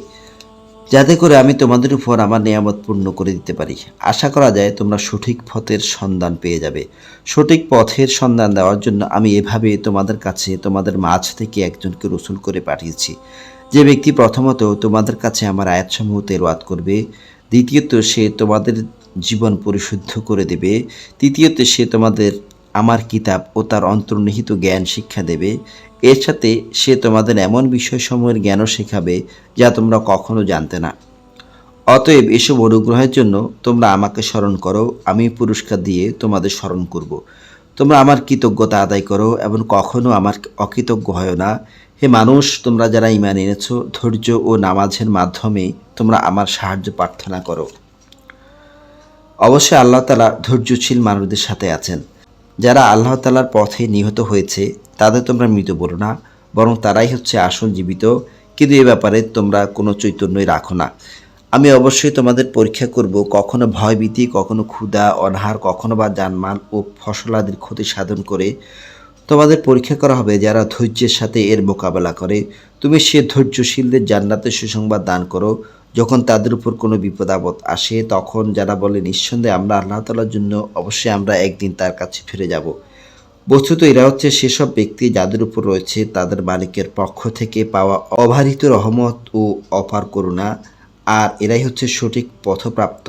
যাতে করে আমি তোমাদের উপর আমার নিয়ামত পূর্ণ করে দিতে পারি। আশা করা যায় তোমরা সঠিক পথের সন্ধান পেয়ে যাবে। সঠিক পথের সন্ধান দেওয়ার জন্য আমি এভাবে তোমাদের কাছে তোমাদের মাঝ থেকে একজনকে রসুল করে পাঠিয়েছি, যে ব্যক্তি প্রথমত তোমাদের কাছে আমার আয়াতসমূহ তেলাওয়াত করবে, দ্বিতীয়ত সে তোমাদের জীবন পরিশুদ্ধ করে দেবে, তৃতীয়ত সে তোমাদের আমার কিতাব ও তার অন্তর্নিহিত জ্ঞান শিক্ষা দেবে। এর সাথে সে তোমাদের এমন বিষয়সমূহের জ্ঞানও শেখাবে যা তোমরা কখনো জানতে না। অতএব এসব অনুগ্রহের জন্য তোমরা আমাকে স্মরণ করো, আমি পুরস্কার দিয়ে তোমাদের স্মরণ করব। তোমরা আমার কৃতজ্ঞতা আদায় করো এবং কখনো আমার অকৃতজ্ঞ হয় না। হে মানুষ, তোমরা যারা ঈমান এনেছো, ধৈর্য ও নামাজের মাধ্যমে তোমরা আমার সাহায্য প্রার্থনা করো। অবশ্যই আল্লাহ তাআলা ধৈর্যশীল মানুষদের সাথে আছেন। যারা আল্লাহ তাআলার পথে নিহত হয়েছে তাদের তোমরা মৃত বলো না, বরং তারাই হচ্ছে আসল জীবিত। কিন্তু এ ব্যাপারে তোমরা কোনো চৈতন্যই রাখো না। আমি অবশ্যই তোমাদের পরীক্ষা করব, কখনো ভয়ভীতি, কখনো ক্ষুধা অনাহার, কখনো বা জানমাল ও ফসলাদির ক্ষতি সাধন করে তোমাদের পরীক্ষা করা হবে। যারা ধৈর্যের সাথে এর মোকাবেলা করে, তুমি সে ধৈর্যশীলদের জান্নাতের সুসংবাদ দান করো। যখন তাদের উপর কোনো বিপদ আপদ আসে তখন যারা বলে নিঃসন্দেহে আমরা আল্লাহ তাআলার জন্য, অবশ্যই আমরা একদিন তার কাছে ফিরে যাব। বস্তুত এরা হচ্ছে সেসব ব্যক্তি যাদের উপর রয়েছে তাদের মালিকের পক্ষ থেকে পাওয়া অবারিত রহমত ও অপার করুণা, আর এরাই হচ্ছে সঠিক পথপ্রাপ্ত।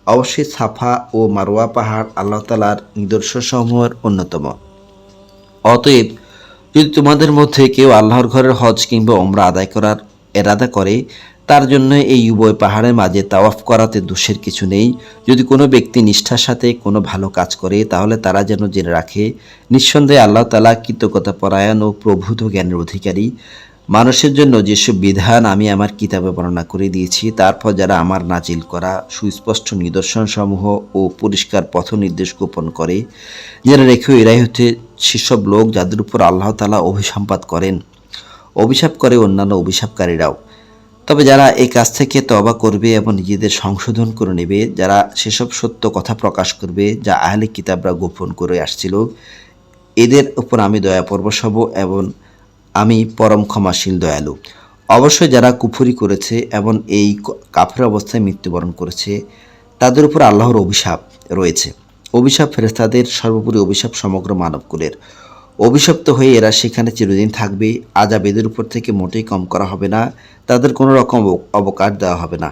অবশ্যই সাফা ও মারওয়া পাহাড় আল্লাহ তাআলার নিদর্শনসমূহের অন্যতম। অতএব যদি তোমাদের মধ্যে কেউ আল্লাহর ঘরের হজ কিংবা ওমরা আদায় করার এরাদা করে, তার জন্য এই উভয় পাহাড়ের মাঝে তাওয়াফ করাতে দোষের কিছু নেই। যদি কোনো ব্যক্তি নিষ্ঠার সাথে কোনো ভালো কাজ করে তাহলে তারা যেন জেনে রাখে, নিঃসন্দেহে আল্লাহ তাআলা কৃতজ্ঞতা পরায়ণ ও প্রভূত জ্ঞানের অধিকারী। মানুষের জন্য যেসব বিধান আমি আমার কিতাবে বর্ণনা করে দিয়েছি, তারপর যারা আমার নাজিল করা সুস্পষ্ট নিদর্শনসমূহ ও পরিষ্কার পথ নির্দেশ গোপন করে, যারা রেখেও এরাই হচ্ছে সেসব লোক যাদের উপর আল্লাহ তাআলা অভিসম্পাত করেন, অভিশাপ করে অন্যান্য অভিশাপকারীরাও। তবে যারা এই কাজ থেকে তওবা করবে এবং নিজেদের সংশোধন করে নেবে, যারা সেসব সত্য কথা প্রকাশ করবে যা আহলে কিতাবরা গোপন করে আসছিল, এদের উপর আমি দয়া পরবশ হব এবং আমি পরম ক্ষমাশীল দয়ালু। অবশ্যই যারা কুফরি করেছে এবং এই কাফের অবস্থায় মৃত্যুবরণ করেছে তাদের উপর আল্লাহর অভিশাপ রয়েছে। অভিশাপ ফেরেশতাদের, সর্বোপরি অভিশাপ সমগ্র মানবকুলের। অভিশপ্ত হয়ে এরা সেখানে চিরদিন থাকবে। আযাব এদের উপর থেকে মোটেই কম করা হবে না, তাদের কোনো রকম অবকাশ দেওয়া হবে না।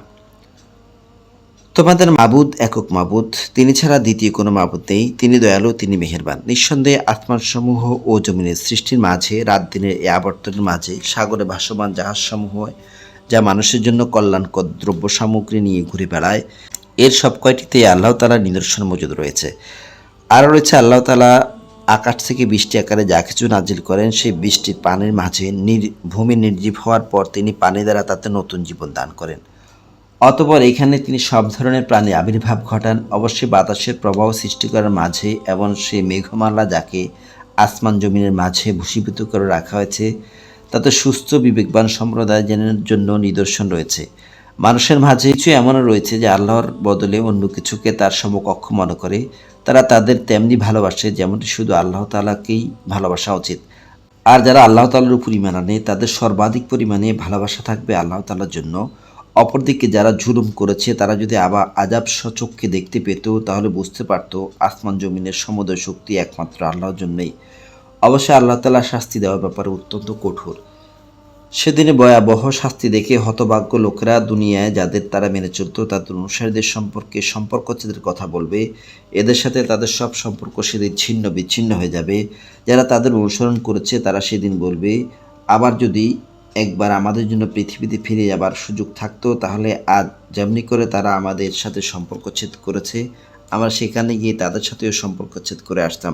তোমাদের মাবুদ একক মাবুদ, তিনি ছাড়া দ্বিতীয় কোনো মাবুদ নেই। তিনি দয়ালু, তিনি মেহেরবান। নিঃসন্দেহে আসমানসমূহ ও জমিনের সৃষ্টির মাঝে, রাত দিনের এই আবর্তনের মাঝে, সাগরে ভাসমান জাহাজসমূহ যা মানুষের জন্য কল্যাণকর দ্রব্য সামগ্রী নিয়ে ঘুরে বেড়ায়, এর সব কয়টিতে আল্লাহ তাআলার নিদর্শন মজুদ রয়েছে। আর রয়েছে আল্লাহ তাআলা আকাশ থেকে বৃষ্টি আকারে যা কিছু নাজিল করেন, সেই বৃষ্টির পানির মাঝে ভূমি নির্জীব হওয়ার পর তিনি পানি দ্বারা তাতে নতুন জীবন দান করেন। অতঃপর এখানে তিনি সব ধরনের প্রাণীর আবির্ভাব ঘটান। অবশ্যই বাতাসের প্রবাহ সৃষ্টি করার মাঝে এবং সেই মেঘমালা যাকে আসমান জমিনের মাঝে ভূষীভূত করে রাখা হয়েছে, তাতে সুস্থ বিবেকবান সম্প্রদায়ের জন্য নিদর্শন রয়েছে। মানুষের মাঝে কিছু এমনও রয়েছে যে আল্লাহর বদলে অন্য কিছুকে তার সমকক্ষ মনে করে। তারা তাদের তেমনি ভালোবাসে যেমনটি শুধু আল্লাহ তাআলাকেই ভালোবাসা উচিত। আর যারা আল্লাহ তাআলার উপর ঈমান আনে তাদের সর্বাধিক পরিমাণে ভালোবাসা থাকবে আল্লাহ তাআলার জন্য। অপরদিকে যারা জুলুম করেছে তারা যদি আবার আযাব সচক্ষে দেখতে পেত তাহলে বুঝতে পারত আসমান জমিনের সমুদয় শক্তি একমাত্র আল্লাহর জন্যই। অবশ্যই আল্লাহ তাআলা শাস্তি দেওয়ার ব্যাপারে অত্যন্ত কঠোর। সেদিনে ভয়াবহ শাস্তি দেখে হতভাগ্য লোকেরা দুনিয়ায় যাদের তারা মেনে চলত তাদের অনুসারীদের সম্পর্কে সম্পর্কচ্ছেদের কথা বলবে। এদের সাথে তাদের সব সম্পর্ক সেদিন ছিন্ন বিচ্ছিন্ন হয়ে যাবে। যারা তাদের অনুসরণ করেছে তারা সেদিন বলবে, আবার যদি একবার আমাদের জন্য পৃথিবীতে ফিরে যাবার সুযোগ থাকতো তাহলে আজ যেমনি করে তারা আমাদের সাথে সম্পর্কচ্ছেদ করেছে আমরা সেখানে গিয়ে তাদের সাথেও সম্পর্কচ্ছেদ করে আসতাম।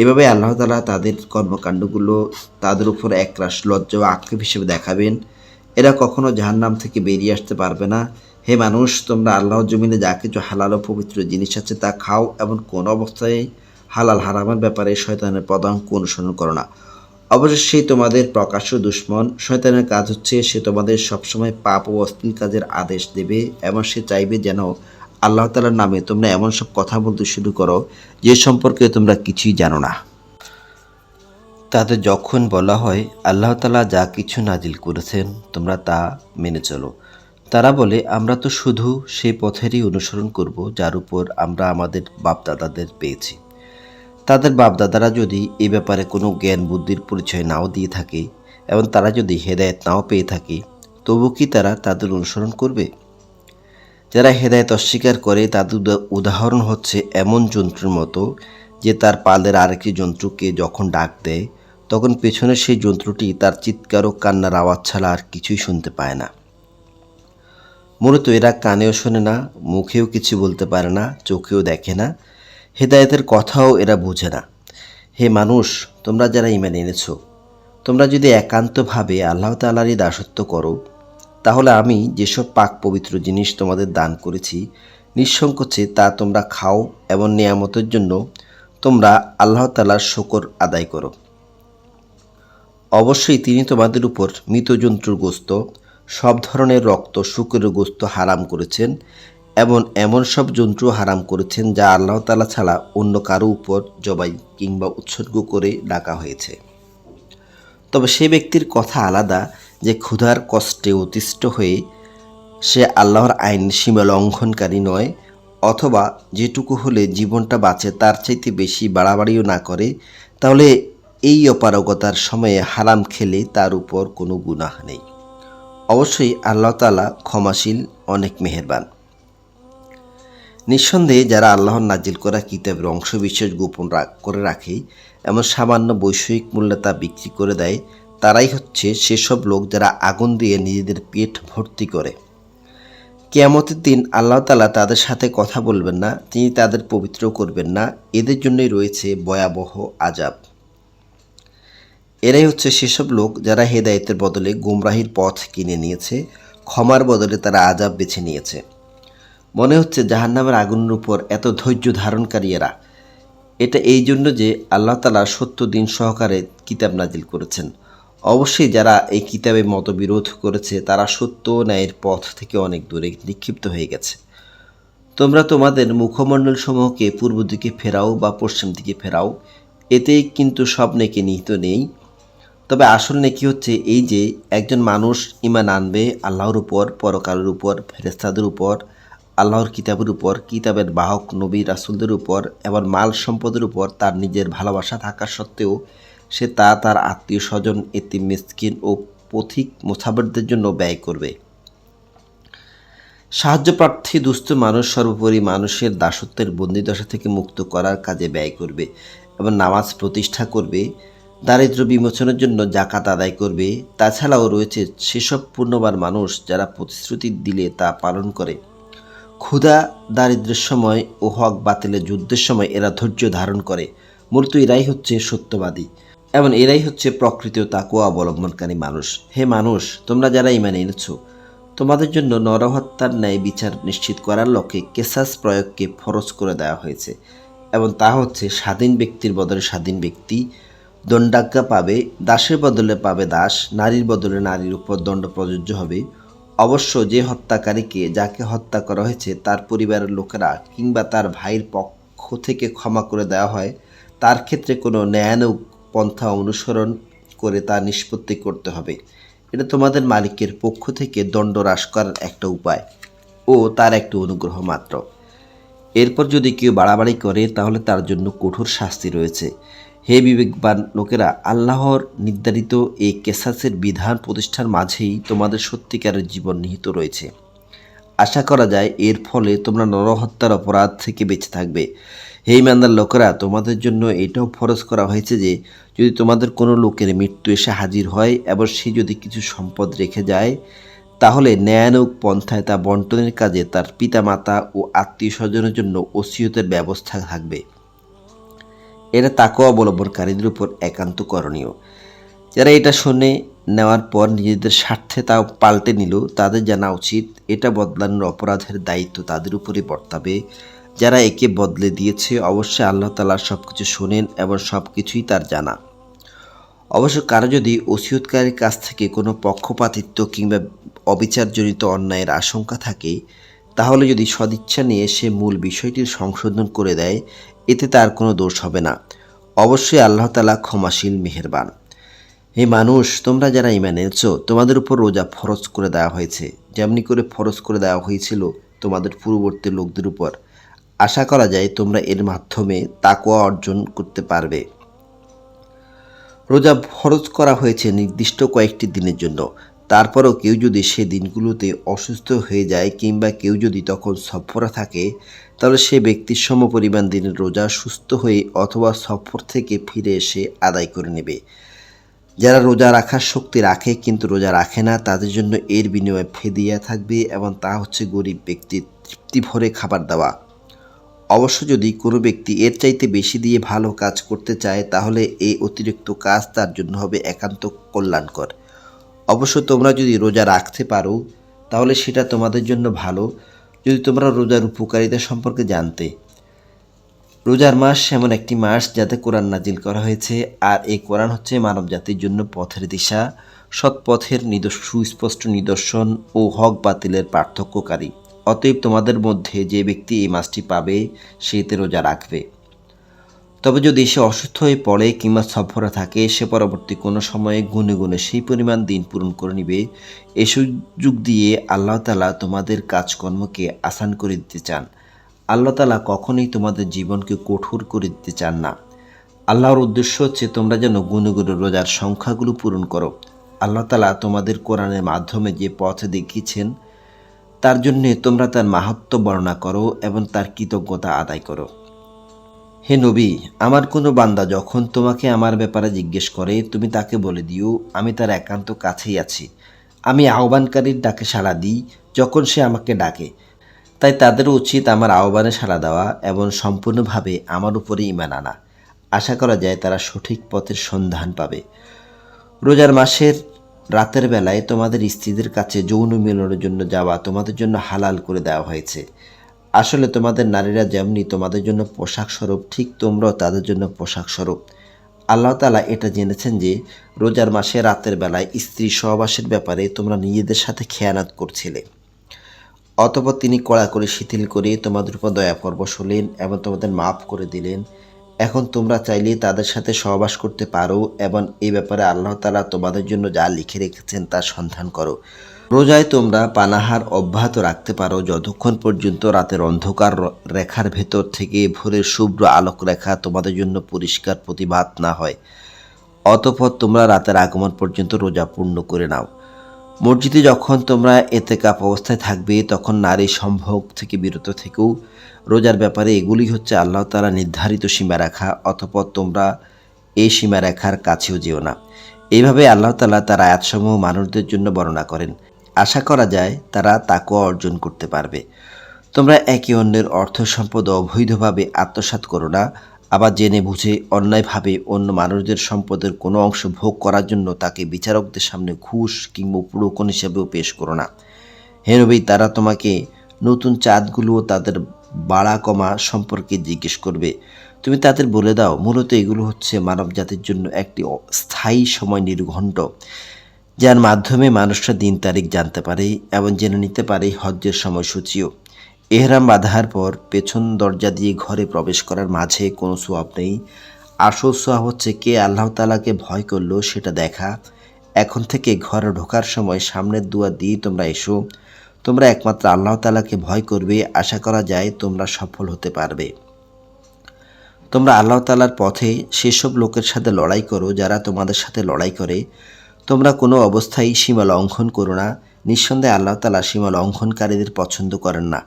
এভাবে আল্লাহ তাআলা তাদের কর্মকাণ্ডগুলো তাদের উপর একরাশ লজ্জা ও আক্ষেপ হিসেবে দেখাবেন। এরা কখনো জাহান্নাম থেকে বেরিয়ে আসতে পারবে না। হে মানুষ, তোমরা আল্লাহর জমিনে যা কিছু হালাল ও পবিত্র জিনিস আছে তা খাও এবং কোন অবস্থায় হালাল হারামের ব্যাপারে শয়তানের পদাঙ্ক অনুসরণ করো না। অবশ্যই তোমাদের প্রকাশ্য দুশমন। শয়তানের কাজ হচ্ছে সে তোমাদের সবসময় পাপ ও অশ্লীল কাজের আদেশ দেবে এবং সে চাইবে যেন আল্লাহ তাআলার নামে তোমরা এমন সব কথা বলতে শুরু করো যে সম্পর্কে তোমরা কিছুই জানো না। তাদের যখন বলা হয় আল্লাহ তাআলা যা কিছু নাজিল করেছেন তোমরা তা মেনে চলো, তারা বলে আমরা তো শুধু সেই পথেরই অনুসরণ করব যার উপর আমরা আমাদের বাপদাদাদের পেয়েছি। তাদের বাপদাদারা যদি এ ব্যাপারে কোনো জ্ঞান বুদ্ধির পরিচয় নাও দিয়ে থাকে এবং তারা যদি হেদায়েত নাও পেয়ে থাকে, তবু কি তারা তাদের অনুসরণ করবে? যারা হেদায়েত অস্বীকার করে তাদের উদাহরণ হচ্ছে এমন জন্তুর মতো যে তার পালের আরেকটি জন্তুকে যখন ডাক দেয় তখন পেছনের সেই জন্তুটি তার চিৎকার ও কান্নার আওয়াজ ছাড়া আর কিছুই শুনতে পায় না। মূলত এরা কানেও শোনে না, মুখেও কিছু বলতে পারে না, চোখেও দেখে না, হেদায়েতের কথাও এরা বোঝে না। হে মানুষ, তোমরা যারা ঈমান এনেছো, তোমরা যদি একান্তভাবে আল্লাহ তাআলারই দাসত্ব করো, তাহলে আমি যেসব পাক পবিত্র জিনিস তোমাদের দান করেছি নিঃসংকোচে তা তোমরা খাও এবং নিয়ামতের জন্য তোমরা আল্লাহ তাআলার শুকর আদায় করো। অবশ্যই তিনি তোমাদের উপর মৃত জন্তুর গোশত, সব ধরনের রক্ত, শুকরের গোশত হারাম করেছেন এবং এমন সব জন্তু হারাম করেছেন যা আল্লাহ তাআলা ছাড়া অন্য কারো উপর জবাই কিংবা উৎসর্গ করে ডাকা হয়েছে। তবে সে ব্যক্তির কথা আলাদা যে ক্ষুধার কষ্টে অতিষ্ঠ হয়ে সে আল্লাহর আইন সীমা লঙ্ঘনকারী নয়, অথবা যেটুকু হলে জীবনটা বাঁচে তার চাইতে বেশি বাড়াবাড়িও না করে, তাহলে এই অপারগতার সময়ে হারাম খেলে তার উপর কোনো গুনাহ নেই। অবশ্যই আল্লাহ তাআলা ক্ষমাশীল, অনেক মেহেরবান। নিঃসন্দেহে যারা আল্লাহর নাজিল করা কিতাবের অংশবিশেষ গোপন করে রাখে এমন সামান্য বৈষয়িক মূল্যে তা বিক্রি করে দেয়, তারাই হচ্ছে সেসব লোক যারা আগুন দিয়ে নিজেদের পেট ভর্তি করে। কিয়ামতের দিন আল্লাহ তাআলা তাদের সাথে কথা বলবেন না, তিনি তাদের পবিত্র করবেন না। এদের জন্যই রয়েছে ভয়াবহ আযাব। এরাই হচ্ছে সেসব লোক যারা হেদায়েতের বদলে গুমরাহির পথ কিনে নিয়েছে, ক্ষমার বদলে তারা আযাব বেছে নিয়েছে। মনে হচ্ছে জাহান্নামের আগুনের উপর এত ধৈর্য ধারণকারী এরা। এটা এই জন্য যে আল্লাহ তাআলা সত্য দিন সহকারে কিতাব নাজিল করেছেন। অবশ্যই যারা এই কিতাবে মতবিরোধ করেছে তারা সত্য ও ন্যায়ের পথ থেকে অনেক দূরে নিক্ষিপ্ত হয়ে গেছে। তোমরা তোমাদের মুখমণ্ডল সমূহকে পূর্ব দিকে ফেরাও বা পশ্চিম দিকে ফেরাও, এতেই কিন্তু সব নেকি নিহিত নেই। তবে আসল নেকি হচ্ছে এই যে একজন মানুষ ঈমান আনবে আল্লাহর উপর, পরকালের উপর, ফেরেশতাদের উপর, আল্লাহর কিতাবের উপর, কিতাবের বাহক নবী রাসূলদের উপর এবং মাল সম্পদের উপর তার নিজের ভালোবাসা থাকা সত্ত্বেও সে তা তার আত্মীয় স্বজন, এতিম, মিসকিন ও পথিক মুসাফিরদের জন্য ব্যয় করবে। সাহায্যপ্রার্থী দুস্থ মানুষ সর্বোপরি মানুষের দাসত্বের বন্দিদশা থেকে মুক্ত করার কাজে ব্যয় করবে এবং নামাজ প্রতিষ্ঠা করবে, দারিদ্র্য বিমোচনের জন্য জাকাত আদায় করবে। তাছাড়াও রয়েছে সেসব পুণ্যবান মানুষ যারা প্রতিশ্রুতি দিলে তা পালন করে। ক্ষুধা, দারিদ্র্যের সময় ও হক বাতিলের যুদ্ধের সময় এরা ধৈর্য ধারণ করে। মূলত এরাই হচ্ছে সত্যবাদী এবং এরাই হচ্ছে প্রকৃত তাকওয়া অবলম্বনকারী মানুষ। হে মানুষ, তোমরা যারা ঈমান এনেছো, তোমাদের জন্য নরহত্যার ন্যায় বিচার নিশ্চিত করার লক্ষ্যে কেসাস প্রয়োগকে ফরজ করে দেওয়া হয়েছে এবং তা হচ্ছে স্বাধীন ব্যক্তির বদলে স্বাধীন ব্যক্তি দণ্ডাজ্ঞা পাবে, দাসের বদলে পাবে দাস, নারীর বদলে নারীর উপর দণ্ড প্রযোজ্য হবে। অবশ্য যে হত্যাকারীকে, যাকে হত্যা করা হয়েছে, তার পরিবারের লোকেরা কিংবা তার ভাইয়ের পক্ষ থেকে ক্ষমা করে দেওয়া হয়, তার ক্ষেত্রে কোনো ন্যায়ানুগ পন্থা অনুসরণ করে তা নিষ্পত্তি করতে হবে। এটা তোমাদের মালিকের পক্ষ থেকে দণ্ড হ্রাস করার একটা উপায় ও তার একটা অনুগ্রহ মাত্র। এরপর যদি কেউ বাড়াবাড়ি করে তাহলে তার জন্য কঠোর শাস্তি রয়েছে। হে বিবেকবান লোকেরা, আল্লাহর নির্ধারিত এই কেসাসের বিধান প্রতিষ্ঠার মাঝেই তোমাদের সত্যিকারের জীবন নিহিত রয়েছে। আশা করা যায় এর ফলে তোমরা নরহত্যার অপরাধ থেকে বেঁচে থাকবে। হে ইমানদার লোকেরা, তোমাদের জন্য এটাও ফরজ করা হয়েছে যে যদি তোমাদের কোনো লোকের মৃত্যু এসে হাজির হয় এবং সে যদি কিছু সম্পদ রেখে যায়, তাহলে ন্যায়ানুগ পন্থায় তা বন্টনের কাজে তার পিতামাতা ও আত্মীয় স্বজনের জন্য ওসিয়তের ব্যবস্থা থাকবে। এটা তাকওয়া অবলম্বনকারীদের উপর একান্ত করণীয়। যারা এটা শুনে নেওয়ার পর নিজেদের স্বার্থে তা পাল্টে নিল, তাদের জানা উচিত এটা বদলানোর অপরাধের দায়িত্ব তাদের উপরে বর্তাবে। যারা একে বদলে দিয়েছে, অবশ্যই আল্লাহ তাআলা সব কিছু শোনেন এবং সব কিছুই তার জানা। অবশ্য কারো যদি ওসিয়তকারীর কাছ থেকে কোনো পক্ষপাতিত্ব কিংবা অবিচারজনিত অন্যায়ের আশঙ্কা থাকে, তাহলে যদি সদিচ্ছা নিয়ে সে মূল বিষয়টির সংশোধন করে দেয়, এতে তার কোনো দোষ হবে না। অবশ্যই আল্লাহ তাআলা ক্ষমাশীল, মেহেরবান। হে মানুষ, তোমরা যারা ঈমান এনেছো, তোমাদের উপর রোজা ফরজ করে দেওয়া হয়েছে, যেমনি করে ফরজ করে দেওয়া হয়েছিল তোমাদের পূর্ববর্তী লোকদের উপর। আশা করা যায় তোমরা এর মাধ্যমে তাকওয়া অর্জন করতে পারবে। রোজা ফরজ করা হয়েছে নির্দিষ্ট কয়েকটি দিনের জন্য। তারপরও কেউ যদি সে দিনগুলোতে অসুস্থ হয়ে যায় কিংবা কেউ যদি তখন সফরে থাকে, তাহলে সে ব্যক্তির সমপরিমাণ দিনের রোজা সুস্থ হয়ে অথবা সফর থেকে ফিরে এসে আদায় করে নেবে। যারা রোজা রাখার শক্তি রাখে কিন্তু রোজা রাখে না, তাদের জন্য এর বিনিময়ে ফিদিয়া থাকবে এবং তা হচ্ছে গরিব ব্যক্তির তৃপ্তি ভরে খাবার দেওয়া। অবশ্য যদি কোনো ব্যক্তি এর চাইতে বেশি দিয়ে ভালো কাজ করতে চায়, তাহলে এই অতিরিক্ত কাজ তার জন্য হবে একান্ত কল্যাণকর। অবশ্য তোমরা যদি রোজা রাখতে পারো তাহলে সেটা তোমাদের জন্য ভালো, যদি তোমরা রোজার উপকারিতা সম্পর্কে জানতে। রোজার মাস এমন একটি মাস যাতে কোরআন নাজিল করা হয়েছে, আর এই কোরআন হচ্ছে মানব জাতির জন্য পথের দিশা, সৎ পথের সুস্পষ্ট নিদর্শন ও হক বাতিলের পার্থক্যকারী। অতএব তোমাদের মধ্যে যে ব্যক্তি এই মাসটি পাবে সে এতে রোজা রাখবে। তবে যদি সে অসুস্থ হয়ে পড়ে কিংবা সফরে থাকে, সে পরবর্তী কোনো সময়ে গুনে গুনে সেই পরিমাণ দিন পূরণ করে নিবে। এই সুযোগ দিয়ে আল্লাহ তাআলা তোমাদের কাজকর্মকে আসান করে দিতে চান। আল্লাহ তাআলা কখনোই তোমাদের জীবনকে কঠোর করে দিতে চান না। আল্লাহর উদ্দেশ্য হচ্ছে তোমরা যেন গুনে গুনে রোজার সংখ্যাগুলো পূরণ করো। আল্লাহ তাআলা তোমাদের কোরআনের মাধ্যমে যে পথ দেখিয়েছেন তার জন্যে তোমরা তার মাহাত্ম্য বর্ণনা করো এবং তার কৃতজ্ঞতা আদায় করো। হে নবী, আমার কোনো বান্দা যখন তোমাকে আমার ব্যাপারে জিজ্ঞেস করে, তুমি তাকে বলে দিও, আমি তার একান্ত কাছেই আছি। আমি আহ্বানকারীর ডাকে সাড়া দিই যখন সে আমাকে ডাকে। তাই তাদেরও উচিত আমার আহ্বানে সাড়া দেওয়া এবং সম্পূর্ণভাবে আমার উপরে ঈমান আনা। আশা করা যায় তারা সঠিক পথের সন্ধান পাবে। রোজার মাসের রাতের বেলায় তোমাদের স্ত্রীদের কাছে যৌন মিলনের জন্য যাওয়া তোমাদের জন্য হালাল করে দেওয়া হয়েছে। আসলে তোমাদের নারীরা যেমনি তোমাদের জন্য পোশাক স্বরূপ, ঠিক তোমরাও তাদের জন্য পোশাক স্বরূপ। আল্লাহ তাআলা এটা জেনেছেন যে রোজার মাসে রাতের বেলায় স্ত্রী সহবাসের ব্যাপারে তোমরা নিজেদের সাথে খেয়ানত করছিলে। অতঃপর তিনি কড়াকড়ি শিথিল করে তোমাদের উপর দয়া পরবশ হলেন এবং তোমাদের মাফ করে দিলেন। এখন তোমরা চাইলে তাদের সাথে সহবাস করতে পারো এবং এই ব্যাপারে আল্লাহ তাআলা তোমাদের জন্য যা লিখে রেখেছেন তার সন্ধান করো। রোজায় তোমরা পানাহার অব্যাহত রাখতে পারো যতক্ষণ পর্যন্ত রাতের অন্ধকার রেখার ভেতর থেকে ভোরের শুভ্র আলোক রেখা তোমাদের জন্য পরিষ্কার প্রতিভাত না হয়। অতঃপর তোমরা রাতের আগমন পর্যন্ত রোজা পূর্ণ করে নাও। মসজিদে যখন তোমরা এতেকাফ অবস্থায় থাকবে তখন নারী সম্ভোগ থেকে বিরত থেকেও। রোজার ব্যাপারে এগুলি হচ্ছে আল্লাহ তাআলা নির্ধারিত সীমারেখা। অতঃপর তোমরা এই সীমারেখার কাছেও যেও না। এইভাবে আল্লাহ তাআলা তার আয়াতসমূহ মানুষদের জন্য বর্ণনা করেন। আশা করা যায় তারা তাকওয়া অর্জন করতে পারবে। তোমরা একে অন্যের অর্থ সম্পদ অবৈধভাবে আত্মসাৎ করো না। আবার জেনে বুঝে অন্যায়ভাবে অন্য মানুষদের সম্পদের কোনো অংশ ভোগ করার জন্য তাকে বিচারকদের সামনে ঘুষ কিংবা প্রলোভন হিসেবেও পেশ করো না। হে নবী, তারা তোমাকে নতুন চাঁদগুলো তাদের বাড়া কমা সম্পর্কে জিজ্ঞেস করবে। তুমি তাদের বলে দাও, মূলত এগুলো হচ্ছে মানব জাতির জন্য একটি স্থায়ী সময় নির্ঘণ্ট, যার মাধ্যমে মানুষরা দিন তারিখ জানতে পারে এবং জেনে নিতে পারে হজ্জের সময়সূচিও। এহরাম বাঁধার পর পেছন দরজা দিয়ে ঘরে প্রবেশ করার মাঝে কোনো সোয়াব নেই। আসল সোয়াব হচ্ছে কে আল্লাহ তাআলাকে ভয় করলো সেটা দেখা। এখন থেকে ঘরে ঢোকার সময় সামনের দুয়ার দিয়ে তোমরা এসো। তোমরা একমাত্র আল্লাহ তাআলাকে ভয় করবে। আশা করা যায় তোমরা সফল হতে পারবে। তোমরা আল্লাহ তাআলার পথে সেসব লোকের সাথে লড়াই করো যারা তোমাদের সাথে লড়াই করে। তোমরা কোনো অবস্থায় সীমা লঙ্ঘন করো না। নিঃসন্দেহে আল্লাহ তাআলা সীমা লঙ্ঘনকারীদের পছন্দ করেন না।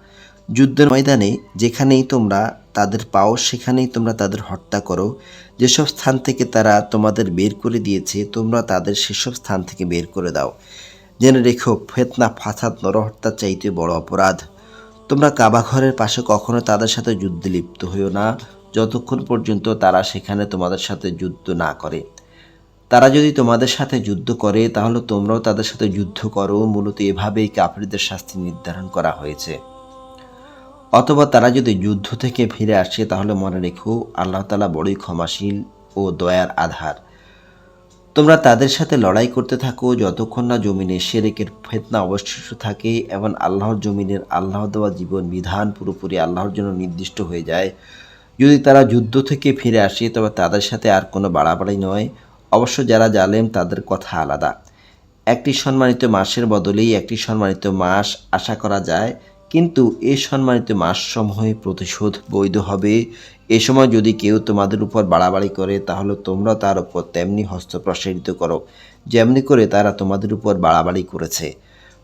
যুদ্ধের ময়দানে যেখানেই তোমরা তাদের পাও সেখানেই তোমরা তাদের হত্যা করো। যেসব স্থান থেকে তারা তোমাদের বের করে দিয়েছে তোমরা তাদের সেসব স্থান থেকে বের করে দাও। জেনে রেখো, ফিতনা, ফাসাদ, নরহত্যার চাইতে বড় অপরাধ। তোমরা কাবা ঘরের পাশে কখনো তাদের সাথে যুদ্ধে লিপ্ত হইও না যতক্ষণ পর্যন্ত তারা সেখানে তোমাদের সাথে যুদ্ধ না করে। তারা যদি তোমাদের সাথে যুদ্ধ করে তাহলে তোমরাও তাদের সাথে যুদ্ধ করো। মূলত এভাবেই কাফিরদের শাস্তি নির্ধারণ করা হয়েছে। অথবা তারা যদি যুদ্ধ থেকে ফিরে আসে তাহলে মনে রেখো, আল্লাহ তাআলা বড়ই ক্ষমাশীল ও দয়ার আধার। তোমরা তাদের সাথে লড়াই করতে থাকো যতক্ষণ না জমিনে শিরকের ফিতনা অবশিষ্ট থাকে এবং আল্লাহর জমিনের আল্লাহ দেওয়া জীবন বিধান পুরোপুরি আল্লাহর জন্য নির্দিষ্ট হয়ে যায়। যদি তারা যুদ্ধ থেকে ফিরে আসে তবে তাদের সাথে আর কোনো বাড়াবাড়ি নয়। অবশ্য যারা জালেম তাদের কথা আলাদা। একটি সম্মানিত মাসের বদলেই একটি সম্মানিত মাস আশা করা যায়, কিন্তু এই সম্মানিত মাসসমূহে প্রতিশোধ বৈধ হবে। এ সময় যদি কেউ তোমাদের উপর বাড়াবাড়ি করে তাহলে তোমরা তার উপর তেমনি হস্ত প্রসারিত করো যেমনি করে তারা তোমাদের উপর বাড়াবাড়ি করেছে।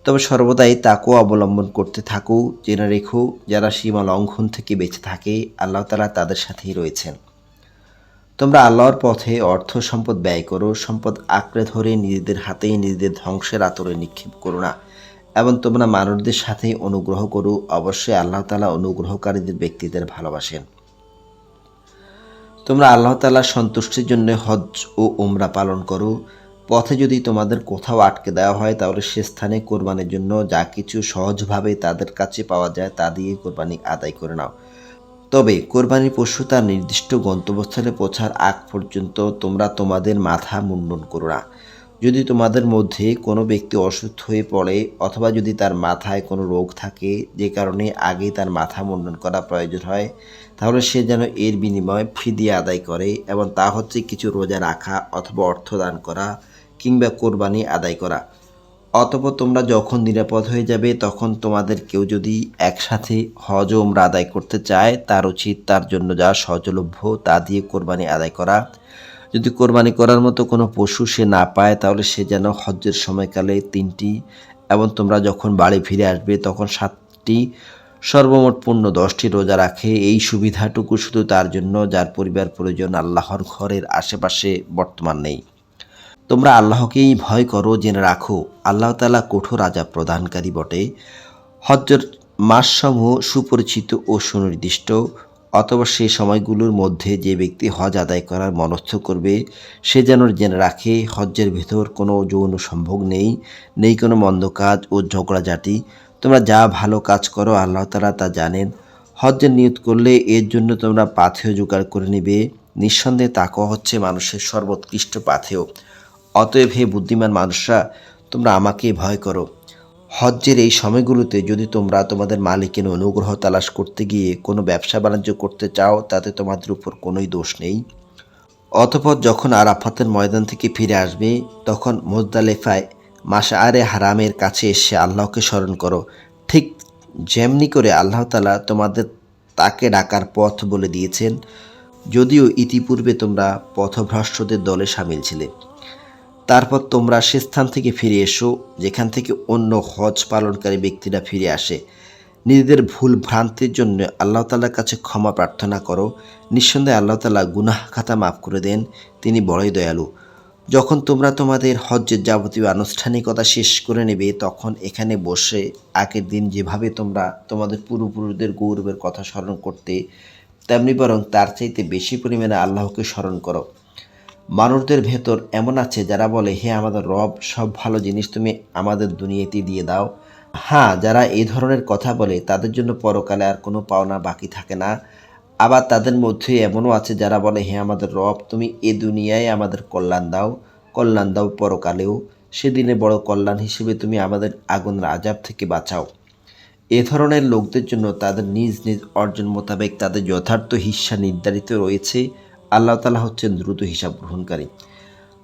তবে সর্বদাই তাকওয়া অবলম্বন করতে থাকো। জেনে রেখো, যারা সীমা লঙ্ঘন থেকে বেঁচে থাকে আল্লাহ তাআলা তাদের সাথেই রয়েছেন। তোমরা আল্লাহর পথে অর্থ সম্পদ ব্যয় করো, সম্পদ আঁকড়ে ধরে নিজেদের হাতেই নিজেদের ধ্বংসের আতরে নিক্ষেপ করো না, এবং তোমরা মানুষদের সাথেই অনুগ্রহ করো। অবশ্যই আল্লাহ তাআলা অনুগ্রহকারীদের ব্যক্তিদের ভালোবাসেন। তোমরা আল্লাহ তাআলার সন্তুষ্টির জন্য হজ ও উমরা পালন করো। পথে যদি তোমাদের কোথাও আটকে দেওয়া হয় তাহলে সে স্থানে কোরবানির জন্য যা কিছু সহজভাবে তাদের কাছে পাওয়া যায় তা দিয়ে কোরবানি আদায় করে নাও। তবে কোরবানির পশু তার নির্দিষ্ট গন্তব্যস্থলে পৌঁছার আগ পর্যন্ত তোমরা তোমাদের মাথা মুন্ডন করো না। যদি তোমাদের মধ্যে কোনো ব্যক্তি অসুস্থ হয়ে পড়ে অথবা যদি তার মাথায় কোনো রোগ থাকে যে কারণে আগেই তার মাথা মুন্ডন করা প্রয়োজন হয়, তাহলে সে যেন এর বিনিময়ে ফিদিয়া আদায় করে, এবং তা হচ্ছে কিছু রোজা রাখা অথবা অর্থ দান করা কিংবা কোরবানি আদায় করা। অতঃপর তোমরা যখন নিরাপদ হয়ে যাবে তখন তোমাদের কেউ যদি একসাথে হজ ও উমরা আদায় করতে চায়, তার উচিত তার জন্য যা সহজলভ্য তা দিয়ে কোরবানি আদায় করা। যদি কোরবানি করার মতো কোনো পশু সে না পায় তাহলে সে যেন হজ্জের সময়কালে 3টি এবং তোমরা যখন বাড়ি ফিরে আসবে তখন 7টি, সর্বমোট পূর্ণ 10টি রোজা রাখে। এই সুবিধাটুকু শুধু তার জন্য যার পরিবার পরিজন আল্লাহর ঘরের আশেপাশে বর্তমান নেই। তোমরা আল্লাহকেই ভয় করো, জেনে রাখো আল্লাহ তাআলা কঠোর আযাব প্রদানকারী বটে। হজ্জের মাসসমূহ সুপরিচিত ও সুনির্দিষ্ট। অথবা সেই সময়গুলোর মধ্যে যে ব্যক্তি হজ আদায় করার মনস্থ করবে সে যেন জেনে রাখে হজ্জের ভেতর কোনো যৌন সম্ভোগ নেই, নেই কোনো মন্দ কাজ ও ঝগড়াঝাটি। তোমরা যা ভালো কাজ করো আল্লাহ তাআলা তা জানেন। হজ্জের নিয়ত করলে এর জন্য তোমরা পাথেয় জোগাড় করে নেবে। নিঃসন্দেহে তাকওয়া হচ্ছে মানুষের সর্বোৎকৃষ্ট পাথেয়। অতএব হে বুদ্ধিমান মানুষরা, তোমরা আমাকে ভয় করো। হজ্জের এই সময়গুলোতে যদি তোমরা তোমাদের মালিকের অনুগ্রহ তালাশ করতে গিয়ে কোনো ব্যবসা বাণিজ্য করতে চাও তাতে তোমাদের উপর কোনোই দোষ নেই। অতঃপর যখন আরাফাতের ময়দান থেকে ফিরে আসবে তখন মুজদালিফায় মাশআরে হারামের কাছে এসে আল্লাহকে স্মরণ করো, ঠিক যেমনি করে আল্লাহ তাআলা তোমাদের তাকে ডাকার পথ বলে দিয়েছেন, যদিও ইতিপূর্বে তোমরা পথভ্রষ্টদের দলে সামিল ছিলে। তারপর তোমরা সে স্থান থেকে ফিরে এসো যেখান থেকে অন্য হজ পালনকারী ব্যক্তিরা ফিরে আসে। নিজেদের ভুল ভ্রান্তির জন্য আল্লাহ তাআলার কাছে ক্ষমা প্রার্থনা করো। নিঃসন্দেহে আল্লাহ তাআলা গুনাহ খাতা মাফ করে দেন, তিনি বড়ই দয়ালু। যখন তোমরা তোমাদের হজ্জের যাবতীয় আনুষ্ঠানিকতা শেষ করে নেবে তখন এখানে বসে আগের দিন যেভাবে তোমরা তোমাদের পূর্বপুরুষদের গৌরবের কথা স্মরণ করতে, তেমনি বরং তার চাইতে বেশি পরিমাণে আল্লাহকে স্মরণ করো। মানুষদের ভেতর এমন আছে যারা বলে, হে আমাদের রব, সব ভালো জিনিস তুমি আমাদের দুনিয়াতে দিয়ে দাও। হ্যাঁ, যারা এই ধরনের কথা বলে তাদের জন্য পরকালে আর কোনো পাওনা বাকি থাকে না। আবার তাদের মধ্যে এমনও আছে যারা বলে, হে আমাদের রব, তুমি এ দুনিয়ায় আমাদের কল্যাণ দাও পরকালেও। সেদিনে বড় কল্যাণ হিসেবে তুমি আমাদের আগুনের আযাব থেকে বাঁচাও। এ ধরনের লোকদের জন্য তাদের নিজ নিজ অর্জন মোতাবেক তাদের যথার্থ হিস্সা নির্ধারিত রয়েছে। আল্লাহ তাআলা হচ্ছেন দ্রুত হিসাব গ্রহণকারী।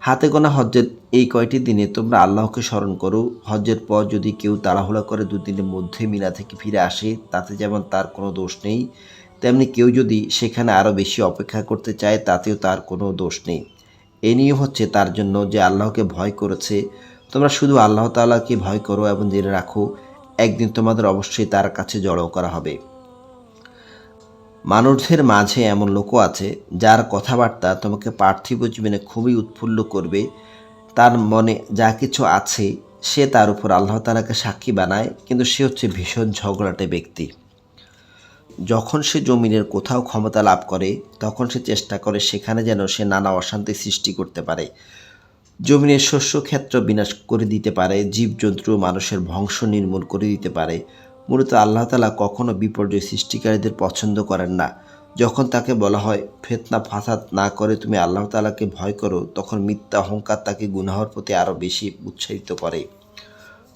হাতে গোনা হজ্জের এই কয়টি দিনে তোমরা আল্লাহকে স্মরণ করো। হজ্জের পর যদি কেউ তাড়াহুড়া করে দুদিনের মধ্যে মিনা থেকে ফিরে আসে তাতে যেমন তার কোনো দোষ নেই, তেমনি কেউ যদি সেখানে আরও বেশি অপেক্ষা করতে চায় তাতেও তার কোনো দোষ নেই। এ নিয়ে হচ্ছে তার জন্য যে আল্লাহকে ভয় করেছে। তোমরা শুধু আল্লাহ তাআলাকে ভয় করো এবং জেনে রাখো একদিন তোমাদের অবশ্যই তার কাছে জড়ো করা হবে। মানুষদের মাঝে এমন লোকও আছে যার কথাবার্তা তোমাকে পার্থিব জীবনে খুবই উৎফুল্ল করবে। তার মনে যা কিছু আছে সে তার উপর আল্লাহ তাআলাকে সাক্ষী বানায়, কিন্তু সে হচ্ছে ভীষণ ঝগড়াটে ব্যক্তি। যখন সে জমিনের কোথাও ক্ষমতা লাভ করে তখন সে চেষ্টা করে সেখানে যেন সে নানা অশান্তি সৃষ্টি করতে পারে, জমিনের শস্যক্ষেত্র বিনাশ করে দিতে পারে, জীবজন্তু ও মানুষের বংশ নির্মূল করে দিতে পারে। মূলত আল্লাহ তাআলা কখনো বিপর্যয় সৃষ্টিকারীদের পছন্দ করেন না। যখন তাকে বলা হয় ফিতনা ফাসাদ না করে তুমি আল্লাহ তাআলাকে ভয় করো, তখন মিথ্যা অহংকার তাকে গুনাহের প্রতি আরও বেশি উৎসাহিত করে।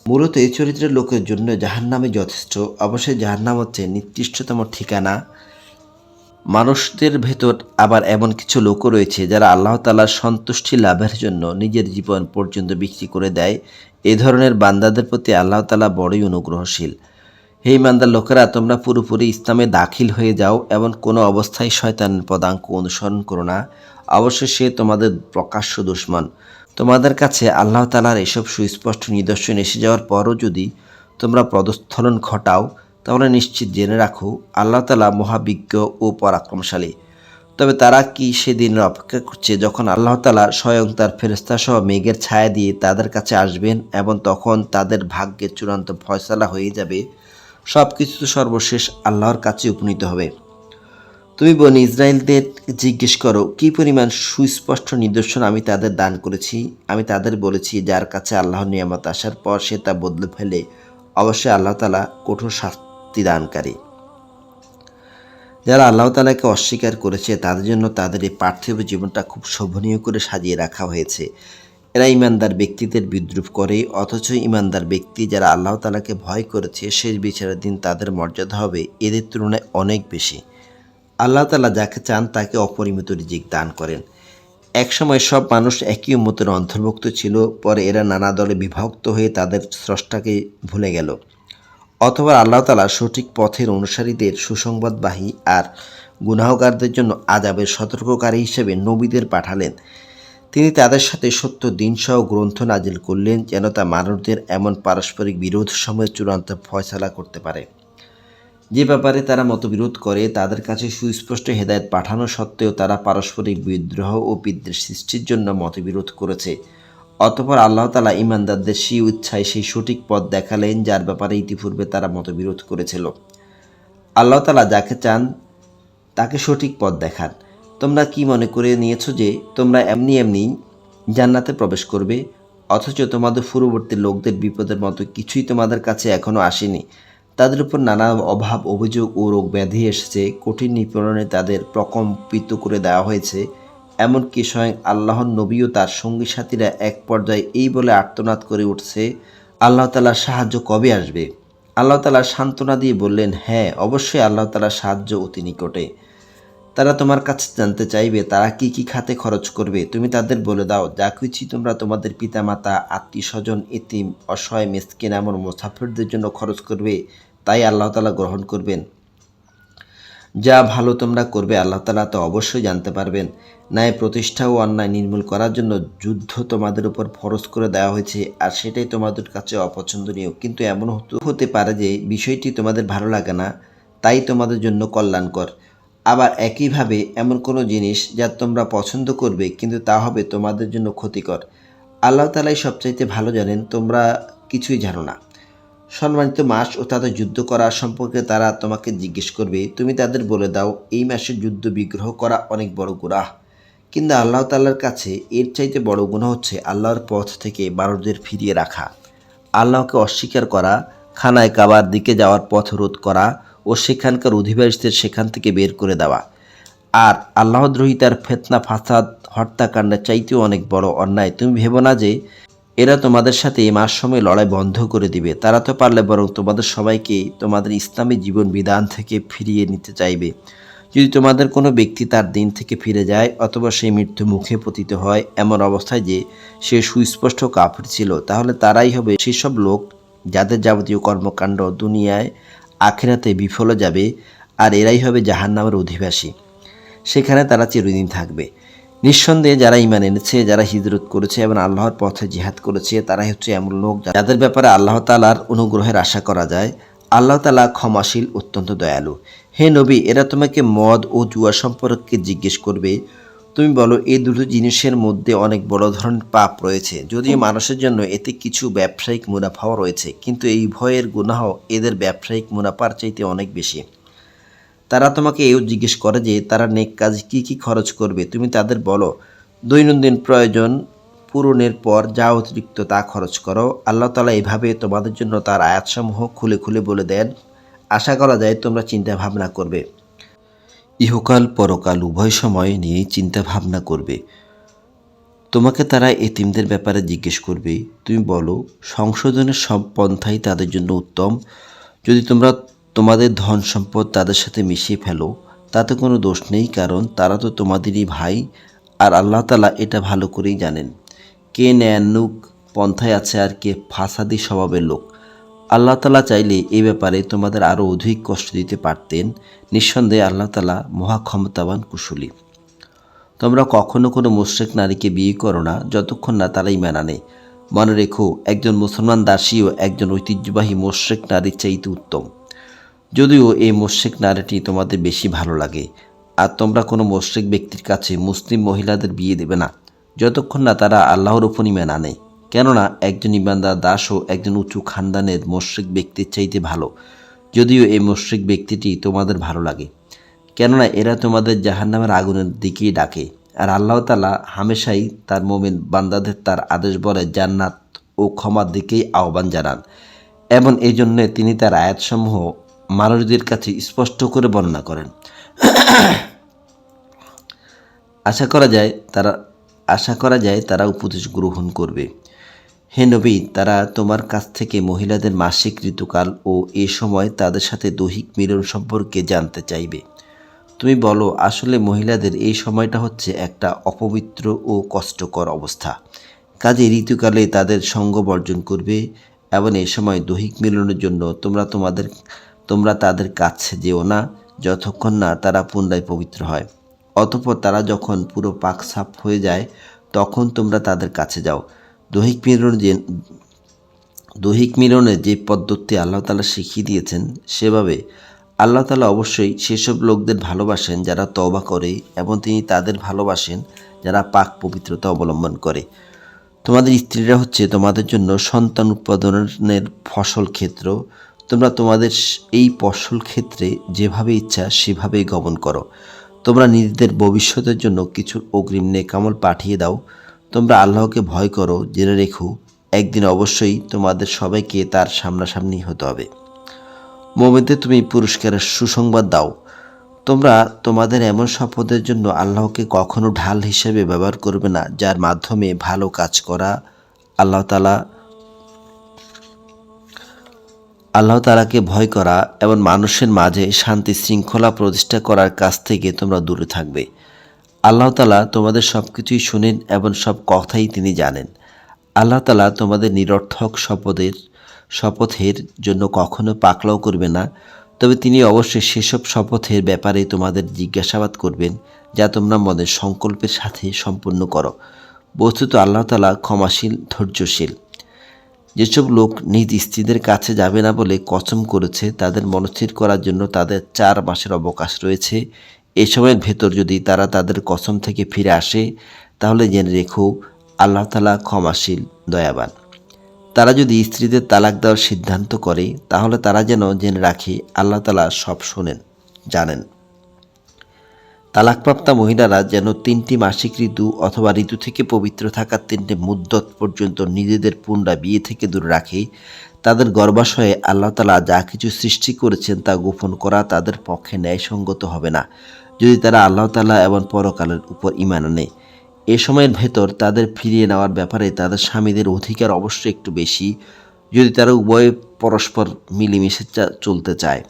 মূলত এই চরিত্রের লোকের জন্য জাহান্নামই যথেষ্ট। অবশ্যই জাহান্নাম হচ্ছে নিকৃষ্টতম ঠিকানা। মানুষদের ভেতর আবার এমন কিছু লোকও রয়েছে যারা আল্লাহ তাআলার সন্তুষ্টি লাভের জন্য নিজের জীবন পর্যন্ত বিক্রি করে দেয়। এ ধরনের বান্দাদের প্রতি আল্লাহ তাআলা বড়ই অনুগ্রহশীল। হে ইমানদার লোকেরা, তোমরা পুরোপুরি ইসলামে দাখিল হয়ে যাও এবং কোনো অবস্থায় শয়তানের পদাঙ্ক অনুসরণ করো না। অবশ্যই সে তোমাদের প্রকাশ্য দুশমন। তোমাদের কাছে আল্লাহ তাআলার এসব সুস্পষ্ট নিদর্শন এসে যাওয়ার পরও যদি তোমরা পদস্খলন ঘটাও, তাহলে নিশ্চিত জেনে রাখো আল্লাহ তাআলা মহাবিজ্ঞ ও পরাক্রমশালী। তবে তারা কি সেদিনের অপেক্ষা করছে যখন আল্লাহ তাআলা স্বয়ং তার ফেরেশতাসহ মেঘের ছায়া দিয়ে তাদের কাছে আসবেন এবং তখন তাদের ভাগ্যের চূড়ান্ত ফয়সালা হয়ে যাবে। সব কিছু তো সর্বশেষ আল্লাহর কাছে উপনীত হবে। তুমি বনি ইসরায়েলদের জিজ্ঞেস করো, কি পরিমাণ সুস্পষ্ট নিদর্শন আমি তাদের দান করেছি। আমি তাদের বলেছি, যার কাছে আল্লাহর নিয়ামত আসার পর সে তা বদলে ফেলে, অবশ্যই আল্লাহ তাআলা কঠোর শাস্তি দানকারী। যারা আল্লাহ তাআলাকে অস্বীকার করেছে তাদের জন্য তাদের এই পার্থিব জীবনটা খুব শোভনীয় করে সাজিয়ে রাখা হয়েছে। এরা ইমানদার ব্যক্তিদের বিদ্রূপ করে, অথচ ইমানদার ব্যক্তি যারা আল্লাহ তাআলাকে ভয় করেছে শেষ বিচারের দিন তাদের মর্যাদা হবে এদের তুলনায় অনেক বেশি। আল্লাহ তাআলা যাকে চান তাকে অপরিমিত রিজিক দান করেন। একসময় সব মানুষ একই উম্মতের অন্তর্ভুক্ত ছিল, পরে এরা নানা দলে বিভক্ত হয়ে তাদের স্রষ্টাকে ভুলে গেল। অথবা আল্লাহ তাআলা সঠিক পথের অনুসারীদের সুসংবাদবাহী আর গুনাহগারদের জন্য আযাবের সতর্ককারী হিসেবে নবীদের পাঠালেন। তিনি তাদের সাথে সত্য দিনসহ গ্রন্থ নাজিল করলেন যেন তা মানুষদের এমন পারস্পরিক বিরোধ সময়ের চূড়ান্ত ফয়সালা করতে পারে যে ব্যাপারে তারা মতবিরোধ করে। তাদের কাছে সুস্পষ্ট হেদায়েত পাঠানো সত্ত্বেও তারা পারস্পরিক বিদ্রোহ ও বিদ্বেষ সৃষ্টির জন্য মতবিরোধ করেছে। অতঃপর আল্লাহ তাআলা ঈমানদারদের সেই ইচ্ছায় সেই সঠিক পথ দেখালেন যার ব্যাপারে ইতিপূর্বে তারা মতবিরোধ করেছিল। আল্লাহ তাআলা যাকে চান তাকে সঠিক পথ দেখান। তোমরা কি মনে করে নিয়েছ যে তোমরা এমনি জান্নাতে প্রবেশ করবে, অথচ তোমাদের পূর্ববর্তী লোকদের বিপদের মতো কিছুই তোমাদের কাছে এখনও আসেনি। তাদের উপর নানা অভাব অভিযোগ ও রোগ ব্যাধি এসেছে, কঠিন নিপীড়নে তাদের প্রকম্পিত করে দেওয়া হয়েছে। এমনকি স্বয়ং আল্লাহর নবী ও তার সঙ্গী সাথীরা এক পর্যায়ে এই বলে আর্তনাদ করে উঠছে, আল্লাহ তাআলার সাহায্য কবে আসবে? আল্লাহ তাআলা সান্ত্বনা দিয়ে বললেন, হ্যাঁ, অবশ্যই আল্লাহ তাআলার সাহায্য অতি নিকটে। তারা তোমার কাছে জানতে চাইবে তারা কি খাতে খরচ করবে। তুমি তাদের বলে দাও, যা কিছুই তোমরা তোমাদের পিতামাতা, আত্মীয় স্বজন, এতিম, অসহায়, মিসকিন এমন মুসাফিরদের জন্য খরচ করবে তাই আল্লাহ তাআলা গ্রহণ করবেন। যা ভালো তোমরা করবে আল্লাহ তাআলা তা অবশ্যই জানতে পারবেন। ন্যায় প্রতিষ্ঠা ও অন্যায় নির্মূল করার জন্য যুদ্ধ তোমাদের উপর ফরজ করে দেওয়া হয়েছে, আর সেটাই তোমাদের কাছে অপছন্দনীয়। কিন্তু এমন হতে পারে যে বিষয়টি তোমাদের ভালো লাগে না, তাই তোমাদের জন্য কল্যাণকর। আবার একইভাবে এমন কোনো জিনিস যা তোমরা পছন্দ করবে কিন্তু তা হবে তোমাদের জন্য ক্ষতিকর। আল্লাহ তাআলাই সবচাইতে ভালো জানেন, তোমরা কিছুই জানো না। সম্মানিত মাস ও তাদের যুদ্ধ করা সম্পর্কে তারা তোমাকে জিজ্ঞেস করবে। তুমি তাদের বলে দাও, এই মাসে যুদ্ধ বিগ্রহ করা অনেক বড় গুনাহ, কিন্তু আল্লাহ তাআলার কাছে এর চাইতে বড় গুনাহ হচ্ছে আল্লাহর পথ থেকে মানুষদের ফিরিয়ে রাখা, আল্লাহকে অস্বীকার করা, খানায় কাবার দিকে যাওয়ার পথ রোধ করা ও সেখানকার অধিবাসীদের সেখান থেকে বের করে দেওয়া। আর আল্লাহদ্রোহিতার ফিতনা, ফাসাদ, হত্যাকাণ্ডের চাইতেও অনেক বড় অন্যায়। তুমি ভেবো না যে এরা তোমাদের সাথে এই মাস সময় লড়াই বন্ধ করে দিবে। তারা তো পারলে বরং তোমাদের সবাইকে তোমাদের ইসলামী জীবন বিধান থেকে ফিরিয়ে নিতে চাইবে। যদি তোমাদের কোনো ব্যক্তি তার দিন থেকে ফিরে যায় অথবা সেই মৃত্যু মুখে পতিত হয় এমন অবস্থায় যে সে সুস্পষ্ট কাফির ছিল, তাহলে তারাই হবে সেসব লোক যাদের যাবতীয় কর্মকাণ্ড দুনিয়ায় আখিরাতে বিফল যাবে, আর এরাই হবে জাহান্নামের অধিবাসী। সেখানে তারা চিরদিন থাকবে। নিঃসন্দেহে যারা ঈমান এনেছে, যারা হিজরত করেছে এবং আল্লাহর পথে জিহাদ করেছে, তারাই হচ্ছে এমন লোক যাদের ব্যাপারে আল্লাহ তাআলার অনুগ্রহের আশা করা যায়। আল্লাহ তাআলা ক্ষমাশীল, অত্যন্ত দয়ালু। হে নবী, এরা তোমাকে মদ ও জুয়া সম্পর্কে জিজ্ঞেস করবে। তুমি বলো, এই দুটো জিনিসের মধ্যে অনেক বড় ধরনের পাপ রয়েছে, যদিও মানুষের জন্য এতে কিছু ব্যবসায়িক মুনাফাও রয়েছে, কিন্তু এই ভয়ের গুনাহ এদের ব্যবসায়িক মুনাফার চাইতে অনেক বেশি। তারা তোমাকে এও জিজ্ঞেস করে যে তারা নেক কাজে কি খরচ করবে। তুমি তাদের বলো, দৈনন্দিন প্রয়োজন পূরণের পর যা অতিরিক্ত তা খরচ করো। আল্লাহ তাআলা এভাবে তোমাদের জন্য তার আয়াতসমূহ খুলে খুলে বলে দেন। আশা করা যায় তোমরা চিন্তা ভাবনা করবে। ইহকাল পরকাল উভয় সময় নিয়ে চিন্তা ভাবনা করবে। তোমাকে তারা এতিমদের ব্যাপারে জিজ্ঞেস করবে। তুমি বলো, সংশোধনের সব পন্থাই তাদের জন্য উত্তম। যদি তোমরা তোমাদের ধন সম্পদ তাদের সাথে মিশিয়ে ফেলো তাতে কোনো দোষ নেই, কারণ তারা তো তোমাদেরই ভাই, আর আল্লাহ তাআলা এটা ভালো করেই জানেন কে ন্যায়ান্বিক পন্থায় আছে আর কে ফাসাদি স্বভাবের লোক। আল্লাহ তাআলা চাইলে এই ব্যাপারে তোমাদের আরও অধিক কষ্ট দিতে পারতেন। নিঃসন্দেহে আল্লাহ তাআলা মহাক্ষমতাবান, কুশলী। তোমরা কখনো কোনো মুশরিক নারীকে বিয়ে করো না যতক্ষণ না তারা ঈমান আনে। মনে রেখো, একজন মুসলমান দাসীও একজন ঐতিহ্যবাহী মুশরিক নারীর চাইতে উত্তম, যদিও এই মুশরিক নারীটি তোমাদের বেশি ভালো লাগে। আর তোমরা কোনো মুশরিক ব্যক্তির কাছে মুসলিম মহিলাদের বিয়ে দেবে না যতক্ষণ না তারা আল্লাহর উপর ঈমান আনে, কেননা একজন ঈমানদার দাসও একজন উঁচু খানদানের মুশরিক ব্যক্তির চাইতে ভালো, যদিও এই মুশরিক ব্যক্তিটি তোমাদের ভালো লাগে, কেননা এরা তোমাদের জাহান্নামের আগুনের দিকেই ডাকে। আর আল্লাহ তাআলা হামেশাই তার মুমিন বান্দাদের তার আদেশ বলে জান্নাত ও ক্ষমার দিকেই আহ্বান জানান, এবং এই জন্যে তিনি তার আয়াতসমূহ মানুষদের কাছে স্পষ্ট করে বর্ণনা করেন। আশা করা যায় তারা উপদেশ গ্রহণ করবে। হে নবী, তারা তোমার কাছ থেকে মহিলাদের মাসিক ঋতুকাল ও এ সময় তাদের সাথে দৈহিক মিলন সম্পর্কে জানতে চাইবে। তুমি বলো, আসলে মহিলাদের এই সময়টা হচ্ছে একটা অপবিত্র ও কষ্টকর অবস্থা, কাজে ঋতুকালে তাদের সঙ্গ বর্জন করবে এবং এই সময় দৈহিক মিলনের জন্য তোমরা তাদের কাছে যেও না যতক্ষণ না তারা পুনরায় পবিত্র হয়। অতঃপর তারা যখন পুরো পাক সাফ হয়ে যায় তখন তোমরা তাদের কাছে যাও। দৈহিক মিলনের যে পদ্ধতি আল্লাহ তাআলা শিখিয়ে দিয়েছেন সেভাবে আল্লাহ তাআলা অবশ্যই সেসব লোকদের ভালোবাসেন যারা তওবা করে, এবং তিনি তাদের ভালোবাসেন যারা পাক পবিত্রতা অবলম্বন করে। তোমাদের স্ত্রীরা হচ্ছে তোমাদের জন্য সন্তান উৎপাদনের ফসল ক্ষেত্র। তোমরা তোমাদের এই ফসল ক্ষেত্রে যেভাবে ইচ্ছা সেভাবেই গমন করো। তোমরা নিজেদের ভবিষ্যতের জন্য কিছু অগ্রিম নেকামল পাঠিয়ে দাও। তোমরা আল্লাহকে ভয় করো, জেনে রেখো একদিন অবশ্যই তোমাদের সবাইকে তার সামনাসামনি হতে হবে। মুমিনদের তুমি পুরস্কারের সুসংবাদ দাও। তোমরা তোমাদের এমন সম্পদের জন্য আল্লাহকে কখনো ঢাল হিসেবে ব্যবহার করবে না যার মাধ্যমে ভালো কাজ করা আল্লাহ তাআলাকে ভয় করা এবং মানুষের মাঝে শান্তি শৃঙ্খলা প্রতিষ্ঠা করার কাছ থেকে তোমরা দূরে থাকবে। আল্লাহ তাআলা তোমাদের সব কিছুই শুনেন এবং সব কথাই তিনি জানেন। আল্লাহ তাআলা তোমাদের নিরর্থক শপথের জন্য কখনো পাকড়াও করবে না, তবে তিনি অবশ্যই সেসব শপথের ব্যাপারে তোমাদের জিজ্ঞাসাবাদ করবেন যা তোমরা মনের সংকল্পের সাথে সম্পূর্ণ করো। বস্তুত আল্লাহ তাআলা ক্ষমাশীল, ধৈর্যশীল। যেসব লোক নিজ স্ত্রীদের কাছে যাবে না বলে কসম করেছে তাদের মনস্থির করার জন্য তাদের 4 মাসের অবকাশ রয়েছে। এই সময়ের ভেতর যদি তারা তাদের কসম থেকে ফিরে আসে তাহলে জেনে রেখো আল্লাহ তাআলা ক্ষমাশীল, দয়াবান। তারা যদি স্ত্রীদের তালাক দেওয়ার সিদ্ধান্ত করে তাহলে তারা যেন জেনে রাখে আল্লাহ তাআলা সব শোনেন, জানেন। তালাকপ্রাপ্তা মহিলারা যেন 3টি মাসিক ঋতু অথবা ঋতু থেকে পবিত্র থাকার 3টে মুদ্দত পর্যন্ত নিজেদের পুনরায় বিয়ে থেকে দূরে রাখে। তাদের গর্ভাশয়ে আল্লাহ তাআলা যা কিছু সৃষ্টি করেছেন তা গোপন করা তাদের পক্ষে ন্যায়সঙ্গত হবে না যদি তারা আল্লাহ তাআলা এবং পরকালের উপর ঈমান আনে। এ সময়ের ভেতর তাদের ফিরিয়ে নেওয়ার ব্যাপারে তাদের স্বামীদের অধিকার অবশ্যই একটু বেশি, যদি তারা উভয়ে পরস্পর মিলেমিশে চলতে চায়।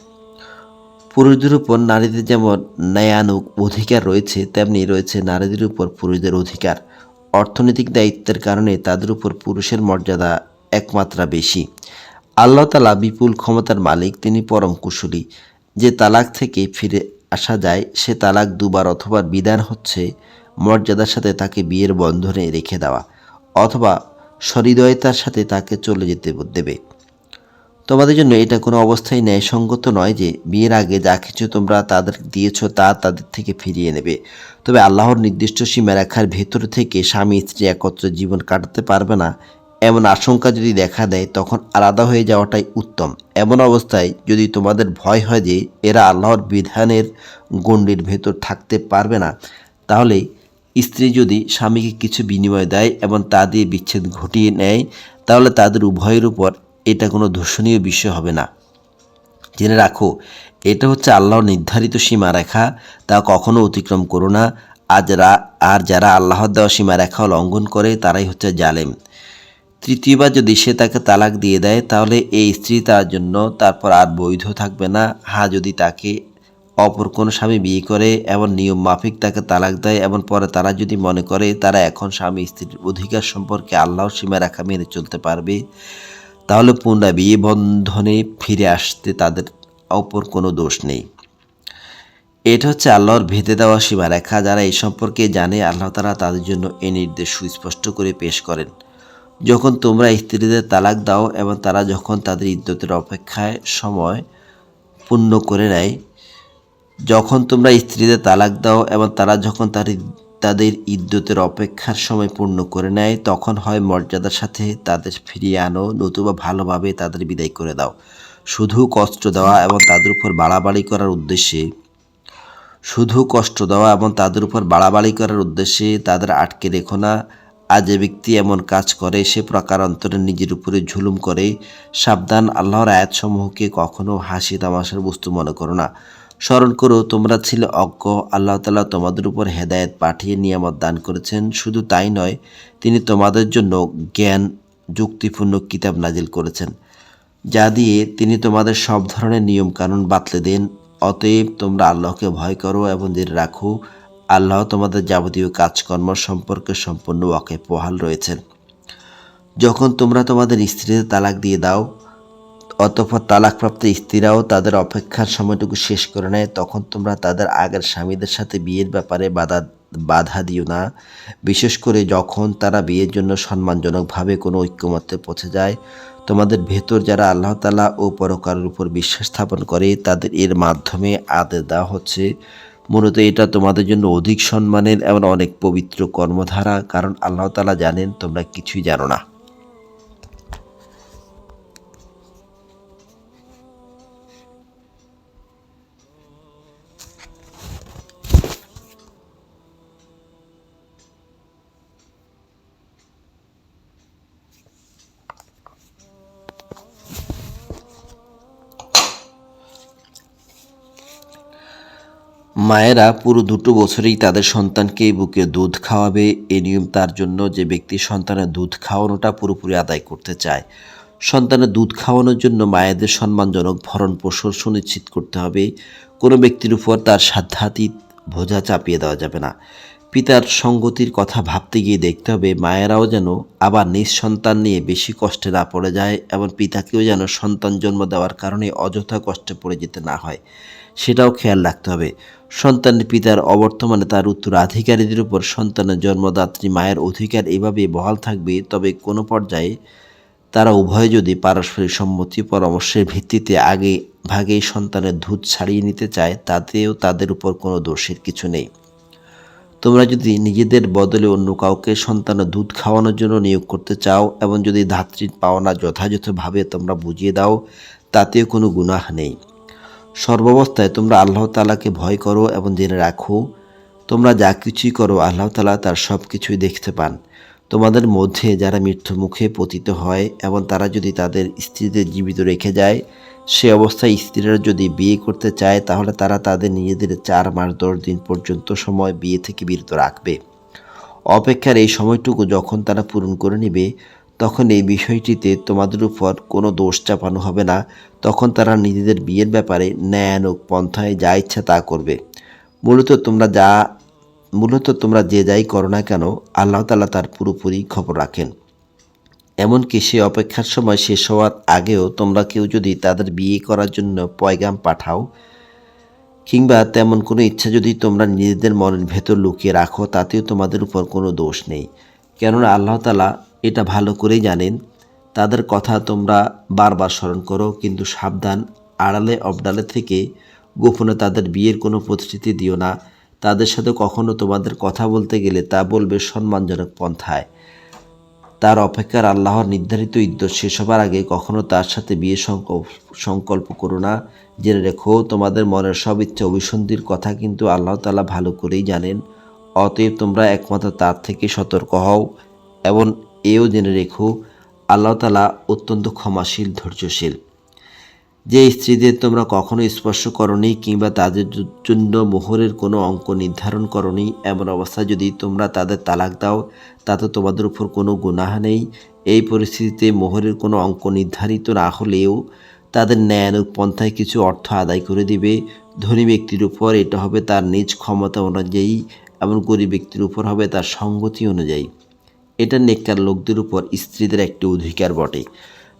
পুরুষদের উপর নারীদের যেমন ন্যায়ানুগ অধিকার রয়েছে, তেমনি রয়েছে নারীদের উপর পুরুষদের অধিকার। অর্থনৈতিক দায়িত্বের কারণে তাদের উপর পুরুষের মর্যাদা একমাত্রা বেশি। আল্লাহ তাআলা বিপুল ক্ষমতার মালিক, তিনি পরম কুশলী। যে তালাক থেকে ফিরে আসা যায় সে তালাক দুবার অথবা বিধান হচ্ছে মর্যাদার সাথে তাকে বিয়ের বন্ধনে রেখে দেওয়া অথবা সহৃদয়তার সাথে তাকে চলে যেতে দেবে। তোমাদের জন্য এটা কোনো অবস্থায় ন্যায়সঙ্গত নয় যে বিয়ের আগে যা কিছু তোমরা তাদের দিয়েছ তা তাদের থেকে ফিরিয়ে নেবে। তবে আল্লাহর নির্দিষ্ট সীমারেখার ভেতর থেকে স্বামী স্ত্রী একত্রে জীবন কাটাতে পারবে না এমন আশঙ্কা যদি দেখা দেয় তখন আলাদা হয়ে যাওয়াটাই উত্তম। এমন অবস্থায় যদি তোমাদের ভয় হয় যে এরা আল্লাহর বিধানের গণ্ডির ভেতর থাকতে পারবে না, তাহলে স্ত্রী যদি স্বামীকে কিছু বিনিময় দেয় এবং তা দিয়ে বিচ্ছেদ ঘটিয়ে নেয় তাহলে তাদের উভয়ের উপর এটা কোনো দূষণীয় বিষয় হবে না। জেনে রাখো এটা হচ্ছে আল্লাহর নির্ধারিত সীমারেখা, তা কখনো অতিক্রম করো না। আর যারা আল্লাহর দেওয়া সীমারেখা লঙ্ঘন করে তারাই হচ্ছে জালেম। তৃতীয়বার যদি সে তাকে তালাক দিয়ে দেয় তাহলে এই স্ত্রী তার জন্য তারপর আর বৈধ থাকবে না। হ্যাঁ, যদি তাকে অপর কোনো স্বামী বিয়ে করে এবং নিয়ম মাফিক তাকে তালাক দেয় এবং পরে তারা যদি মনে করে তারা এখন স্বামী স্ত্রীর অধিকার সম্পর্কে আল্লাহর সীমারেখা মেনে চলতে পারবে, তাহলে পুনরায় বিয়ে বন্ধনে ফিরে আসতে তাদের অপর কোনো দোষ নেই। এটা হচ্ছে আল্লাহর ভেদে দেওয়া সীমারেখা। যারা এই সম্পর্কে জানে, আল্লাহ তাআলা তাদের জন্য এই নির্দেশ সুস্পষ্ট করে পেশ করেন। যখন তোমরা স্ত্রীদের তালাক দাও এবং তারা যখন তাদের ইদ্যতের অপেক্ষায় সময় পূর্ণ করে নেয়, যখন তোমরা স্ত্রীদের তালাক দাও এবং তারা যখন তাদের ইদ্যতের অপেক্ষার সময় পূর্ণ করে নেয়, তখন হয় মর্যাদার সাথে তাদের ফিরিয়ে আনো, নতুবা ভালোভাবে তাদের বিদায় করে দাও। শুধু কষ্ট দেওয়া এবং তাদের উপর বাড়াবাড়ি করার উদ্দেশ্যে তাদের আটকে রেখো না। আর যে ব্যক্তি এমন কাজ করে সে প্রকারান্তরে নিজের উপরে জুলুম করে। সাবধান, আল্লাহর আয়াতসমূহকে কখনো হাসি তামাশার বস্তু মনে করো না। স্মরণ করো, তোমরা ছিলে অজ্ঞ, আল্লাহ তাআলা তোমাদের উপর হেদায়েত পাঠিয়ে নিয়ামত দান করেছেন। শুধু তাই নয়, তিনি তোমাদের জন্য জ্ঞান যুক্তিপূর্ণ কিতাব নাজিল করেছেন, যা দিয়ে তিনি তোমাদের সব ধরনের নিয়ম কানুন বাতলে দেন। অতএব তোমরা আল্লাহকে ভয় করো এবং জেনে রাখো, আল্লাহ তোমাদের যাবতীয় কাজকর্ম সম্পর্কে সম্পূর্ণ ওয়াকিবহাল রয়েছেন। যখন তোমরা তোমাদের স্ত্রীদের তালাক দিয়ে দাও, অতঃপর তালাকপ্রাপ্ত স্ত্রীরাও তাদের অপেক্ষার সময়টুকু শেষ করে নেয়, তখন তোমরা তাদের আগের স্বামীদের সাথে বিয়ের ব্যাপারে বাধা দিও না, বিশেষ করে যখন তারা বিয়ের জন্য সম্মানজনকভাবে কোনো ঐক্যমত্যে পৌঁছে যায়। তোমাদের ভেতর যারা আল্লাহ তাআলা ও পরকালের উপর বিশ্বাস স্থাপন করে, তাদের এর মাধ্যমে আদেশ দেওয়া হচ্ছে। মূলত এটা তোমাদের জন্য অধিক সম্মানের এবং অনেক পবিত্র কর্মধারা, কারণ আল্লাহ তাআলা জানেন তোমরা কিছুই জানো না। মায়েরা পুরো 2 বছরেই তাদের সন্তানকে বুকে দুধ খাওয়াবে। এই নিয়ম তার জন্য যে ব্যক্তি সন্তানের দুধ খাওয়ানোটা পুরোপুরি আদায় করতে চায়। সন্তানের দুধ খাওয়ানোর জন্য মায়েদের সম্মানজনক ভরণ পোষণ সুনিশ্চিত করতে হবে। কোনো ব্যক্তির উপর তার সাধ্যাতীত বোঝা চাপিয়ে দেওয়া যাবে না। পিতার সঙ্গতির কথা ভাবতে গিয়ে দেখতে হবে মায়েরাও যেন আবার নিজ সন্তান নিয়ে বেশি কষ্টে না পড়ে যায়, এবং পিতাকেও যেন সন্তান জন্ম দেওয়ার কারণে অযথা কষ্টে পড়ে যেতে না হয়, সেটাও খেয়াল রাখতে হবে। সন্তানের পিতার অবর্তমানে তার উত্তরাধিকারীদের উপর সন্তানের জন্মদাত্রী মায়ের অধিকার এভাবে বহাল থাকবে। তবে কোনো পর্যায়ে তারা উভয়ে যদি পারস্পরিক সম্মতি পরামর্শের ভিত্তিতে আগে ভাগেই সন্তানের দুধ ছাড়িয়ে নিতে চায়, তাতেও তাদের উপর কোনো দোষের কিছু নেই। তোমরা যদি নিজেদের বদলে অন্য কাউকে সন্তানের দুধ খাওয়ানোর জন্য নিয়োগ করতে চাও এবং যদি ধাত্রীর পাওনা যথাযথভাবে তোমরা বুঝিয়ে দাও, তাতেও কোনো গুনাহ নেই। সর্বাবস্থায় তোমরা আল্লাহ তাআলাকে ভয় করো এবং জেনে রাখো, তোমরা যা কিছুই করো আল্লাহ তাআলা তার সব কিছুই দেখতে পান। তোমাদের মধ্যে যারা মৃত্যুর মুখে পতিত হয় এবং তারা যদি তাদের স্ত্রীদের জীবিত রেখে যায়, সে অবস্থায় স্ত্রীরা যদি বিয়ে করতে চায়, তাহলে তারা তাদের নিজেদের 4 মাস 10 দিন পর্যন্ত সময় বিয়ে থেকে বিরত রাখবে। অপেক্ষার এই সময়টুকু যখন তারা পূরণ করে নেবে, তখন এই বিষয়টিতে তোমাদের উপর কোনো দোষ চাপানো হবে না। তখন তারা নিজেদের বিয়ের ব্যাপারে ন্যায়ানুগ পন্থায় যা ইচ্ছা তা করবে। মূলত তোমরা যে যাই করো না কেন, আল্লাহ তাআলা তার পুরোপুরি খবর রাখেন। এমনকি সে অপেক্ষার সময় শেষ হওয়ার আগেও তোমরা কেউ যদি তাদের বিয়ে করার জন্য পয়গাম পাঠাও কিংবা তেমন কোনো ইচ্ছা যদি তোমরা নিজেদের মনের ভেতর লুকিয়ে রাখো, তাতেও তোমাদের উপর কোনো দোষ নেই, কেননা আল্লাহ তাআলা এটা ভালো করেই জানেন। তাদের কথা তোমরা বারবার স্মরণ করো, কিন্তু সাবধান, আড়ালে অবডালে থেকে গোপনে তাদের বিয়ের কোনো প্রতিশ্রুতি দিও না। তাদের সাথে কখনো তোমাদের কথা বলতে গেলে তা বলবে সম্মানজনক পন্থায়। তার অপেক্ষার আল্লাহর নির্ধারিত ইদ্যত শেষ হবার আগে কখনো তার সাথে বিয়ে সংকল্প করো না। জেনে রেখো, তোমাদের মনের সব ইচ্ছা অভিসন্ধির কথা কিন্তু আল্লাহ তাআলা ভালো করেই জানেন। অতএব তোমরা একমাত্র তার থেকে সতর্ক হও এবং এও জেনে রেখো, আল্লাহ তাআলা অত্যন্ত ক্ষমাশীল, ধৈর্যশীল। যে স্ত্রীদের তোমরা কখনো স্পর্শ করনি কিংবা তাদের জন্য মোহরের কোনো অঙ্ক নির্ধারণ করনি, এমন অবস্থায় যদি তোমরা তাদের তালাক দাও, তাতে তোমাদের উপর কোনো গুনাহ নেই। এই পরিস্থিতিতে মোহরের কোনো অঙ্ক নির্ধারিত না হলেও তাদের ন্যায়ানুগ পন্থায় কিছু অর্থ আদায় করে দিবে। ধনী ব্যক্তির উপর এটা হবে তার নিজ ক্ষমতা অনুযায়ী এবং গরিব ব্যক্তির উপর হবে তার সঙ্গতি অনুযায়ী। এটা নেককার লোকদের উপর স্ত্রীদের একটি অধিকার বটে।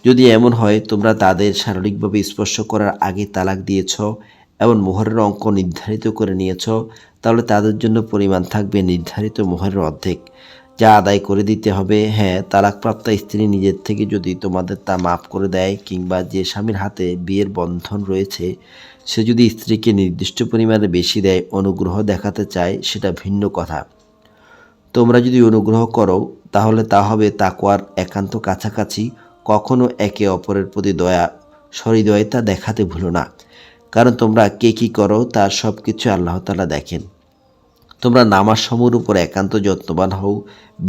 যদি এমন হয় তোমরা তাদের শারীরিকভাবে স্পর্শ করার আগে তালাক দিয়েছ এবং মোহরের অঙ্ক নির্ধারিত করে নিয়েছ, তাহলে তাদের জন্য পরিমাণ থাকবে নির্ধারিত মোহরের অর্ধেক, যা আদায় করে দিতে হবে। হ্যাঁ, তালাকপ্রাপ্তা স্ত্রী নিজের থেকে যদি তোমাদের তা মাফ করে দেয়, কিংবা যে স্বামীর হাতে বিয়ের বন্ধন রয়েছে সে যদি স্ত্রীকে নির্দিষ্ট পরিমাণে বেশি দেয়, অনুগ্রহ দেখাতে চায়, সেটা ভিন্ন কথা। তোমরা যদি অনুগ্রহ করো তাহলে তা হবে তাকওয়ার একান্ত কাছাকাছি। কখনো একে অপরের প্রতি দয়া সহৃদয়তা দেখাতে ভুলো না, কারণ তোমরা কে কী করো তার সব কিছু আল্লাহ তাআলা দেখেন। তোমরা নামাজ সমূহের উপর একান্ত যত্নবান হও,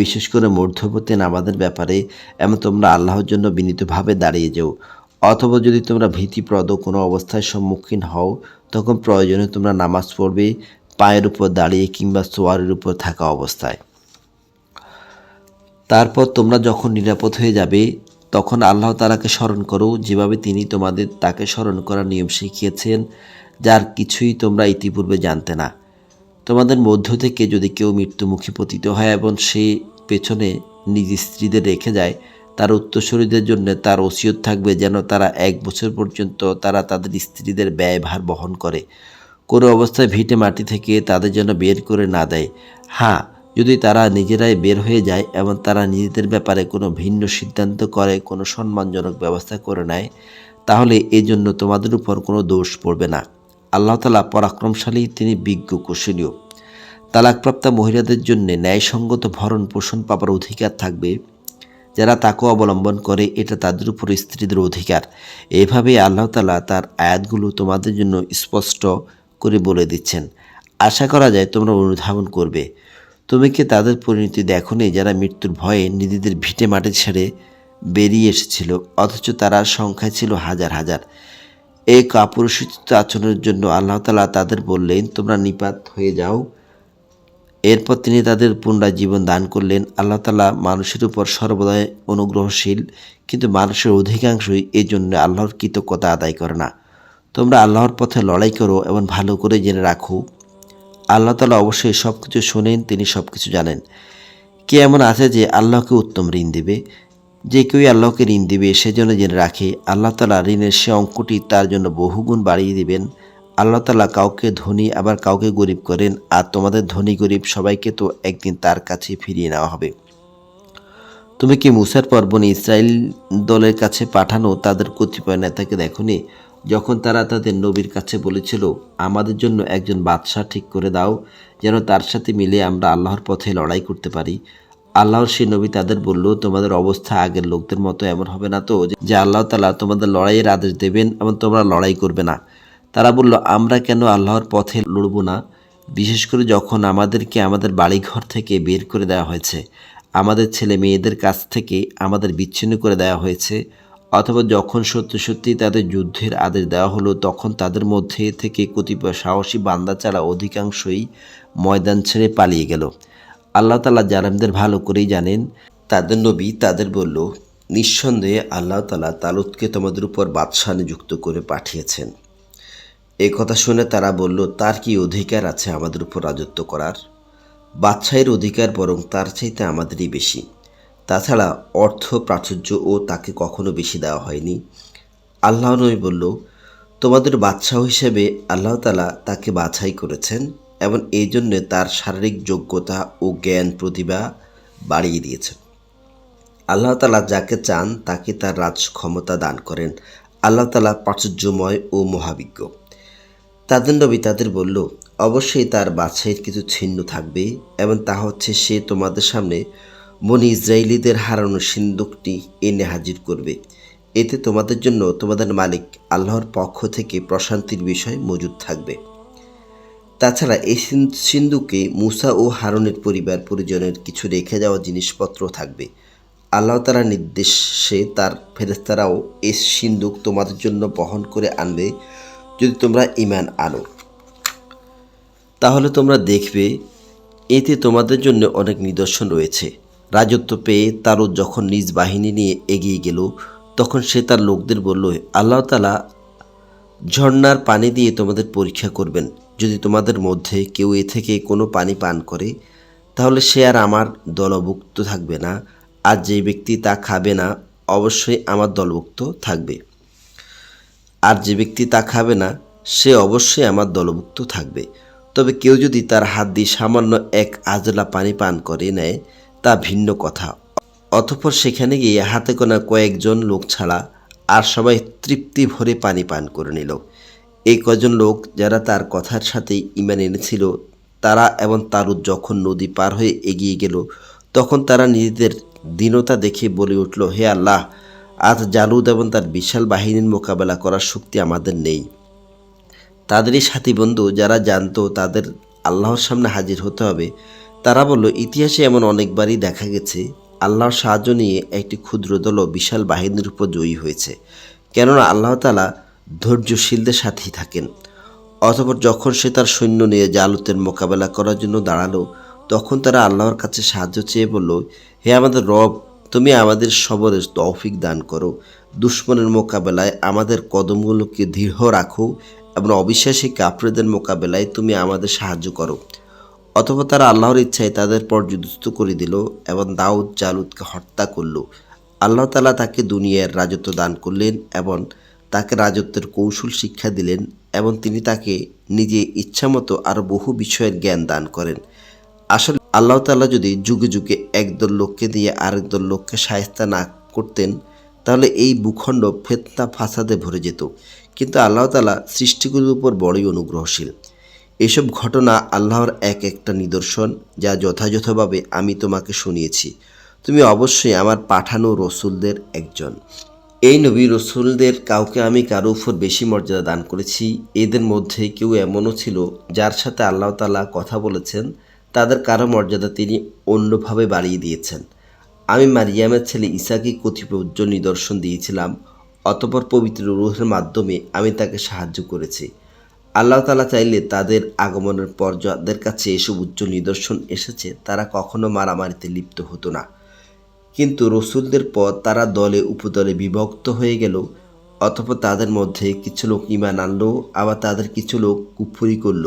বিশেষ করে মধ্যবর্তী নামাজের ব্যাপারে, এবং তোমরা আল্লাহর জন্য বিনীতভাবে দাঁড়িয়ে যাও। অথবা যদি তোমরা ভীতিপ্রদ কোনো অবস্থার সম্মুখীন হও, তখন প্রয়োজনে তোমরা নামাজ পড়বে পায়ের উপর দাঁড়িয়ে কিংবা সোয়ারের উপর থাকা অবস্থায়। তারপর তোমরা যখন নিরাপদ হয়ে যাবে তখন আল্লাহ তাআলাকে স্মরণ করো, যেভাবে তিনি তোমাদের তাকে স্মরণ করার নিয়ম শিখিয়েছেন, যার কিছুই তোমরা ইতিপূর্বে জানতে না। তোমাদের মধ্য থেকে যদি কেউ মৃত্যুমুখী পতিত হয় এবং সে পেছনে নিজ স্ত্রীদের রেখে যায়, তার উত্তরসূরিদের জন্য তার ওসিয়ত থাকবে যেন তারা 1 বছর পর্যন্ত তারা তাদের স্ত্রীদের ব্যয়ভার বহন করে, কোনো অবস্থায় ভিটে মাটি থেকে তাদের জন্য বের করে না দেয়। হ্যাঁ, যদি তারা নিজেরাই বের হয়ে যায় এবং তারা নিজেদের ব্যাপারে কোনো ভিন্ন সিদ্ধান্ত করে, কোনো সম্মানজনক ব্যবস্থা করে নেয়, তাহলে এজন্য তোমাদের উপর কোনো দোষ পড়বে না। আল্লাহ তাআলা পরাক্রমশালী, তিনি বিজ্ঞ কুশলীয়। তালাকপ্রাপ্তা মহিলাদের জন্য ন্যায়সঙ্গত ভরণ পোষণ পাবার অধিকার থাকবে। যারা তাকওয়া অবলম্বন করে, এটা তাদের উপর স্ত্রীদের অধিকার। এভাবে আল্লাহ তাআলা তার আয়াতগুলো তোমাদের জন্য স্পষ্ট করে বলে দিচ্ছেন। আশা করা যায় তোমরা অনুধাবন করবে। তুমি কি তাদের পরিণতি দেখোনি যারা মৃত্যুর ভয়ে নিজেদের ভিটে মাটি ছেড়ে বেরিয়ে এসেছিল, অথচ তারা সংখ্যায় ছিল হাজার হাজার। এই কাপুরুষোচিত আচরণের জন্য আল্লাহ তাআলা তাদের বললেন, তোমরা নিপাত হয়ে যাও। এরপর তিনি তাদের পুনরায় জীবন দান করলেন। আল্লাহ তাআলা মানুষের উপর সর্বদাই অনুগ্রহশীল, কিন্তু মানুষের অধিকাংশই এই জন্য আল্লাহর কৃতজ্ঞতা আদায় করে না। তোমরা আল্লাহর পথে লড়াই করো এবং ভালো করে জেনে রাখো, আল্লাহ তাআলা অবশ্যই সব কিছু শোনেন, তিনি সব কিছু জানেন। কে এমন আছে যে আল্লাহকে উত্তম ঋণ দেবে? যে কেউই আল্লাহকে ঋণ দিবে সে যেন জেনে রাখে, আল্লাহ তাআলা ঋণের সে অঙ্কটি তার জন্য বহুগুণ বাড়িয়ে দিবেন। আল্লাহ তাআলা কাউকে ধনী আবার কাউকে গরিব করেন, আর তোমাদের ধনী গরিব সবাইকে তো একদিন তার কাছে ফিরিয়ে নেওয়া হবে। তুমি কি মূসার পর বনী ইসরাইল দলের কাছে পাঠানো তাদের কতিপয় নেতাকে দেখোনি, যখন তারা তাদের নবীর কাছে বলেছিল, আমাদের জন্য একজন বাদশাহ ঠিক করে দাও, যেন তার সাথে মিলে আমরা আল্লাহর পথে লড়াই করতে পারি। আল্লাহর সেই নবী তাদের বলল, তোমাদের অবস্থা আগের লোকদের মতো এমন হবে না তো যে আল্লাহ তাআলা তোমাদের লড়াইয়ের আদেশ দেবেন এবং তোমরা লড়াই করবে না। তারা বলল, আমরা কেন আল্লাহর পথে লড়ব না, বিশেষ করে যখন আমাদেরকে আমাদের বাড়িঘর থেকে বের করে দেওয়া হয়েছে, আমাদের ছেলে মেয়েদের কাছ থেকে আমাদের বিচ্ছিন্ন করে দেওয়া হয়েছে, অথবা যখন সত্যি সত্যি তাদের যুদ্ধের আদেশ দেওয়া হলো, তখন তাদের মধ্যে থেকে কতিপয় সাহসী বান্দা ছাড়া অধিকাংশই ময়দান ছেড়ে পালিয়ে গেল। আল্লাহ তাআলা জালেমদের ভালো করেই জানেন। তাদের নবী তাদের বলল, নিঃসন্দেহে আল্লাহ তাআলা তালুতকে তোমাদের উপর বাদশাহ নিযুক্ত করে পাঠিয়েছেন। এ কথা শুনে তারা বলল, তার কি অধিকার আছে আমাদের উপর রাজত্ব করার? বাদশাহের অধিকার বরং তার চাইতে আমাদেরই বেশি। তাছাড়া অর্থ প্রাচুর্য ও তাকে কখনো বেশি দেওয়া হয়নি। আল্লাহ নবী বলল, তোমাদের বাদশাহ হিসেবে আল্লাহ তাআলা তাকে বাছাই করেছেন এবং এই জন্য তার শারীরিক যোগ্যতা ও জ্ঞান প্রতিভা বাড়িয়ে দিয়েছেন। আল্লাহ তাআলা যাকে চান তাকে তার রাজ ক্ষমতা দান করেন। আল্লাহ তাআলা প্রাচুর্যময় ও মহাবিজ্ঞ। তাদের নবী তাদের বলল, অবশ্যই তার বাছাইয়ের কিছু চিহ্ন থাকবে, এবং তা হচ্ছে সে তোমাদের সামনে বনী ইসরাইলীদের হারানো সিন্দুকটি এনে হাজির করবে। এতে তোমাদের জন্য তোমাদের মালিক আল্লাহর পক্ষ থেকে প্রশান্তির বিষয় মজুদ থাকবে। তাছাড়া এই সিন্দুকে মূসা ও হারুনের পরিবার পরিজনের কিছু রেখে যাওয়া জিনিসপত্র থাকবে। আল্লাহ তাআলার নির্দেশে তার ফেরেশতারাও এই সিন্দুক তোমাদের জন্য বহন করে আনবে। যদি তোমরা ঈমান আনো, তাহলে তোমরা দেখবে এতে তোমাদের জন্য অনেক নিদর্শন রয়েছে। রাজত্ব পেয়ে তারুত যখন নিজ বাহিনী নিয়ে এগিয়ে গেল, তখন সে তার লোকদের বলল, আল্লাহ তাআলা ঝর্ণার পানি দিয়ে তোমাদের পরীক্ষা করবেন। যদি তোমাদের মধ্যে কেউ এ থেকে কোনো পানি পান করে, তাহলে সে আর আমার দলভুক্ত থাকবে না, আর যে ব্যক্তি তা খাবে না অবশ্যই আমার দলভুক্ত থাকবে। আর যে ব্যক্তি তা খাবে না সে অবশ্যই আমার দলভুক্ত থাকবে। তবে কেউ যদি তার হাত দিয়ে সামান্য এক আজলা পানি পান করে নেয় তা ভিন্ন কথা। অতঃপর সেখানে গিয়ে হাতে গোনা কয়েকজন লোক ছাড়া আর সবাই তৃপ্তি ভরে পানি পান করে নিল। এই কজন লোক যারা তার কথার সাথে ঈমান এনেছিল, তারা এবং তারুদ যখন নদী পার হয়ে এগিয়ে গেল, তখন তারা নিজেদের দীনতা দেখে বলে উঠল, হে আল্লাহ, আজ জালুদ এবং তার বিশাল বাহিনীর মোকাবেলা করার শক্তি আমাদের নেই। তাদেরই সাথী বন্ধু যারা জানতো তাদের আল্লাহর সামনে হাজির হতে হবে, তারা বলল, ইতিহাসে এমন অনেকবারই দেখা গেছে আল্লাহর সাহায্য নিয়ে একটি ক্ষুদ্র দলও বিশাল বাহিনীর উপর জয়ী হয়েছে, কেননা আল্লাহ তাআলা ধৈর্যশীলদের সাথেই থাকেন। অতঃপর যখন সে তার সৈন্য নিয়ে জালুতের মোকাবেলা করার জন্য দাঁড়ালো, তখন তারা আল্লাহর কাছে সাহায্য চেয়ে বলল, হে আমাদের রব, তুমি আমাদের সবরের তৌফিক দান করো, দুশমনের মোকাবেলায় আমাদের কদমগুলোকে দৃঢ় রাখো এবং অবিশ্বাসী কাফেরদের মোকাবেলায় তুমি আমাদের সাহায্য করো। অথবা তারা আল্লাহর ইচ্ছায় তাদের পর্যুদস্ত করে দিল এবং দাউদ জালুদকে হত্যা করল। আল্লাহ তাআলা তাকে দুনিয়ার রাজত্ব দান করলেন এবং তাকে রাজত্বের কৌশল শিক্ষা দিলেন এবং তিনি তাকে নিজে ইচ্ছামতো আরও বহু বিষয়ের জ্ঞান দান করেন। আসলে আল্লাহ তাআলা যদি যুগে যুগে একদল লোককে দিয়ে আরেক দল লোককে শায়েস্তা না করতেন, তাহলে এই ভূখণ্ড ফিতনা ফাসাদে ভরে যেত। কিন্তু আল্লাহ তাআলা সৃষ্টিগুলোর উপর বড়ই অনুগ্রহশীল। এসব ঘটনা আল্লাহর এক একটা নিদর্শন, যা যথাযথভাবে আমি তোমাকে শুনিয়েছি। তুমি অবশ্যই আমার পাঠানো রসুলদের একজন। এই নবী রসুলদের কাউকে আমি কারো উপর বেশি মর্যাদা দান করেছি। এদের মধ্যে কেউ এমনও ছিল যার সাথে আল্লাহ তাআলা কথা বলেছেন, তাদের কারো মর্যাদা তিনি অন্যভাবে বাড়িয়ে দিয়েছেন। আমি মারিয়ামের ছেলে ঈসাকে কতিপয় উজ্জ্বল নিদর্শন দিয়েছিলাম, অতঃপর পবিত্র রূহের মাধ্যমে আমি তাকে সাহায্য করেছি। আল্লাহ তাআলা চাইলে তাদের আগমনের পর যাদের কাছে এসব উজ্জ্বল নিদর্শন এসেছে, তারা কখনো মারামারিতে লিপ্ত হতো না। কিন্তু রসুলদের পর তারা দলে উপদলে বিভক্ত হয়ে গেল। অতঃপর তাদের মধ্যে কিছু লোক ঈমান আনলো, আবার তাদের কিছু লোক কুফরি করল।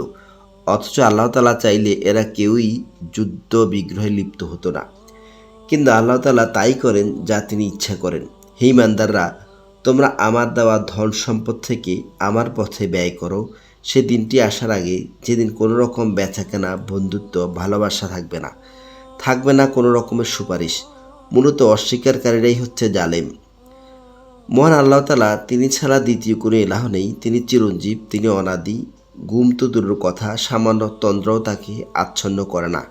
অথচ আল্লাহ তাআলা চাইলে এরা কেউই যুদ্ধ বিগ্রহে লিপ্ত হতো না। কিন্তু আল্লাহ তাআলা তাই করেন যা তিনি ইচ্ছা করেন। হে ঈমানদাররা, তোমরা আমার দেওয়া ধন সম্পদ থেকে আমার পথে ব্যয় করো, সে দিনটি আসার আগে যেদিন কোনো রকম বেচাকেনা, বন্ধুত্ব, ভালোবাসা থাকবে না কোনো রকমের সুপারিশ। মূলত অস্বীকারীরাই হচ্ছে জালেম। মহান আল্লাহ তাআলা, তিনি ছাড়া দ্বিতীয় কোনো ইলাহ নেই। তিনি চিরঞ্জীব, তিনি অনাদি। গুম তো দূরের কথা, সামান্য তন্দ্রাও তাকে আচ্ছন্ন করে না।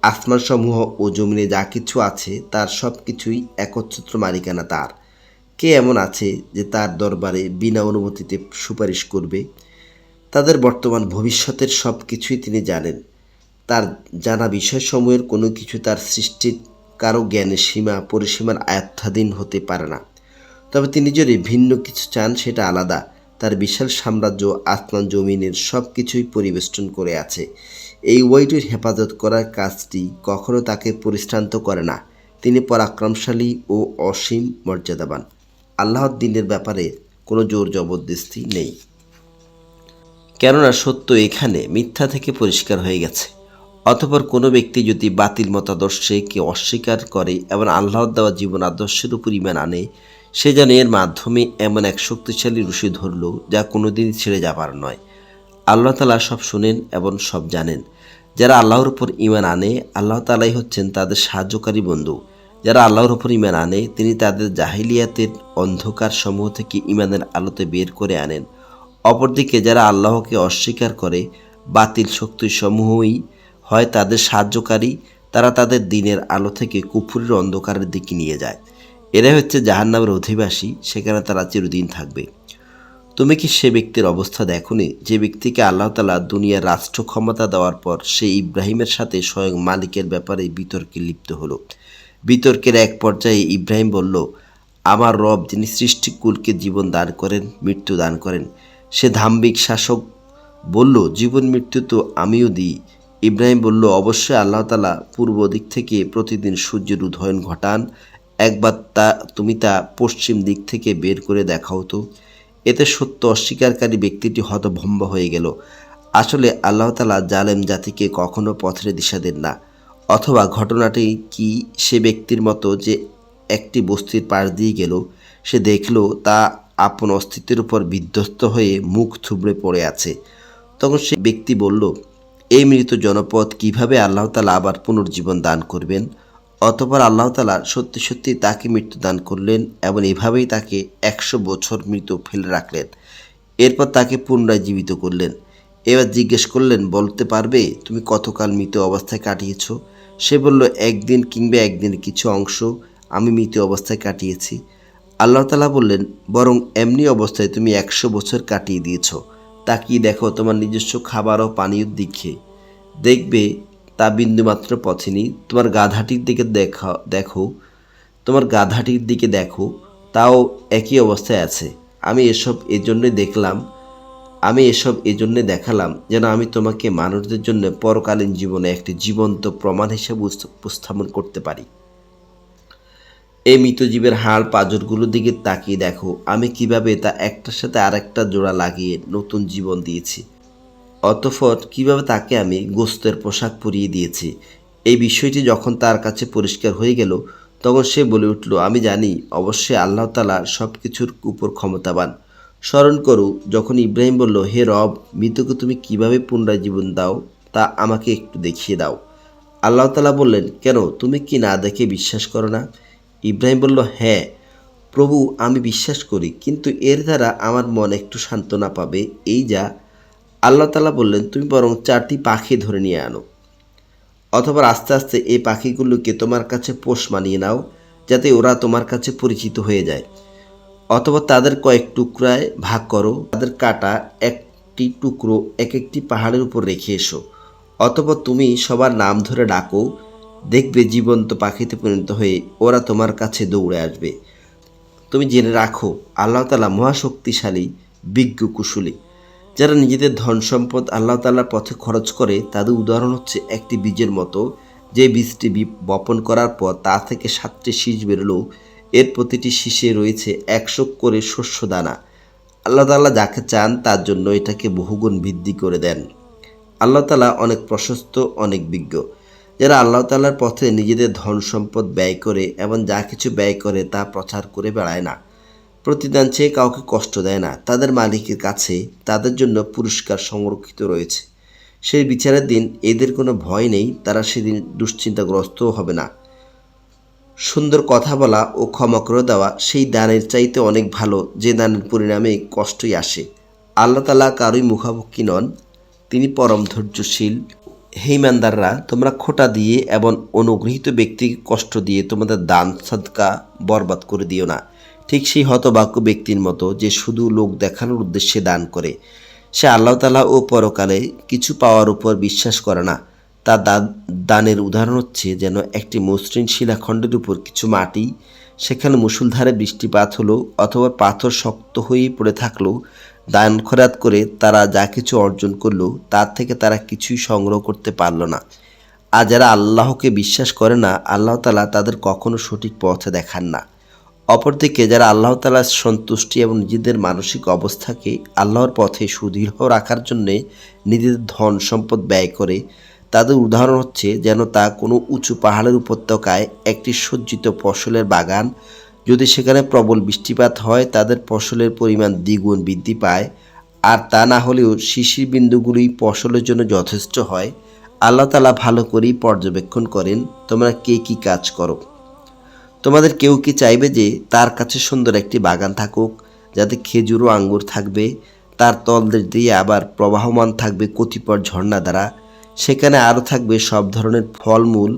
আসমানসমূহ ও জমিনে যা কিছু আছে তার সব কিছুই একচ্ছত্র মালিকানা তার। কে এমন আছে যে তার দরবারে বিনা অনুমতিতে সুপারিশ করবে? তাদের বর্তমান ভবিষ্যতের সব কিছুই তিনি জানেন। তার জানা বিষয়সমূহের কোনো কিছু তার সৃষ্টির কারো জ্ঞানের সীমা পরিসীমার আয়ত্তাধীন হতে পারে না। তবে তিনি যদি ভিন্ন কিছু চান সেটা আলাদা। তার বিশাল সাম্রাজ্য আসমান জমিনের সব কিছুই পরিবেষ্টন করে আছে। এই ওয়াইটির হেফাজত করার কাজটি কখনো তাকে পরিশ্রান্ত করে না। তিনি পরাক্রমশালী ও অসীম মর্যাদাবান। আল্লাহর দ্বীনের ব্যাপারে কোনো জোর জবরদস্তি নেই, কেননা সত্য এখানে মিথ্যা থেকে পরিষ্কার হয়ে গেছে। অতঃপর কোনো ব্যক্তি যদি বাতিল মতাদর্শকে অস্বীকার করে এবং আল্লাহর দেওয়া জীবন আদর্শের উপর ঈমান আনে, সে যেন এর মাধ্যমে এমন এক শক্তিশালী রশি ধরল যা কোনোদিনই ছেড়ে যাবার নয়। আল্লাহ তাআলা সব শুনেন এবং সব জানেন। যারা আল্লাহর উপর ঈমান আনে, আল্লাহ তাআলাই হচ্ছেন তাদের সাহায্যকারী বন্ধু। যারা আল্লাহর উপর ঈমান আনে, তিনি তাদের জাহিলিয়াতের অন্ধকার সমূহ থেকে ঈমানের আলোতে বের করে আনেন। অপরদিকে যারা আল্লাহকে অস্বীকার করে, বাতিল শক্তিসমূহই হয় তাদের সাহায্যকারী, তারা তাদের দিনের আলো থেকে কুফরের অন্ধকারের দিকে নিয়ে যায়। এরাই হচ্ছে জাহান্নামের অধিবাসী, সেখানে তারা চিরদিন থাকবে। তুমি কি সে ব্যক্তির অবস্থা দেখোনি যে ব্যক্তিকে আল্লাহ তাআলা দুনিয়ার রাষ্ট্র ক্ষমতা দেওয়ার পর সে ইব্রাহিমের সাথে স্বয়ং মালিকের ব্যাপারে বিতর্কে লিপ্ত হলো। বিতর্কের এক পর্যায়ে ইব্রাহিম বলল, আমার রব যিনি সৃষ্টিকুলকে জীবন দান করেন, মৃত্যু দান করেন। সে ধাম্বিক শাসক বলল, জীবন মৃত্যু তো আমিও দিই। ইব্রাহিম বলল, অবশ্যই আল্লাহ তাআলা পূর্ব দিক থেকে প্রতিদিন সূর্যের উদয়ন ঘটান। একবার তুমি তা পশ্চিম দিক থেকে বের করে দেখাও তো। এতে সত্য অস্বীকারী ব্যক্তিটি হতভম্ব হয়ে গেল। আসলে আল্লাহ তাআলা জালেম জাতিকে কখনো পথের দিশা দেন না। অথবা ঘটনাটি কি সে ব্যক্তির মতো যে একটি বস্তির পাশ দিয়ে গেল, সে দেখল তা আপন অস্তিত্বের উপর বিধ্বস্ত হয়ে মুখ থুবড়ে পড়ে আছে। তখন সে ব্যক্তি বলল, এই মৃত জনপদ কিভাবে আল্লাহ তাআলা আবার পুনর্জীবন দান করবেন? অতঃপর আল্লাহ তাআলা সত্যি সত্যি তাকে মৃত্যু দান করলেন এবং এভাবেই তাকে 100 বছর মৃত ফেলে রাখলেন। এরপর তাকে পুনরায় জীবিত করলেন। এবার জিজ্ঞেস করলেন, বলতে পারবে তুমি কতকাল মৃত অবস্থায় কাটিয়েছ? সে বলল, একদিন কিংবা একদিনের কিছু অংশ আমি মৃত অবস্থায় কাটিয়েছি। আল্লাহ তাআলা বললেন, বরং এমনি অবস্থায় তুমি 100 বছর কাটিয়ে দিয়েছ। তাকিয়ে দেখো তোমার নিজস্ব খাবার ও পানীয়র দিকে, দেখবে তা বিন্দুমাত্র পচেনি। তোমার গাধাটির দিকে দেখো তোমার গাধাটির দিকে দেখো, তাও একই অবস্থায় আছে। আমি এসব এজন্যে দেখালাম যেন আমি তোমাকে মানুষদের জন্য পরকালীন জীবনে একটি জীবন্ত প্রমাণ হিসেবে উপস্থাপন করতে পারি। এই মৃতজীবের হাড় পাঁজরগুলোর দিকে তাকিয়ে দেখো আমি কিভাবে তা একটার সাথে আরেকটা জোড়া লাগিয়ে নতুন জীবন দিয়েছি। অতঃপর কিভাবে তাকে আমি গোস্তের পোশাক পরিয়ে দিয়েছি। এই বিষয়টি যখন তার কাছে পরিষ্কার হয়ে গেল, তখন সে বলে উঠল, আমি জানি অবশ্যই আল্লাহ তাআলা সব কিছুর উপর ক্ষমতাবান। স্মরণ করো যখন ইব্রাহিম বলল, হে রব, মৃতকে তুমি কিভাবে পুনরায় জীবন দাও তা আমাকে একটু দেখিয়ে দাও। আল্লাহ তাআলা বললেন, কেন, তুমি কি না দেখে বিশ্বাস করো না? ইব্রাহিম বলল, হ্যাঁ প্রভু, আমি বিশ্বাস করি, কিন্তু এর দ্বারা আমার মন একটু সান্ত্বনা পাবে এই যা। আল্লাহ তাআলা বললেন, তুমি বরং 4টি পাখি ধরে নিয়ে আনো। অথবা আস্তে আস্তে এই পাখিগুলোকে তোমার কাছে পোষ মানিয়ে নাও, যাতে ওরা তোমার কাছে পরিচিত হয়ে যায়। অথবা তাদের কয়েক টুকরায় ভাগ করো, তাদের কাটা একটি টুকরো এক একটি পাহাড়ের উপর রেখে এসো। অথবা তুমি সবার নাম ধরে ডাকো, দেখবে জীবন্ত পাখিতে পরিণত হয়ে ওরা তোমার কাছে দৌড়ে আসবে। তুমি জেনে রাখো, আল্লাহ তাআলা মহাশক্তিশালী, বিজ্ঞ, কুশলী। যারা নিজেদের ধন সম্পদ আল্লাহ তাআলার পথে খরচ করে, তাদের উদাহরণ হচ্ছে একটি বীজের মতো, যে বীজটি বপন করার পর তা থেকে 7টি শীষ বেরোলো। এর প্রতিটি শীষে রয়েছে 100 করে শস্য দানা। আল্লাহ তাআলা যাকে চান তার জন্য এটাকে বহুগুণ বৃদ্ধি করে দেন। আল্লাহ তাআলা অনেক প্রশস্ত, অনেক বিজ্ঞ। যারা আল্লাহ তাআলার পথে নিজেদের ধন সম্পদ ব্যয় করে এবং যা কিছু ব্যয় করে তা প্রচার করে বেড়ায় না, প্রতিদান চেয়ে কাউকে কষ্ট দেয় না, তাদের মালিকের কাছে তাদের জন্য পুরস্কার সংরক্ষিত রয়েছে। সেই বিচারের দিন এদের কোনো ভয় নেই, তারা সেদিন দুশ্চিন্তাগ্রস্তও হবে না। সুন্দর কথা বলা ও ক্ষমা করে দেওয়া সেই দানের চাইতে অনেক ভালো, যে দানের পরিণামে কষ্টই আসে। আল্লাহ তাআলা কারোই মুখাপেক্ষী নন, তিনি পরম ধৈর্যশীল। হে ঈমানদাররা, তোমরা খোঁটা দিয়ে এবং অনুগৃহীত ব্যক্তিকে কষ্ট দিয়ে তোমাদের দান সাদকা বরবাদ করে দিও না। ঠিক সেই হতভাগ্য ব্যক্তির মতো যে শুধু লোক দেখানোর উদ্দেশ্যে দান করে। সে আল্লাহ তাআলা ও পরকালে কিছু পাওয়ার উপর বিশ্বাস করে না। তার দানের উদাহরণ হচ্ছে যেন একটি মসৃণ শিলাখণ্ডের উপর কিছু মাটি, সেখানে মুষলধারে বৃষ্টিপাত হলো অথবা পাথর শক্ত হয়ে পড়ে থাকলো। দান খয়রাত করে তারা যা কিছু অর্জন করলো, তার থেকে তারা কিছুই সংগ্রহ করতে পারল না। আর যারা আল্লাহকে বিশ্বাস করে না, আল্লাহ তাআলা তাদের কখনো সঠিক পথে দেখান না। অপরদিকে যারা আল্লাহ তাআলার সন্তুষ্টি এবং নিজেদের মানসিক অবস্থাকে আল্লাহর পথে সুদৃঢ় রাখার জন্যে নিজেদের ধন সম্পদ ব্যয় করে, তাদের উদাহরণ হচ্ছে যেন তা কোনো উঁচু পাহাড়ের উপত্যকায় একটি সজ্জিত ফসলের বাগান। যদি সেখানে প্রবল বৃষ্টিপাত হয়, তাদের ফসলের পরিমাণ দ্বিগুণ বৃদ্ধি পায়, আর তা না হলেও শিশির বিন্দুগুলোই ফসলের জন্য যথেষ্ট হয়। আল্লাহ তাআলা ভালো করেই পর্যবেক্ষণ করেন তোমরা কে কী কাজ করো। তোমাদের কেউ কি চাইবে যে তার কাছে সুন্দর একটি বাগান থাকুক, যাতে খেজুর ও আঙ্গুর থাকবে, তার তলদেশ দিয়ে আবার প্রবাহমান থাকবে কতিপয় ঝর্ণা দ্বারা, সেখানে আরও থাকবে সব ধরনের ফলমূল,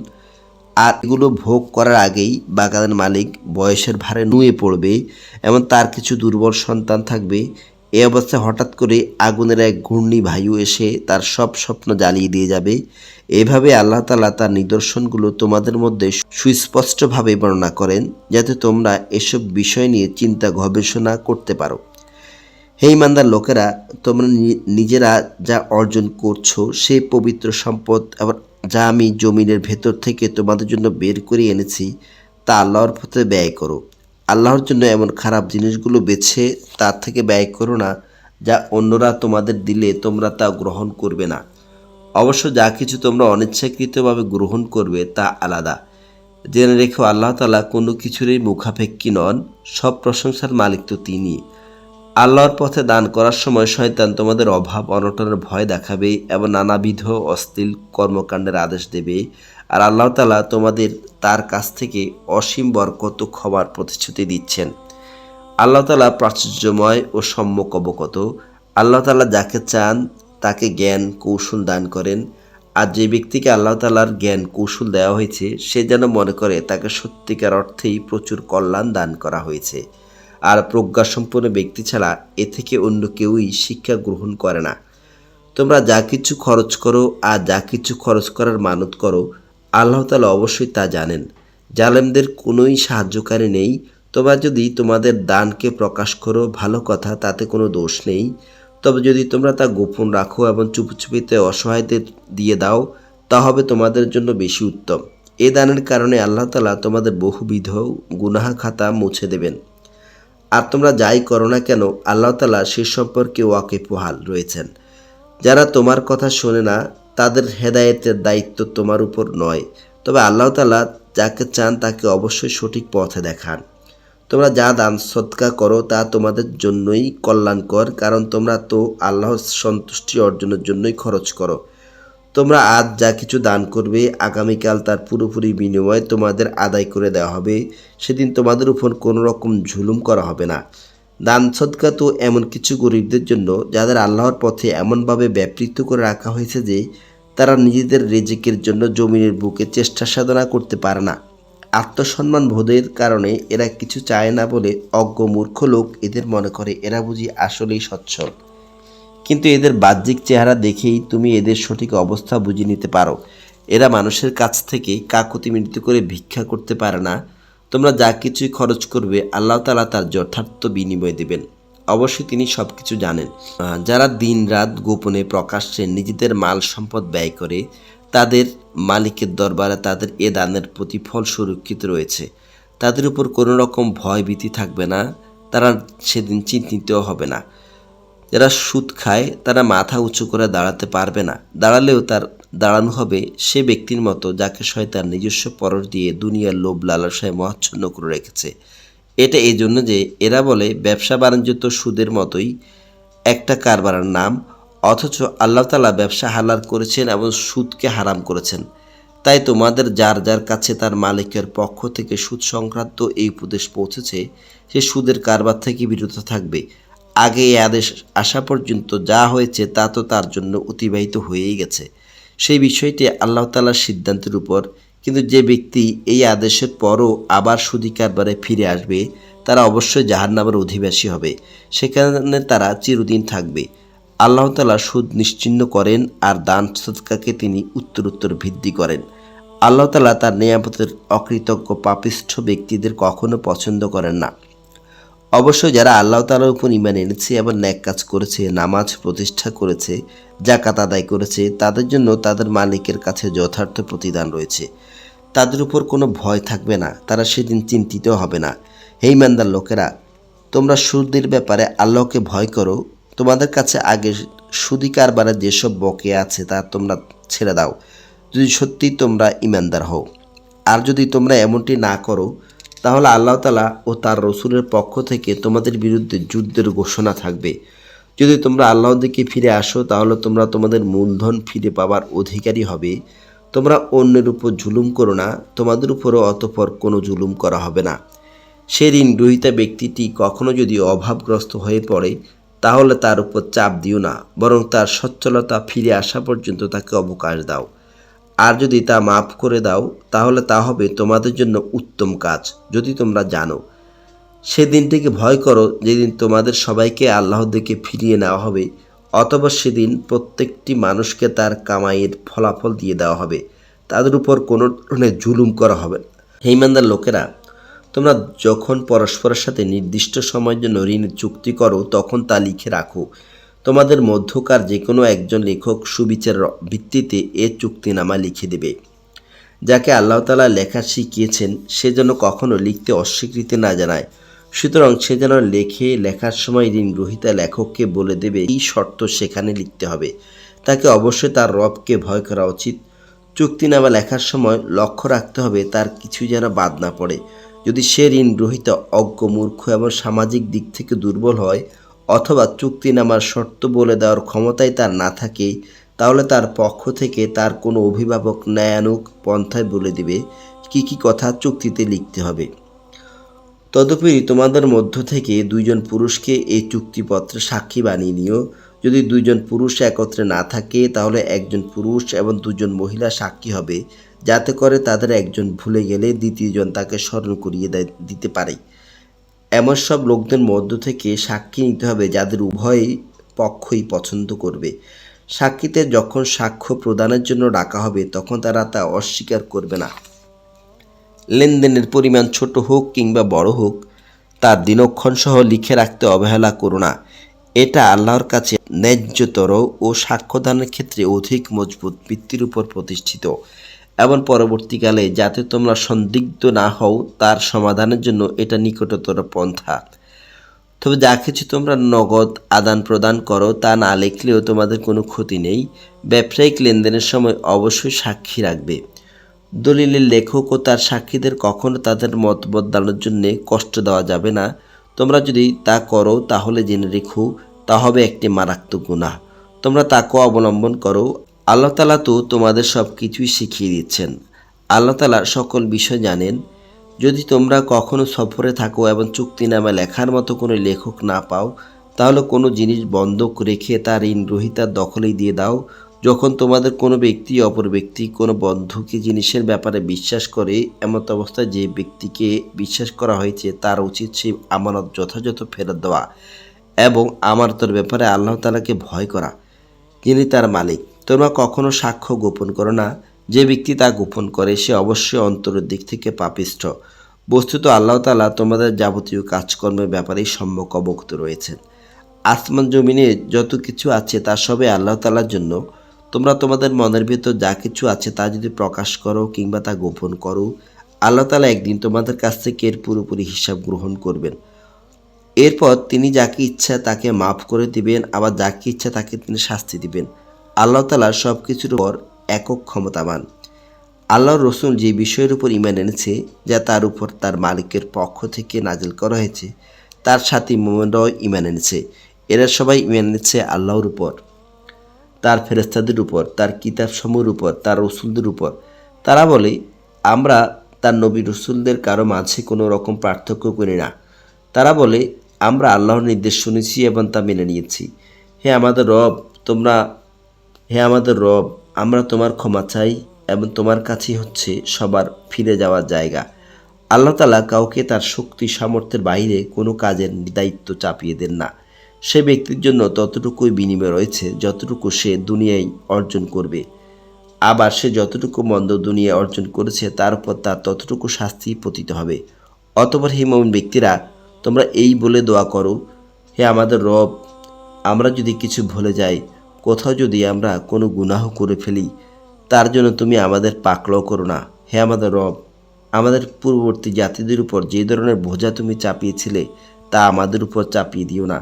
আর এগুলো ভোগ করার আগেই বাগানের মালিক বয়সের ভারে নুয়ে পড়বে এবং তার কিছু দুর্বল সন্তান থাকবে। এই অবস্থায় হঠাৎ করে আগুনের এক ঘূর্ণিবায়ু এসে তার সব স্বপ্ন জ্বালিয়ে দিয়ে যাবে। এভাবে আল্লাহ তাআলা তার নিদর্শনগুলো তোমাদের মধ্যে সুস্পষ্টভাবে বর্ণনা করেন, যাতে তোমরা এসব বিষয় নিয়ে চিন্তা গবেষণা করতে পারো। হে ঈমানদার লোকেরা, তোমরা নিজেরা যা অর্জন করছো সেই পবিত্র সম্পদ এবং যা আমি জমিনের ভেতর থেকে তোমাদের জন্য বের করে এনেছি, তা আল্লাহর পথে ব্যয় করো। আল্লাহর জন্য এমন খারাপ জিনিসগুলো বেছে তার থেকে ব্যয় করো না, যা অন্যরা তোমাদের দিলে তোমরা তা গ্রহণ করবে না। অবশ্য যা কিছু তোমরা অনিচ্ছাকৃতভাবে গ্রহণ করবে তা আলাদা। জেনে রেখো, আল্লাহ তাআলা কোনো কিছুরই মুখাপেক্ষী নন, সব প্রশংসার মালিক তো তিনি। আল্লাহর পথে দান করার সময় শয়তান তোমাদের অভাব অনটনের ভয় দেখাবে এবং নানাবিধ অশ্লীল কর্মকাণ্ডের আদেশ দেবে। আর আল্লাহ তাআলা তোমাদের তার কাছ থেকে অসীম বরকত ও ক্ষমার প্রতিশ্রুতি দিচ্ছেন। আল্লাহ তাআলা প্রাচুর্যময় ও সম্যক অবগত। আল্লাহ তাআলা যাকে চান তাকে জ্ঞান কৌশল দান করেন। আর যে ব্যক্তিকে আল্লাহ তাআলার জ্ঞান কৌশল দেওয়া হয়েছে সে যেন মনে করে তাকে সত্যিকার অর্থেই প্রচুর কল্যাণ দান করা হয়েছে। আর প্রজ্ঞাসম্পন্ন ব্যক্তি ছাড়া এ থেকে অন্য কেউই শিক্ষা গ্রহণ করে না। তোমরা যা কিছু খরচ করো আর যা কিছু খরচ করার মানত করো, আল্লাহ তাআলা অবশ্যই তা জানেন। জালেমদের কোনোই সাহায্যকারী নেই। তোমরা যদি তোমাদের দানকে প্রকাশ করো ভালো কথা, তাতে কোনো দোষ নেই। তবে যদি তোমরা তা গোপন রাখো এবং চুপিচুপিতে অসহায়দের দিয়ে দাও, তা হবে তোমাদের জন্য বেশি উত্তম। এ দানের কারণে আল্লাহ তাআলা তোমাদের বহুবিধ গুনাহ খাতা মুছে দেবেন। আর তোমরা যাই করো না কেন আল্লাহ তাআলা সে সম্পর্কে ওয়াকিবহাল রয়েছেন। যারা তোমার কথা শোনে না তাদের হেদায়েতের দায়িত্ব তোমার উপর নয়, তবে আল্লাহ তাআলা যাকে চান তাকে অবশ্যই সঠিক পথে দেখান। তোমরা যা দান সদকা করো তা তোমাদের জন্যই কল্যাণকর, কারণ তোমরা তো আল্লাহর সন্তুষ্টি অর্জনের জন্যই খরচ করো। তোমরা আজ যা কিছু দান করবে আগামীকাল তার পুরোপুরি বিনিময় তোমাদের আদায় করে দেওয়া হবে। সেদিন তোমাদের উপর কোনো রকম জুলুম করা হবে না। দান সদকা তো এমন কিছু গরিবদের জন্য যাদের আল্লাহর পথে এমনভাবে ব্যাপৃত করে রাখা হয়েছে যে তারা নিজেদের রিজিকের জন্য জমিনের বুকে চেষ্টা সাধনা করতে পারে না। আত্মসম্মান বোধের কারণে এরা কিছু চায় না বলে অজ্ঞ মূর্খ লোক এদের মনে করে এরা বুঝি আসলেই সচ্ছল। কিন্তু এদের বাহ্যিক চেহারা দেখেই তুমি এদের সঠিক অবস্থা বুঝে নিতে পারো। এরা মানুষের কাছ থেকে কাকুতি মিনতি করে ভিক্ষা করতে পারে না। তোমরা যা কিছুই খরচ করবে আল্লাহ তাআলা তার যথার্থ বিনিময় দেবেন। অবশ্যই তিনি সব কিছু জানেন। যারা দিন রাত গোপনে প্রকাশ্যে নিজেদের মাল সম্পদ ব্যয় করে তাদের মালিকের দরবারে তাদের এ দানের প্রতিফল সুরক্ষিত রয়েছে। তাদের উপর কোনো রকম ভয় ভীতি থাকবে না। তারা সেদিন চিন্তিতও হবে না। যারা সুদ খায় তারা মাথা উঁচু করে দাঁড়াতে পারবে না। দাঁড়ালেও তার দাঁড়ানো হবে সে ব্যক্তির মতো যাকে শয়তান নিজস্ব পরশ দিয়ে দুনিয়ার লোভ লালসায় মহাচ্ছন্ন করে রেখেছে। এটা এই জন্য যে এরা বলে ব্যবসা বাণিজ্য তো সুদের মতোই একটা কারবারের নাম, অথচ আল্লাহ তাআলা ব্যবসা হালাল করেছেন এবং সুদকে হারাম করেছেন। তাই তোমাদের যার যার কাছে তার মালিকের পক্ষ থেকে সুদ সংক্রান্ত এই উপদেশ পৌঁছেছে সে সুদের কারবার থেকে বিরত থাকবে। আগে এই আদেশ আসা পর্যন্ত যা হয়েছে তা তো তার জন্য অতিবাহিত হয়েই গেছে। সেই বিষয়টি আল্লাহ তাআলার সিদ্ধান্তের উপর। কিন্তু যে ব্যক্তি এই আদেশের পরও আবার সুদী কারবারে ফিরে আসবে তারা অবশ্যই জাহান্নামের অধিবাসী হবে। সেখানে তারা চিরদিন থাকবে। আল্লাহ তাআলা সুদ নিশ্চিহ্ন করেন আর দান সদকাকে তিনি উত্তরোত্তর বৃদ্ধি করেন। আল্লাহ তাআলা তার নিয়ামতের অকৃতজ্ঞ পাপিষ্ঠ ব্যক্তিদের কখনো পছন্দ করেন না। অবশ্যই যারা আল্লাহ তাআলার উপর ঈমান এনেছে এবং নেক কাজ করেছে, নামাজ প্রতিষ্ঠা করেছে, যাকাত আদায় করেছে, তাদের জন্য তাদের মালিকের কাছে যথার্থ প্রতিদান রয়েছে। তাদের উপর কোনো ভয় থাকবে না, তারা সেদিন চিন্তিত হবে না। হে ঈমানদার লোকেরা, তোমরা সুদের ব্যাপারে আল্লাহকে ভয় করো। তোমাদের কাছে আগে সুদী কারবারের যেসব বকেয়া আছে তা তোমরা ছেড়ে দাও, যদি সত্যি তোমরা ঈমানদার হও। আর যদি তোমরা এমনটি না করো তাহলে আল্লাহ তাআলা ও তার রসুলের পক্ষ থেকে তোমাদের বিরুদ্ধে যুদ্ধের ঘোষণা থাকবে। যদি তোমরা আল্লাহর দিকে ফিরে আসো তাহলে তোমরা তোমাদের মূলধন ফিরে পাবার অধিকারী হবে। তোমরা অন্যের উপর জুলুম করো না, তোমাদের উপরও অতঃপর কোনো জুলুম করা হবে না। সে ঋণ গ্রহীতা ব্যক্তিটি কখনো যদি অভাবগ্রস্ত হয়ে পড়ে তাহলে তার উপর চাপ দিও না, বরং তার সচ্ছলতা ফিরে আসা পর্যন্ত তাকে অবকাশ দাও। আর যদি তা মাফ করে দাও তাহলে তা হবে তোমাদের জন্য উত্তম কাজ, যদি তোমরা জানো। সেদিনটিকে ভয় করো যেদিন তোমাদের সবাইকে আল্লাহর দিকে ফিরিয়ে নেওয়া হবে। অতঃপর সেদিন প্রত্যেকটি মানুষকে তার কামাইয়ের ফলাফল দিয়ে দেওয়া হবে। তাদের উপর কোনো ধরনের জুলুম করা হবে না। হে ঈমানদার লোকেরা, তোমরা যখন পরস্পরের সাথে নির্দিষ্ট সময়ের জন্য ঋণের চুক্তি করো তখন তা লিখে রাখো। তোমাদের মধ্যকার যে কোনো একজন লেখক সুবিচারের ভিত্তিতে এ চুক্তিনামা লিখে দেবে। যাকে আল্লাহ তাআলা লেখা শিখিয়েছেন সে যেন কখনো লিখতে অস্বীকৃতি না জানায়। সুতরাং সে যেন লেখার সময় ঋণ গ্রহীতা লেখককে বলে দেবে এই শর্ত সেখানে লিখতে হবে। তাকে অবশ্যই তার রবকে ভয় করা উচিত। চুক্তিনামা লেখার সময় লক্ষ্য রাখতে হবে তার কিছু যেন বাদ না পড়ে। যদি সে ঋণ গ্রহীতা অজ্ঞ, মূর্খ এবং সামাজিক দিক থেকে দুর্বল হয়, অথবা চুক্তিনামার শর্ত বলে দেওয়ার ক্ষমতাই তার না থাকে, তাহলে তার পক্ষ থেকে তার কোনো অভিভাবক ন্যায়ানুগ পন্থায় বলে দিবে কি কি কথা চুক্তিতে লিখতে হবে। তদুপরি তোমাদের মধ্য থেকে দুইজন পুরুষকে এই চুক্তিপত্রে সাক্ষী বানিয়ে নিও। যদি দুইজন পুরুষ একত্রে না থাকে তাহলে একজন পুরুষ এবং দুজন মহিলা সাক্ষী হবে, যাতে করে তাদের একজন ভুলে গেলে দ্বিতীয়জন তাকে স্মরণ করিয়ে দিতে পারে। এমন সব লোকদের মধ্য থেকে সাক্ষী নিতে হবে যাদের উভয় পক্ষই পছন্দ করবে। সাক্ষীদের যখন সাক্ষ্য প্রদানের জন্য ডাকা হবে তখন তারা তা অস্বীকার করবে না। লেনদেনের পরিমাণ ছোট হোক কিংবা বড় হোক, তার দিনক্ষণ সহ লিখে রাখতে অবহেলা করো না। এটা আল্লাহর কাছে ন্যায্যতর ও সাক্ষ্যদানের ক্ষেত্রে অধিক মজবুত ভিত্তির উপর প্রতিষ্ঠিত, এবং পরবর্তীকালে যাতে তোমরা সন্দিগ্ধ না হও তার সমাধানের জন্য এটা নিকটতর পন্থা। তবে যা কিছু তোমরা নগদ আদান প্রদান করো তা না লিখলেও তোমাদের কোনো ক্ষতি নেই। ব্যবসায়িক লেনদেনের সময় অবশ্যই সাক্ষী রাখবে। দলিলের লেখক ও তার সাক্ষীদের কখনো তাদের মত বদলানোর জন্য কষ্ট দেওয়া যাবে না। তোমরা যদি তা করো তাহলে জেনে রেখো তা হবে একটি মারাত্মক গুনাহ। তোমরা তাকে অবলম্বন করো। আল্লাহ তাআলা তো তোমাদের সব কিছুই শিখিয়ে দিচ্ছেন। আল্লাহ তাআলা সকল বিষয় জানেন। যদি তোমরা কখনো সফরে থাকো এবং চুক্তিনামা লেখার মতো কোনো লেখক না পাও, তাহলে কোনো জিনিস বন্ধক রেখে তার ঋণ গ্রহীতার দখলেই দিয়ে দাও। যখন তোমাদের কোনো ব্যক্তি অপর ব্যক্তি কোনো বন্ধকি জিনিসের ব্যাপারে বিশ্বাস করে, এমত অবস্থায় যে ব্যক্তিকে বিশ্বাস করা হয়েছে তার উচিত সেই আমানত যথাযথ ফেরত দেওয়া এবং আমানতের ব্যাপারে আল্লাহ তাআলাকে ভয় করা, যিনি তার মালিক। তোমরা কখনো সাক্ষ্য গোপন করো না। যে ব্যক্তি তা গোপন করে সে অবশ্যই অন্তরের দিক থেকে পাপিষ্ঠ। বস্তুত আল্লাহ তাআলা তোমাদের যাবতীয় কাজকর্মের ব্যাপারেই সম্যক অবগত রয়েছেন। আসমান জমিনে যত কিছু আছে তা সবই আল্লাহ তাআলার জন্য। তোমরা তোমাদের মনের ভেতর যা কিছু আছে তা যদি প্রকাশ করো কিংবা তা গোপন করো, আল্লাহ তাআলা একদিন তোমাদের কাছ থেকে এর পুরোপুরি হিসাব গ্রহণ করবেন। এরপর তিনি যাকে ইচ্ছা তাকে মাফ করে দিবেন, আবার যাকে ইচ্ছা তাকে তিনি শাস্তি দিবেন। আল্লাহ তাআলা সব কিছুর উপর একক ক্ষমতাবান। আল্লাহর রসুল যে বিষয়ের উপর ঈমান এনেছে যা তার উপর তার মালিকের পক্ষ থেকে নাজিল করা হয়েছে, তার সাথে মুমিনরাও ঈমান এনেছে। এরা সবাই ঈমান এনেছে আল্লাহর উপর, তার ফেরেশতাদের উপর, তার কিতাবসমূহের উপর, তার রসুলদের উপর। তারা বলে, আমরা তার নবী রসুলদের কারো মাঝে কোনো রকম পার্থক্য করি না। তারা বলে, আমরা আল্লাহর নির্দেশ শুনেছি এবং তা মেনে নিয়েছি। হে আমাদের রব, আমরা তোমার ক্ষমা চাই এবং তোমার কাছেই হচ্ছে সবার ফিরে যাওয়ার জায়গা। আল্লাহ তাআলা কাউকে তার শক্তি সামর্থ্যের বাইরে কোনো কাজের দায়িত্ব চাপিয়ে দেন না। সে ব্যক্তির জন্য ততটুকুই বিনিময় রয়েছে যতটুকু সে দুনিয়ায় অর্জন করবে। আবার সে যতটুকু মন্দ দুনিয়ায় অর্জন করেছে তার উপর তার ততটুকু শাস্তি পতিত হবে। অতঃপর হে মুমিন ব্যক্তিরা, তোমরা এই বলে দোয়া করো, হে আমাদের রব, আমরা যদি কিছু ভুলে যাই, কোথাও যদি আমরা কোনো গুনাহ করে ফেলি, তার জন্য তুমি আমাদের পাকড়াও করো না। হে আমাদের রব, আমাদের পূর্ববর্তী জাতিদের উপর যে ধরনের বোঝা তুমি চাপিয়েছিলে তা আমাদের উপর চাপিয়ে দিও না।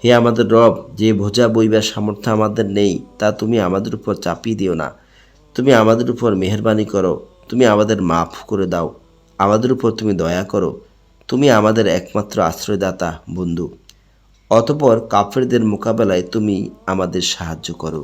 হে আমাদের রব, যে বোঝা বইবার সামর্থ্য আমাদের নেই তা তুমি আমাদের উপর চাপিয়ে দিও না। তুমি আমাদের উপর মেহেরবানি করো, তুমি আমাদের মাফ করে দাও, আমাদের উপর তুমি দয়া করো। তুমি আমাদের একমাত্র আশ্রয়দাতা বন্ধু। অতঃপর কাফেরদের মোকাবেলায় তুমি আমাদের সাহায্য করো।